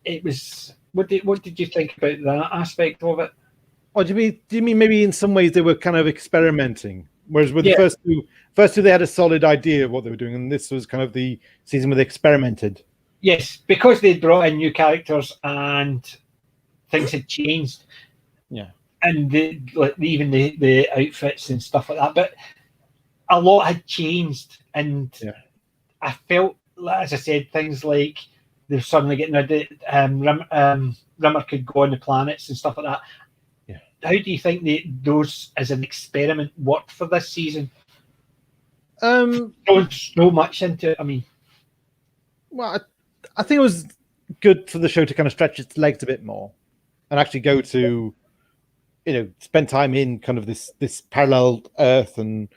It was. What did you think about that aspect of it? Oh, do you mean maybe in some ways they were kind of experimenting, whereas with the first two they had a solid idea of what they were doing, and this was kind of the season where they experimented. Yes, because they brought in new characters and things had changed. Yeah, and even the outfits and stuff like that, but a lot had changed, and I felt, as I said, things like they're suddenly getting rid of Rimmer could go on the planets and stuff like that. How do you think those as an experiment worked for this season? Don't so much into it. I mean, well, I think it was good for the show to kind of stretch its legs a bit more and actually go to spend time in kind of this parallel Earth and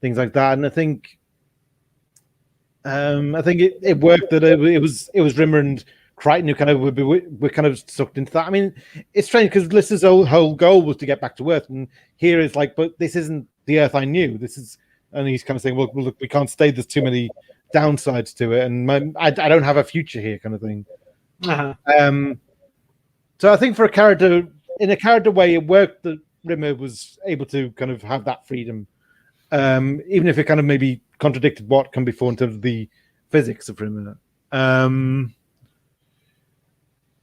things like that. And I think it worked that it was Rimmer and Kryten who kind of were kind of sucked into that. I mean, it's strange because Lister's whole goal was to get back to Earth, and here is like, but this isn't the Earth I knew. This is, and he's kind of saying, well, look, we can't stay. There's too many downsides to it, and I don't have a future here, kind of thing. Uh-huh. So I think for a character, in a character way, it worked that Rimmer was able to kind of have that freedom, even if it kind of maybe contradicted what come before in terms of the physics of Rimmer.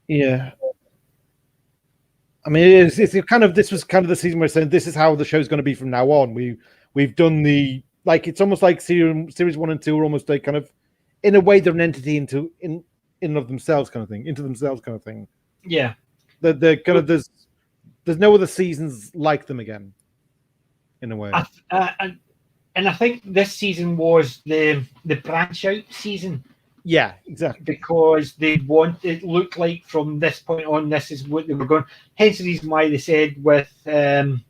Yeah. I mean, it's kind of, this was kind of the season where it's saying this is how the show's going to be from now on. We've done the, like, it's almost like series 1 and 2 are almost like kind of, in a way, they're an entity in of themselves kind of thing, into themselves kind of thing. Yeah. They're kind of, there's no other seasons like them again, in a way. And I think this season was the branch out season. Yeah, exactly. Because it looked like from this point on, this is what they were going. Hence the reason why they said with Kryten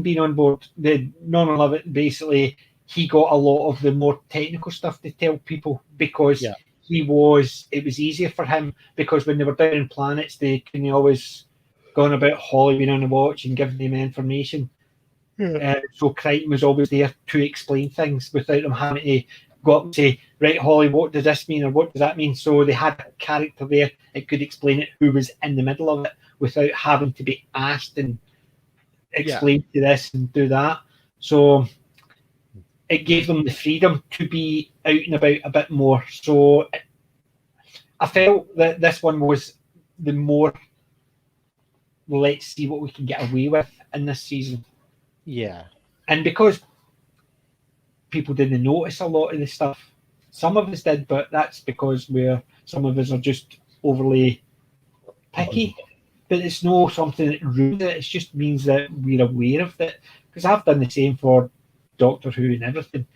being on board, the Norman Lovett, basically, he got a lot of the more technical stuff to tell people because it was easier for him, because when they were down in planets, they can always go on about Holly being on the watch and giving them information. Yeah. So Kryten was always there to explain things without them having to go up and say, right, Holly, what does this mean or what does that mean? So they had a character there that could explain it, who was in the middle of it, without having to be asked and explain to this and do that. So it gave them the freedom to be out and about a bit more. So I felt that this one was the more, let's see what we can get away with in this season. Yeah. And because people didn't notice a lot of the stuff, some of us did, but that's because some of us are just overly picky. But it's not something that ruins it. It just means that we're aware of it. Because I've done the same for Doctor Who and everything.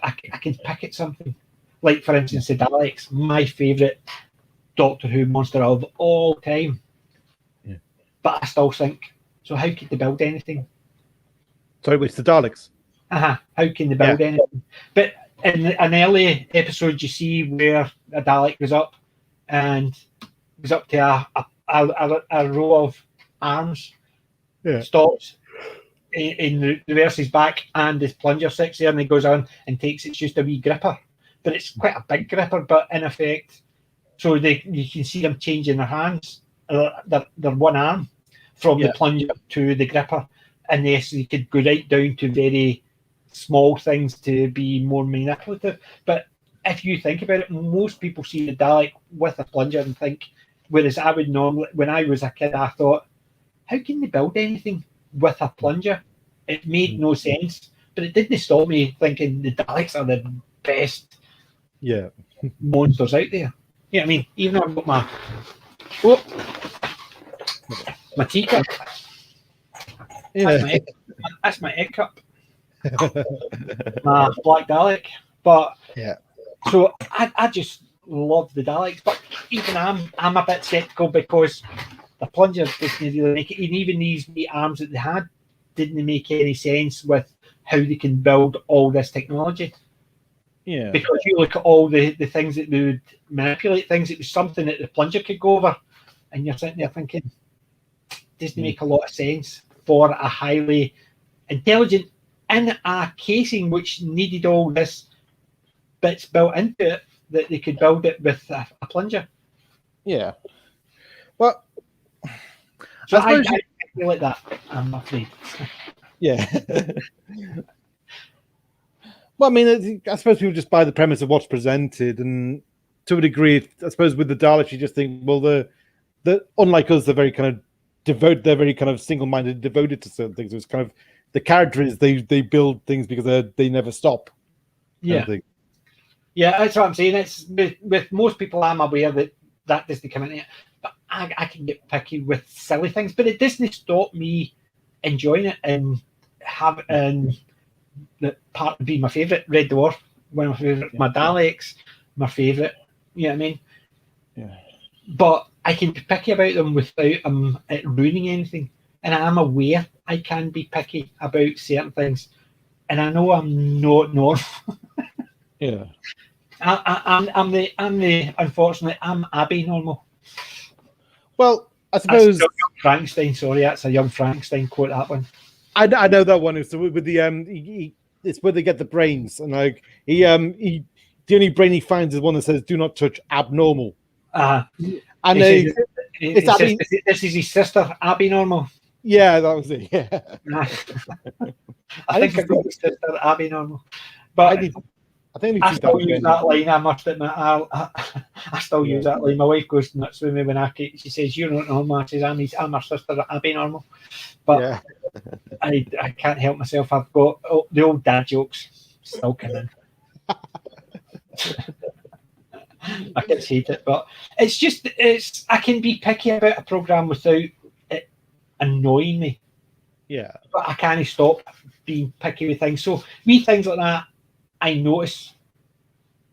I can pick at something. Like, for instance, the Daleks, my favourite Doctor Who monster of all time. Yeah. But I still think, so how could they build anything? Sorry, it's the Daleks. How can they build anything? But in an early episode, you see where a Dalek goes up and goes up to a row of arms, stops, in reverses back, and his plunger sits there, and he goes on and takes it's just a wee gripper, but it's quite a big gripper, but in effect, so you can see them changing their hands, their one arm from the plunger to the gripper, and yes, you could go right down to very small things to be more manipulative. But if you think about it, most people see the Dalek with a plunger and think, whereas I would normally, when I was a kid, I thought, how can they build anything with a plunger? It made no sense, but it didn't stop me thinking the Daleks are the best monsters out there. Yeah, I mean, even though I've got my teacup. Yeah. That's my egg cup. Black Dalek. But so I just love the Daleks, but even I'm a bit sceptical because the plunger didn't really make it, and even these wee arms that they had didn't make any sense with how they can build all this technology. Yeah. Because you look at all the things that they would manipulate things, it was something that the plunger could go over, and you're sitting there thinking, doesn't make a lot of sense for a highly intelligent in a casing which needed all this bits built into it, that they could build it with a plunger. Yeah. Well, so I feel like that, I'm afraid. Yeah. Well, I mean, I suppose people just buy the premise of what's presented, and to a degree, I suppose with the Daleks, you just think, well, the unlike us, they're very kind of devoted, they're very kind of single-minded, devoted to certain things. It's kind of the character is they build things because they never stop. Yeah, yeah, that's what I'm saying. It's with most people, I'm aware that doesn't come in it, but I can get picky with silly things, but it doesn't stop me enjoying it and the part would be my favourite, Red Dwarf, one of my favourite, my Daleks, my favourite. You know what I mean? Yeah. But I can be picky about them without it ruining anything. and I'm aware I can be picky about certain things, and I know I'm not normal. Yeah. I'm the unfortunately I'm Abby normal. Well, I suppose that's young Frankenstein. Sorry, that's a young Frankenstein quote. That one. I know that one. It's with the it's where they get the brains, and like he the only brain he finds is one that says "Do not touch abnormal." And he says, this is his sister Abby normal. Yeah, that was it. Yeah. I think I got his sister Abby normal, but I still use that line. I must admit, I still use that line. My wife goes nuts with me when she says, "You're not normal." I says, "I'm her sister Abby normal," but I can't help myself. I've got the old dad jokes still coming. I can hate it, but it's I can be picky about a program without it annoying me. Yeah, but I can't stop being picky with things. So things like that, I notice.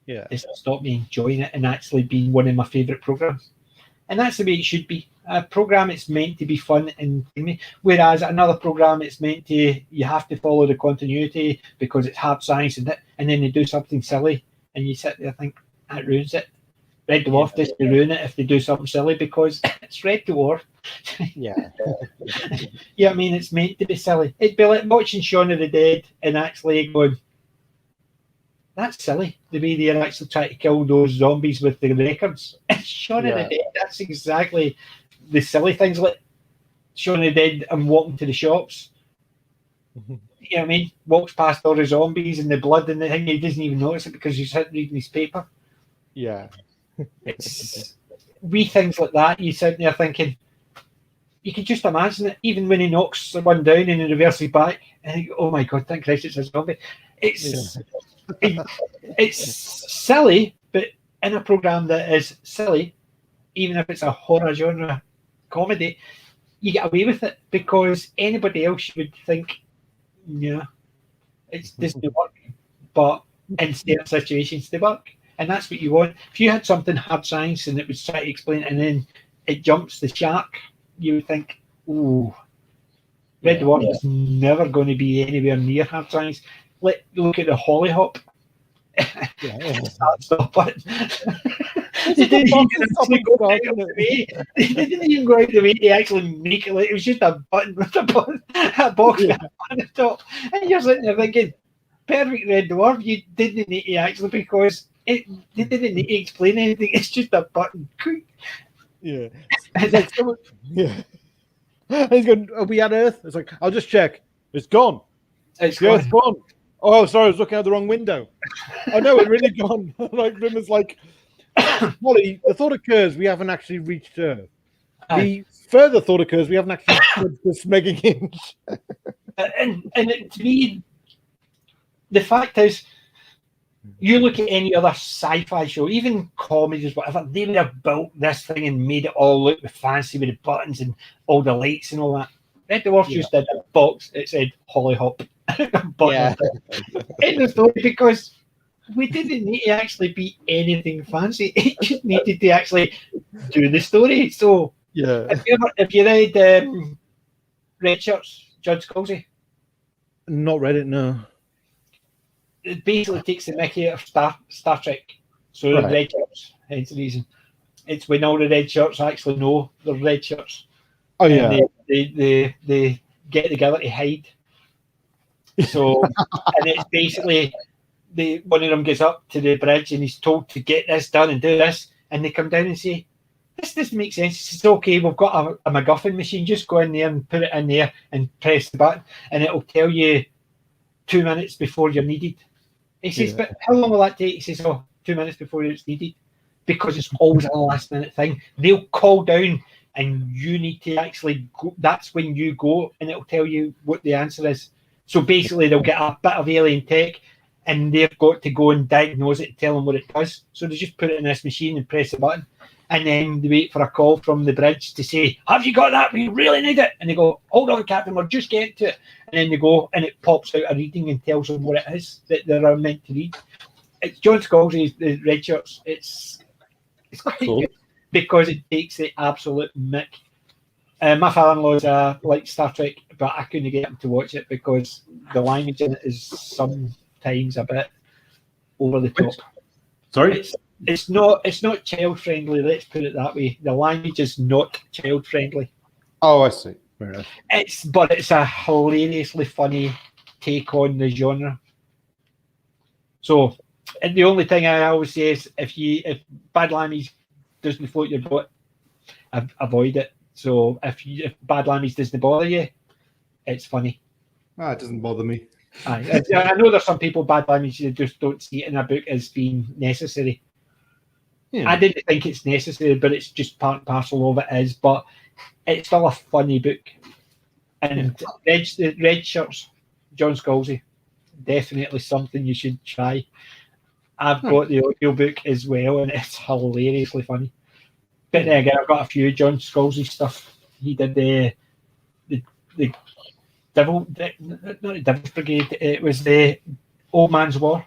Yeah, it's stopped me enjoying it and actually being one of my favourite programs. And that's the way it should be. A program, it's meant to be fun and whereas another program, it's meant to you have to follow the continuity because it's hard science and then they do something silly and you sit there and think that ruins it. Red Dwarf doesn't ruin it if they do something silly because it's Red Dwarf. Yeah. Yeah, I mean, it's meant to be silly. It'd be like watching Shaun of the Dead and actually going, that's silly, the way they're actually trying to kill those zombies with the records. Shaun of the Dead, that's exactly the silly things like Shaun of the Dead and walking to the shops. You know what I mean? Walks past all the zombies and the blood and the thing, he doesn't even notice it because he's reading his paper. Yeah. It's things like that, you sit there thinking, you can just imagine it, even when he knocks one down and he reverses back, and you go, oh my God, thank Christ it's a zombie. It's silly, but in a program that is silly, even if it's a horror genre comedy, you get away with it because anybody else would think, yeah, it doesn't work. But in certain situations, they work. And that's what you want. If you had something hard science and it was trying to explain it and then it jumps the shark, you would think, ooh, Red Dwarf is never going to be anywhere near hard science. Look at the hollyhock. Stop it. They didn't even go out the way to actually make it. It was just a button with a box on the top. And you're sitting there thinking, perfect Red Dwarf, you didn't need to actually, because they didn't need to explain anything. It's just a button. Yeah. It's like someone, And he's going, are we at Earth? It's like, I'll just check. It's gone. Earth's gone. Oh, sorry, I was looking out the wrong window. Oh, no, it's really gone. Like, Rimmer's like, Molly, the thought occurs we haven't actually reached Earth. The further thought occurs we haven't actually reached this mega hinge. And to me, the fact is, you look at any other sci-fi show, even comedies, whatever, they would have built this thing and made it all look fancy with the buttons and all the lights and all that. Red Dwarf just did a box, it said Hollyhock. In the story, because we didn't need to actually be anything fancy. It just needed to actually do the story. So, if you read Red Shirts, Judge Scalzi? Not read it, no. It basically takes the mickey out of Star Trek. So the red shirts, hence the reason. It's when all the red shirts actually know they're red shirts. Oh yeah. They get together to hide. So and it's basically one of them gets up to the bridge and he's told to get this done and do this, and they come down and say, this doesn't make sense. It's okay, we've got a MacGuffin machine, just go in there and put it in there and press the button and it'll tell you 2 minutes before you're needed. He says, but how long will that take? He says, 2 minutes before it's needed. Because it's always a last minute thing. They'll call down and you need to actually go. That's when you go and it'll tell you what the answer is. So basically they'll get a bit of alien tech and they've got to go and diagnose it and tell them what it does. So they just put it in this machine and press the button. And then they wait for a call from the bridge to say, have you got that? We really need it. And they go, hold on, Captain, we're just getting to it. And then they go and it pops out a reading and tells them what it is that they're meant to read. It's John Scalzi's the Red Shirts. It's quite good because it takes the absolute mick My father-in-law's like Star Trek, but I couldn't get him to watch it because the language in it is sometimes a bit over the top. Sorry? It's not child friendly. Let's put it that way. The language is not child friendly. Oh, I see. Fair enough. It's a hilariously funny take on the genre. So, and the only thing I always say is if Bad Lammies doesn't float your boat, avoid it. So if Bad Lammies doesn't bother you, it's funny. It doesn't bother me. I know there's some people, Bad Lammies, you just don't see it in a book as being necessary. Yeah. I didn't think it's necessary, but it's just part and parcel of it is. But it's still a funny book. And Red Shirts, John Scalzi, definitely something you should try. I've got the audio book as well, and it's hilariously funny. But then again, I've got a few John Scalzi stuff. He did the Devil, not the Devil's Brigade. It was the Old Man's War,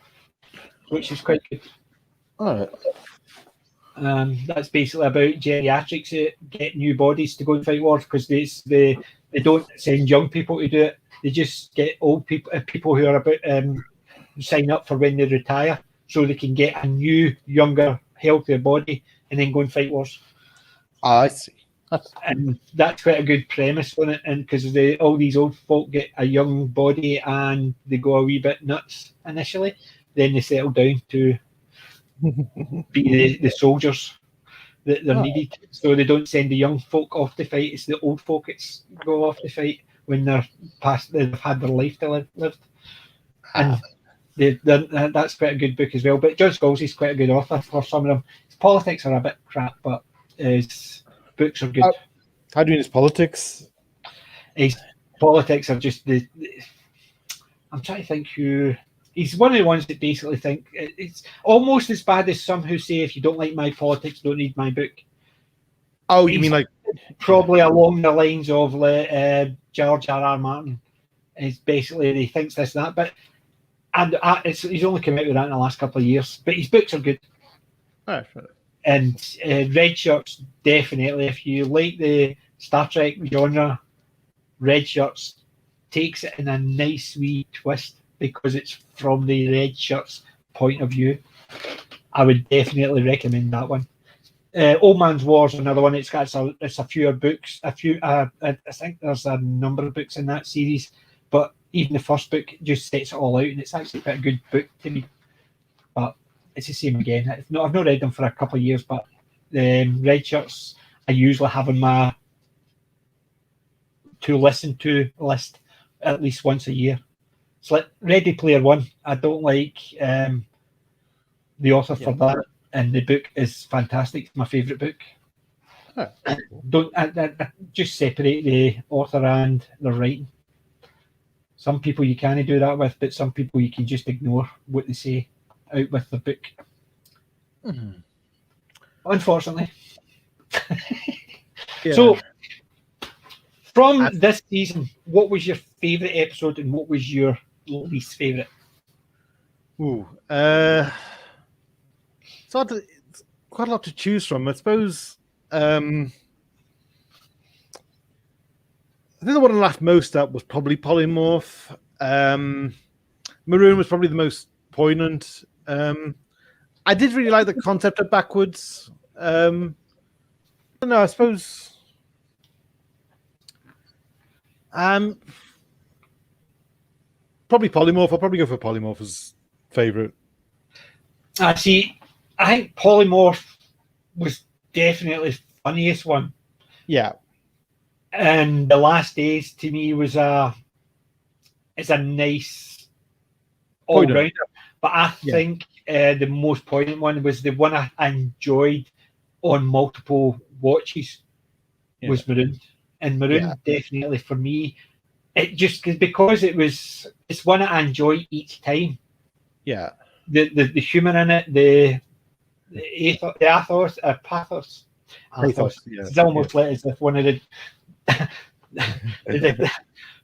which is quite good. All right. That's basically about geriatrics that get new bodies to go and fight wars because they don't send young people to do it. They just get old people, people who are about sign up for when they retire, so they can get a new, younger, healthier body and then go and fight wars. I see. And that's quite a good premise on it, and because all these old folk get a young body and they go a wee bit nuts initially, then they settle down to be the soldiers that they're needed. So they don't send the young folk off to fight; it's the old folk that go off to fight when they're past. They've had their life to live, and that's quite a good book as well. But John Scalzi's quite a good author for some of them. His politics are a bit crap, but his books are good. How do you mean his politics? His politics are just I'm trying to think who. He's one of the ones that basically think it's almost as bad as some who say if you don't like my politics, don't read my book. Oh, you mean like probably along the lines of George R.R. Martin. Is basically he thinks this and that, but he's only come out with that in the last couple of years. But his books are good. Oh, sure. And Red Shirts, definitely. If you like the Star Trek genre, Red Shirts takes it in a nice wee twist because it's from the Red Shirts point of view. I would definitely recommend that one. Old Man's War is another one. It's a fewer books. I think there's a number of books in that series, but even the first book just sets it all out, and it's actually quite a good book to me. But it's the same again. I've not read them for a couple of years, but Red Shirts I usually have on my to listen to list at least once a year. It's like Ready Player One. I don't like the author for that, and the book is fantastic. It's my favourite book. Huh. I just separate the author and the writing. Some people you can't do that with, but some people you can just ignore what they say out with the book. Mm-hmm. Unfortunately. So, from this season, what was your favourite episode and what was your least favourite? It's quite a lot to choose from. I suppose I think the one I laughed most at was probably Polymorph. Maroon was probably the most poignant. I did really like the concept of backwards. I don't know, I suppose probably Polymorph. I'll probably go for Polymorph as favourite. I think Polymorph was definitely the funniest one. Yeah. And The Last Days to me was a nice all-rounder. But I think the most poignant one was the one I enjoyed on multiple watches was Maroon. And Maroon definitely for me, it just because it's one I enjoy each time. Yeah. The humour in it, the pathos. It's almost like as if one of the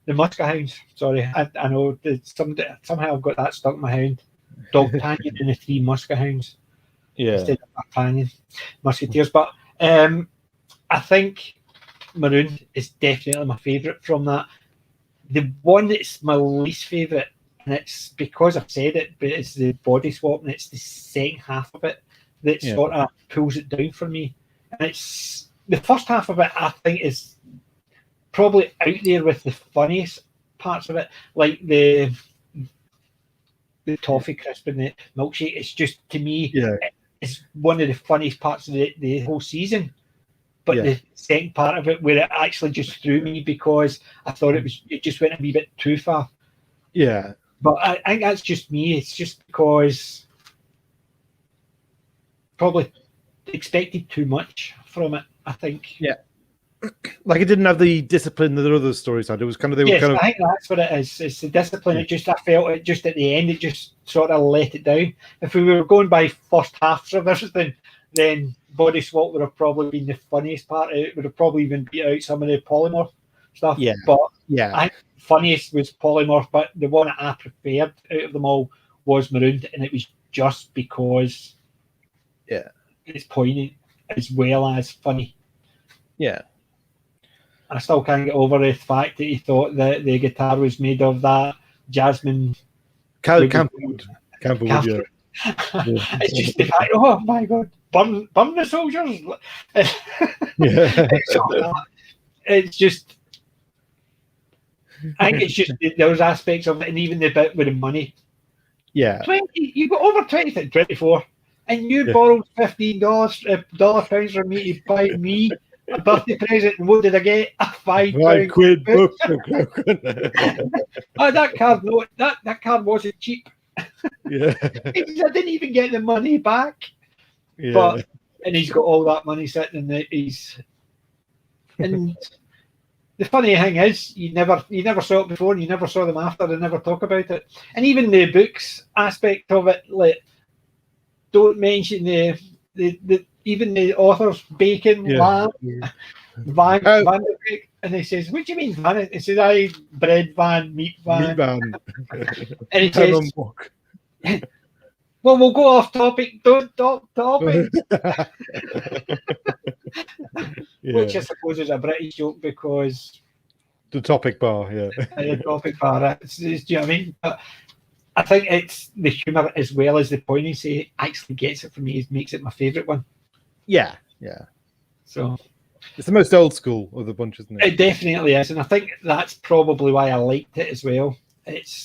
Muskehounds. Sorry, I know somehow I've got that stuck in my head. D'Artagnan and the Three Muskehounds. Yeah. Instead of D'Artagnan, Musketeers. But I think Maroon is definitely my favourite from that. The one that's my least favourite, and it's because I've said it, but it's the body swap, and it's the second half of it that sort of pulls it down for me. And it's the first half of it, I think, is probably out there with the funniest parts of it, like the toffee crisp and the milkshake. It's just, to me, it's one of the funniest parts of the whole season. But the second part of it, where it actually just threw me because I thought it just went a wee bit too far. Yeah. But I think that's just me. It's just because probably expected too much from it, I think. Yeah. Like it didn't have the discipline that the other stories had. It was kind of I think that's what it is. It's the discipline. I felt it just at the end. It just sort of let it down. If we were going by first halves of everything, then Body Swap would have probably been the funniest part. It would have probably even beat out some of the polymorph stuff. Yeah. But I think funniest was polymorph, but the one that I preferred out of them all was Marooned, and it was just because it's poignant as well as funny. Yeah. I still can't get over the fact that he thought that the guitar was made of that jasmine. Campbellwood, yeah. It's just the fact, oh my God, burn the soldiers. It's just, I think it's just those aspects of it, and even the bit with the money. Yeah. 20, you got over 20, 24, and you borrowed $15 from me to buy me a birthday present, and what did I get? A £5 book. Oh, that card, no, that card wasn't cheap. Yeah. I didn't even get the money back. Yeah. And he's got all that money sitting in there. And the funny thing is, you never saw it before, and you never saw them after. They never talk about it. And even the books aspect of it, like, don't mention even the authors, bacon, lamb, Van der Beek, and he says, "What do you mean, Van?" He says, "I bread van, meat van." And he says, "Well, we'll go off topic. Don't talk topic." Which I suppose is a British joke because the topic bar, the topic bar. Do you know what I mean? But I think it's the humour as well as the poignancy actually gets it for me. It makes it my favourite one. Yeah. So it's the most old school of the bunch, isn't it? It definitely is, and I think that's probably why I liked it as well. It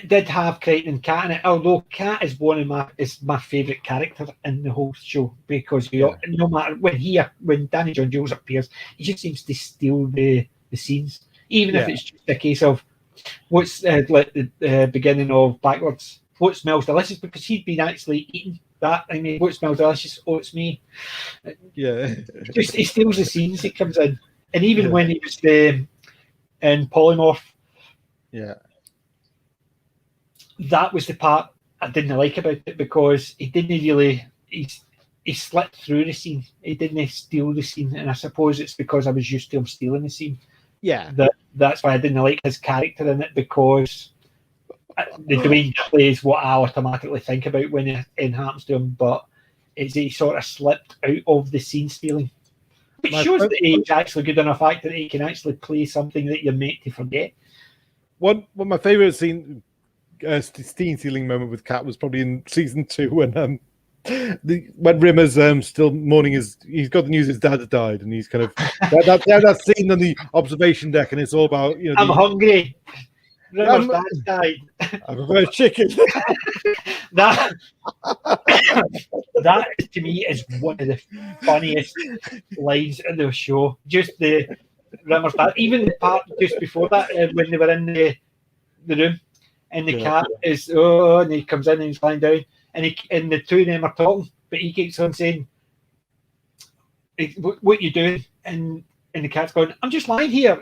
did have Kryten and Cat in it, although Cat is is my favourite character in the whole show because no matter when Danny John-Jules appears, he just seems to steal the scenes, even if it's just a case of what's like the beginning of Backwards. What smells delicious, because he'd been actually eating that. I mean, what smells delicious? Oh, it's me. Just he steals the scenes. He comes in, and even when he was in Polymorph, that was the part I didn't like about it because he didn't really. He slipped through the scene. He didn't steal the scene, and I suppose it's because I was used to him stealing the scene. Yeah, that's why I didn't like his character in it, because the Dwayne plays what I automatically think about when it happens to him, but he sort of slipped out of the scene stealing, which shows that he's actually good enough actor that he can actually play something that you're meant to forget. One of my favourite scene stealing moment with Cat was probably in season 2 when Rimmer's still mourning he's got the news his dad had died, and he's kind of that scene on the observation deck, and it's all about I'm hungry. Rimmer's dad died. I prefer chicken. that to me is one of the funniest lines in the show. Just the Rimmer's dad, even the part just before that when they were in the room, and the cat is and he comes in and he's lying down, and the two of them are talking, but he keeps on saying, "What you doing?" And the cat's going, "I'm just lying here."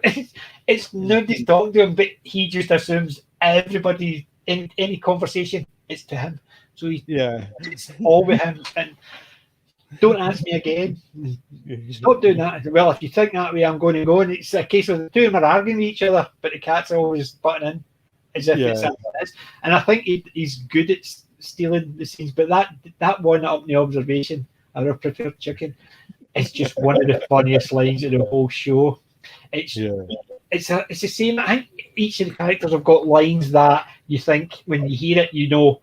It's nobody's talking to him, but he just assumes everybody in any conversation it's to him. So it's all with him. And don't ask me again. Stop doing that. Well, if you think that way, I'm going to go. And it's a case of the two of them are arguing with each other, but the cat's always butting in as if it's something it is. And I think he's good at stealing the scenes, but that one up in the observation our prepared chicken. It's just one of the funniest lines of the whole show. It's the same. I think each of the characters have got lines that you think when you hear it, you know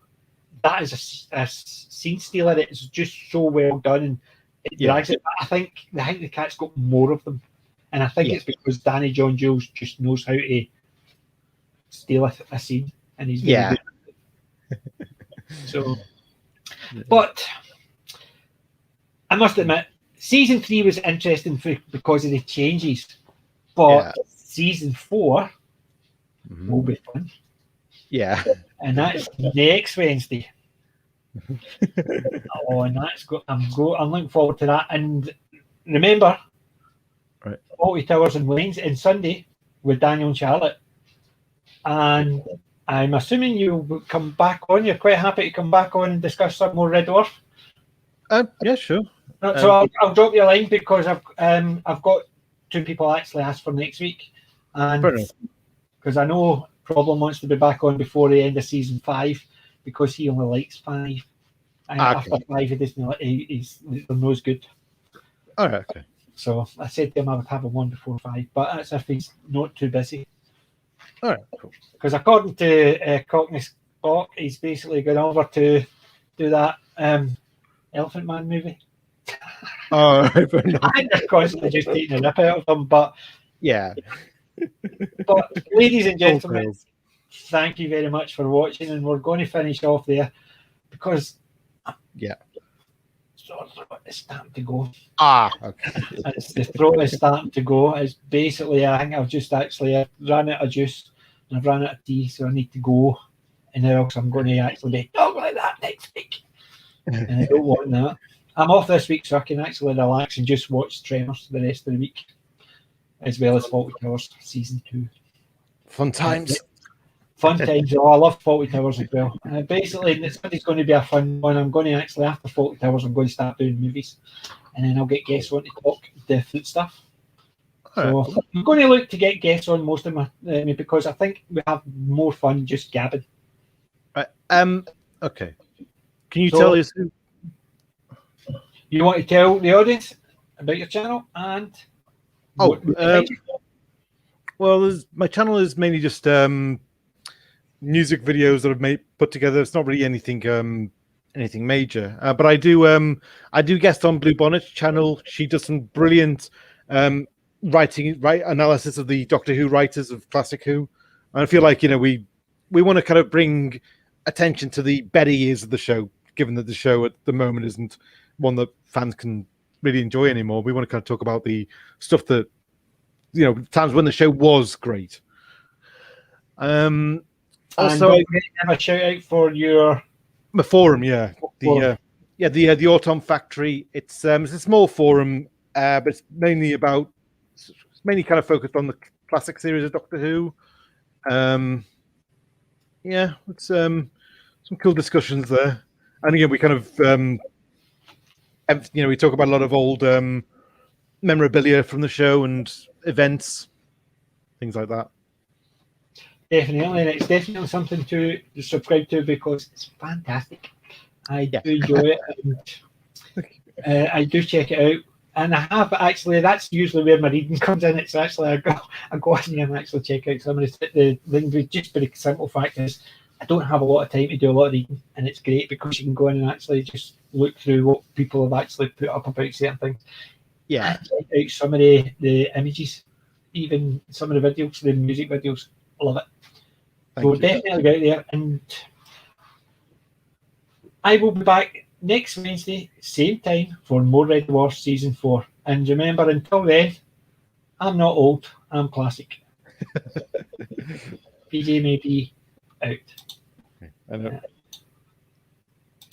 that is a scene stealer. It's just so well done, and it drags it. I think the cat's got more of them, and I think it's because Danny John-Jules just knows how to steal a scene, and he's very good. So, but I must admit, season 3 was interesting because of the changes, but season 4 will be fun. Yeah, and that's next Wednesday. And that's good. I'm looking forward to that. And remember, 40 Towers on Wednesday and Sunday with Daniel and Charlotte. And I'm assuming you'll come back on. You're quite happy to come back on and discuss some more Red Dwarf. Yeah, sure. So I'll drop you a line because I've got 2 people actually asked for next week, and because I know Problem wants to be back on before the end of season 5 because he only likes 5. And after 5, he doesn't like. He's nose good. All right. Okay. So I said to him I would have him on before 5, but that's if he's not too busy. All right. Cool. Because according to Cockney Spock, he's basically going over to do that Elephant Man movie. Oh, I think they're constantly just taking a rip out of them, but yeah. But ladies and gentlemen, thank you very much for watching, and we're going to finish off there because it's starting to go. Okay. The throat is starting to go. It's basically, I think I've run out of juice and I've run out of tea, so I need to go, and else I'm going to actually be talk like that next week, and I don't want that. I'm off this week, so I can actually relax and just watch Tremors the rest of the week, as well as 40 Towers season 2. Fun times. Fun times. Oh, I love 40 Towers as well. Basically, Sunday's going to be a fun one. I'm going to actually, after 40 Towers, I'm going to start doing movies, and then I'll get guests on to talk different stuff. So I'm going to look to get guests on most of my because I think we have more fun just gabbing. Okay. Can you tell us who? You want to tell the audience about your channel and? Well, my channel is mainly just music videos that I've put together. It's not really anything major, but I do guest on Blue Bonnet's channel. She does some brilliant analysis of the Doctor Who writers of Classic Who. And I feel like we want to kind of bring attention to the better years of the show, given that the show at the moment isn't one that fans can really enjoy anymore. We want to kind of talk about the stuff that times when the show was great. Also, have a shout out for my forum, the Autumn Factory. It's a small forum, but it's mainly kind of focused on the classic series of Doctor Who. It's some cool discussions there, and again, we kind of we talk about a lot of old memorabilia from the show and events, things like that. Definitely, and it's definitely something to subscribe to because it's fantastic. I do enjoy it, and I do check it out. And I have actually, that's usually where my reading comes in. It's actually I go on here and actually check out some of the things. Just for the simple fact is, I don't have a lot of time to do a lot of reading, and it's great because you can go in and actually just look through what people have actually put up about certain things. Yeah, and check out some of the images, even some of the videos, the music videos. I love it. So definitely go out there, and I will be back next Wednesday, same time, for more Red Dwarf Season 4. And remember, until then, I'm not old, I'm classic. PJ may be out. I know.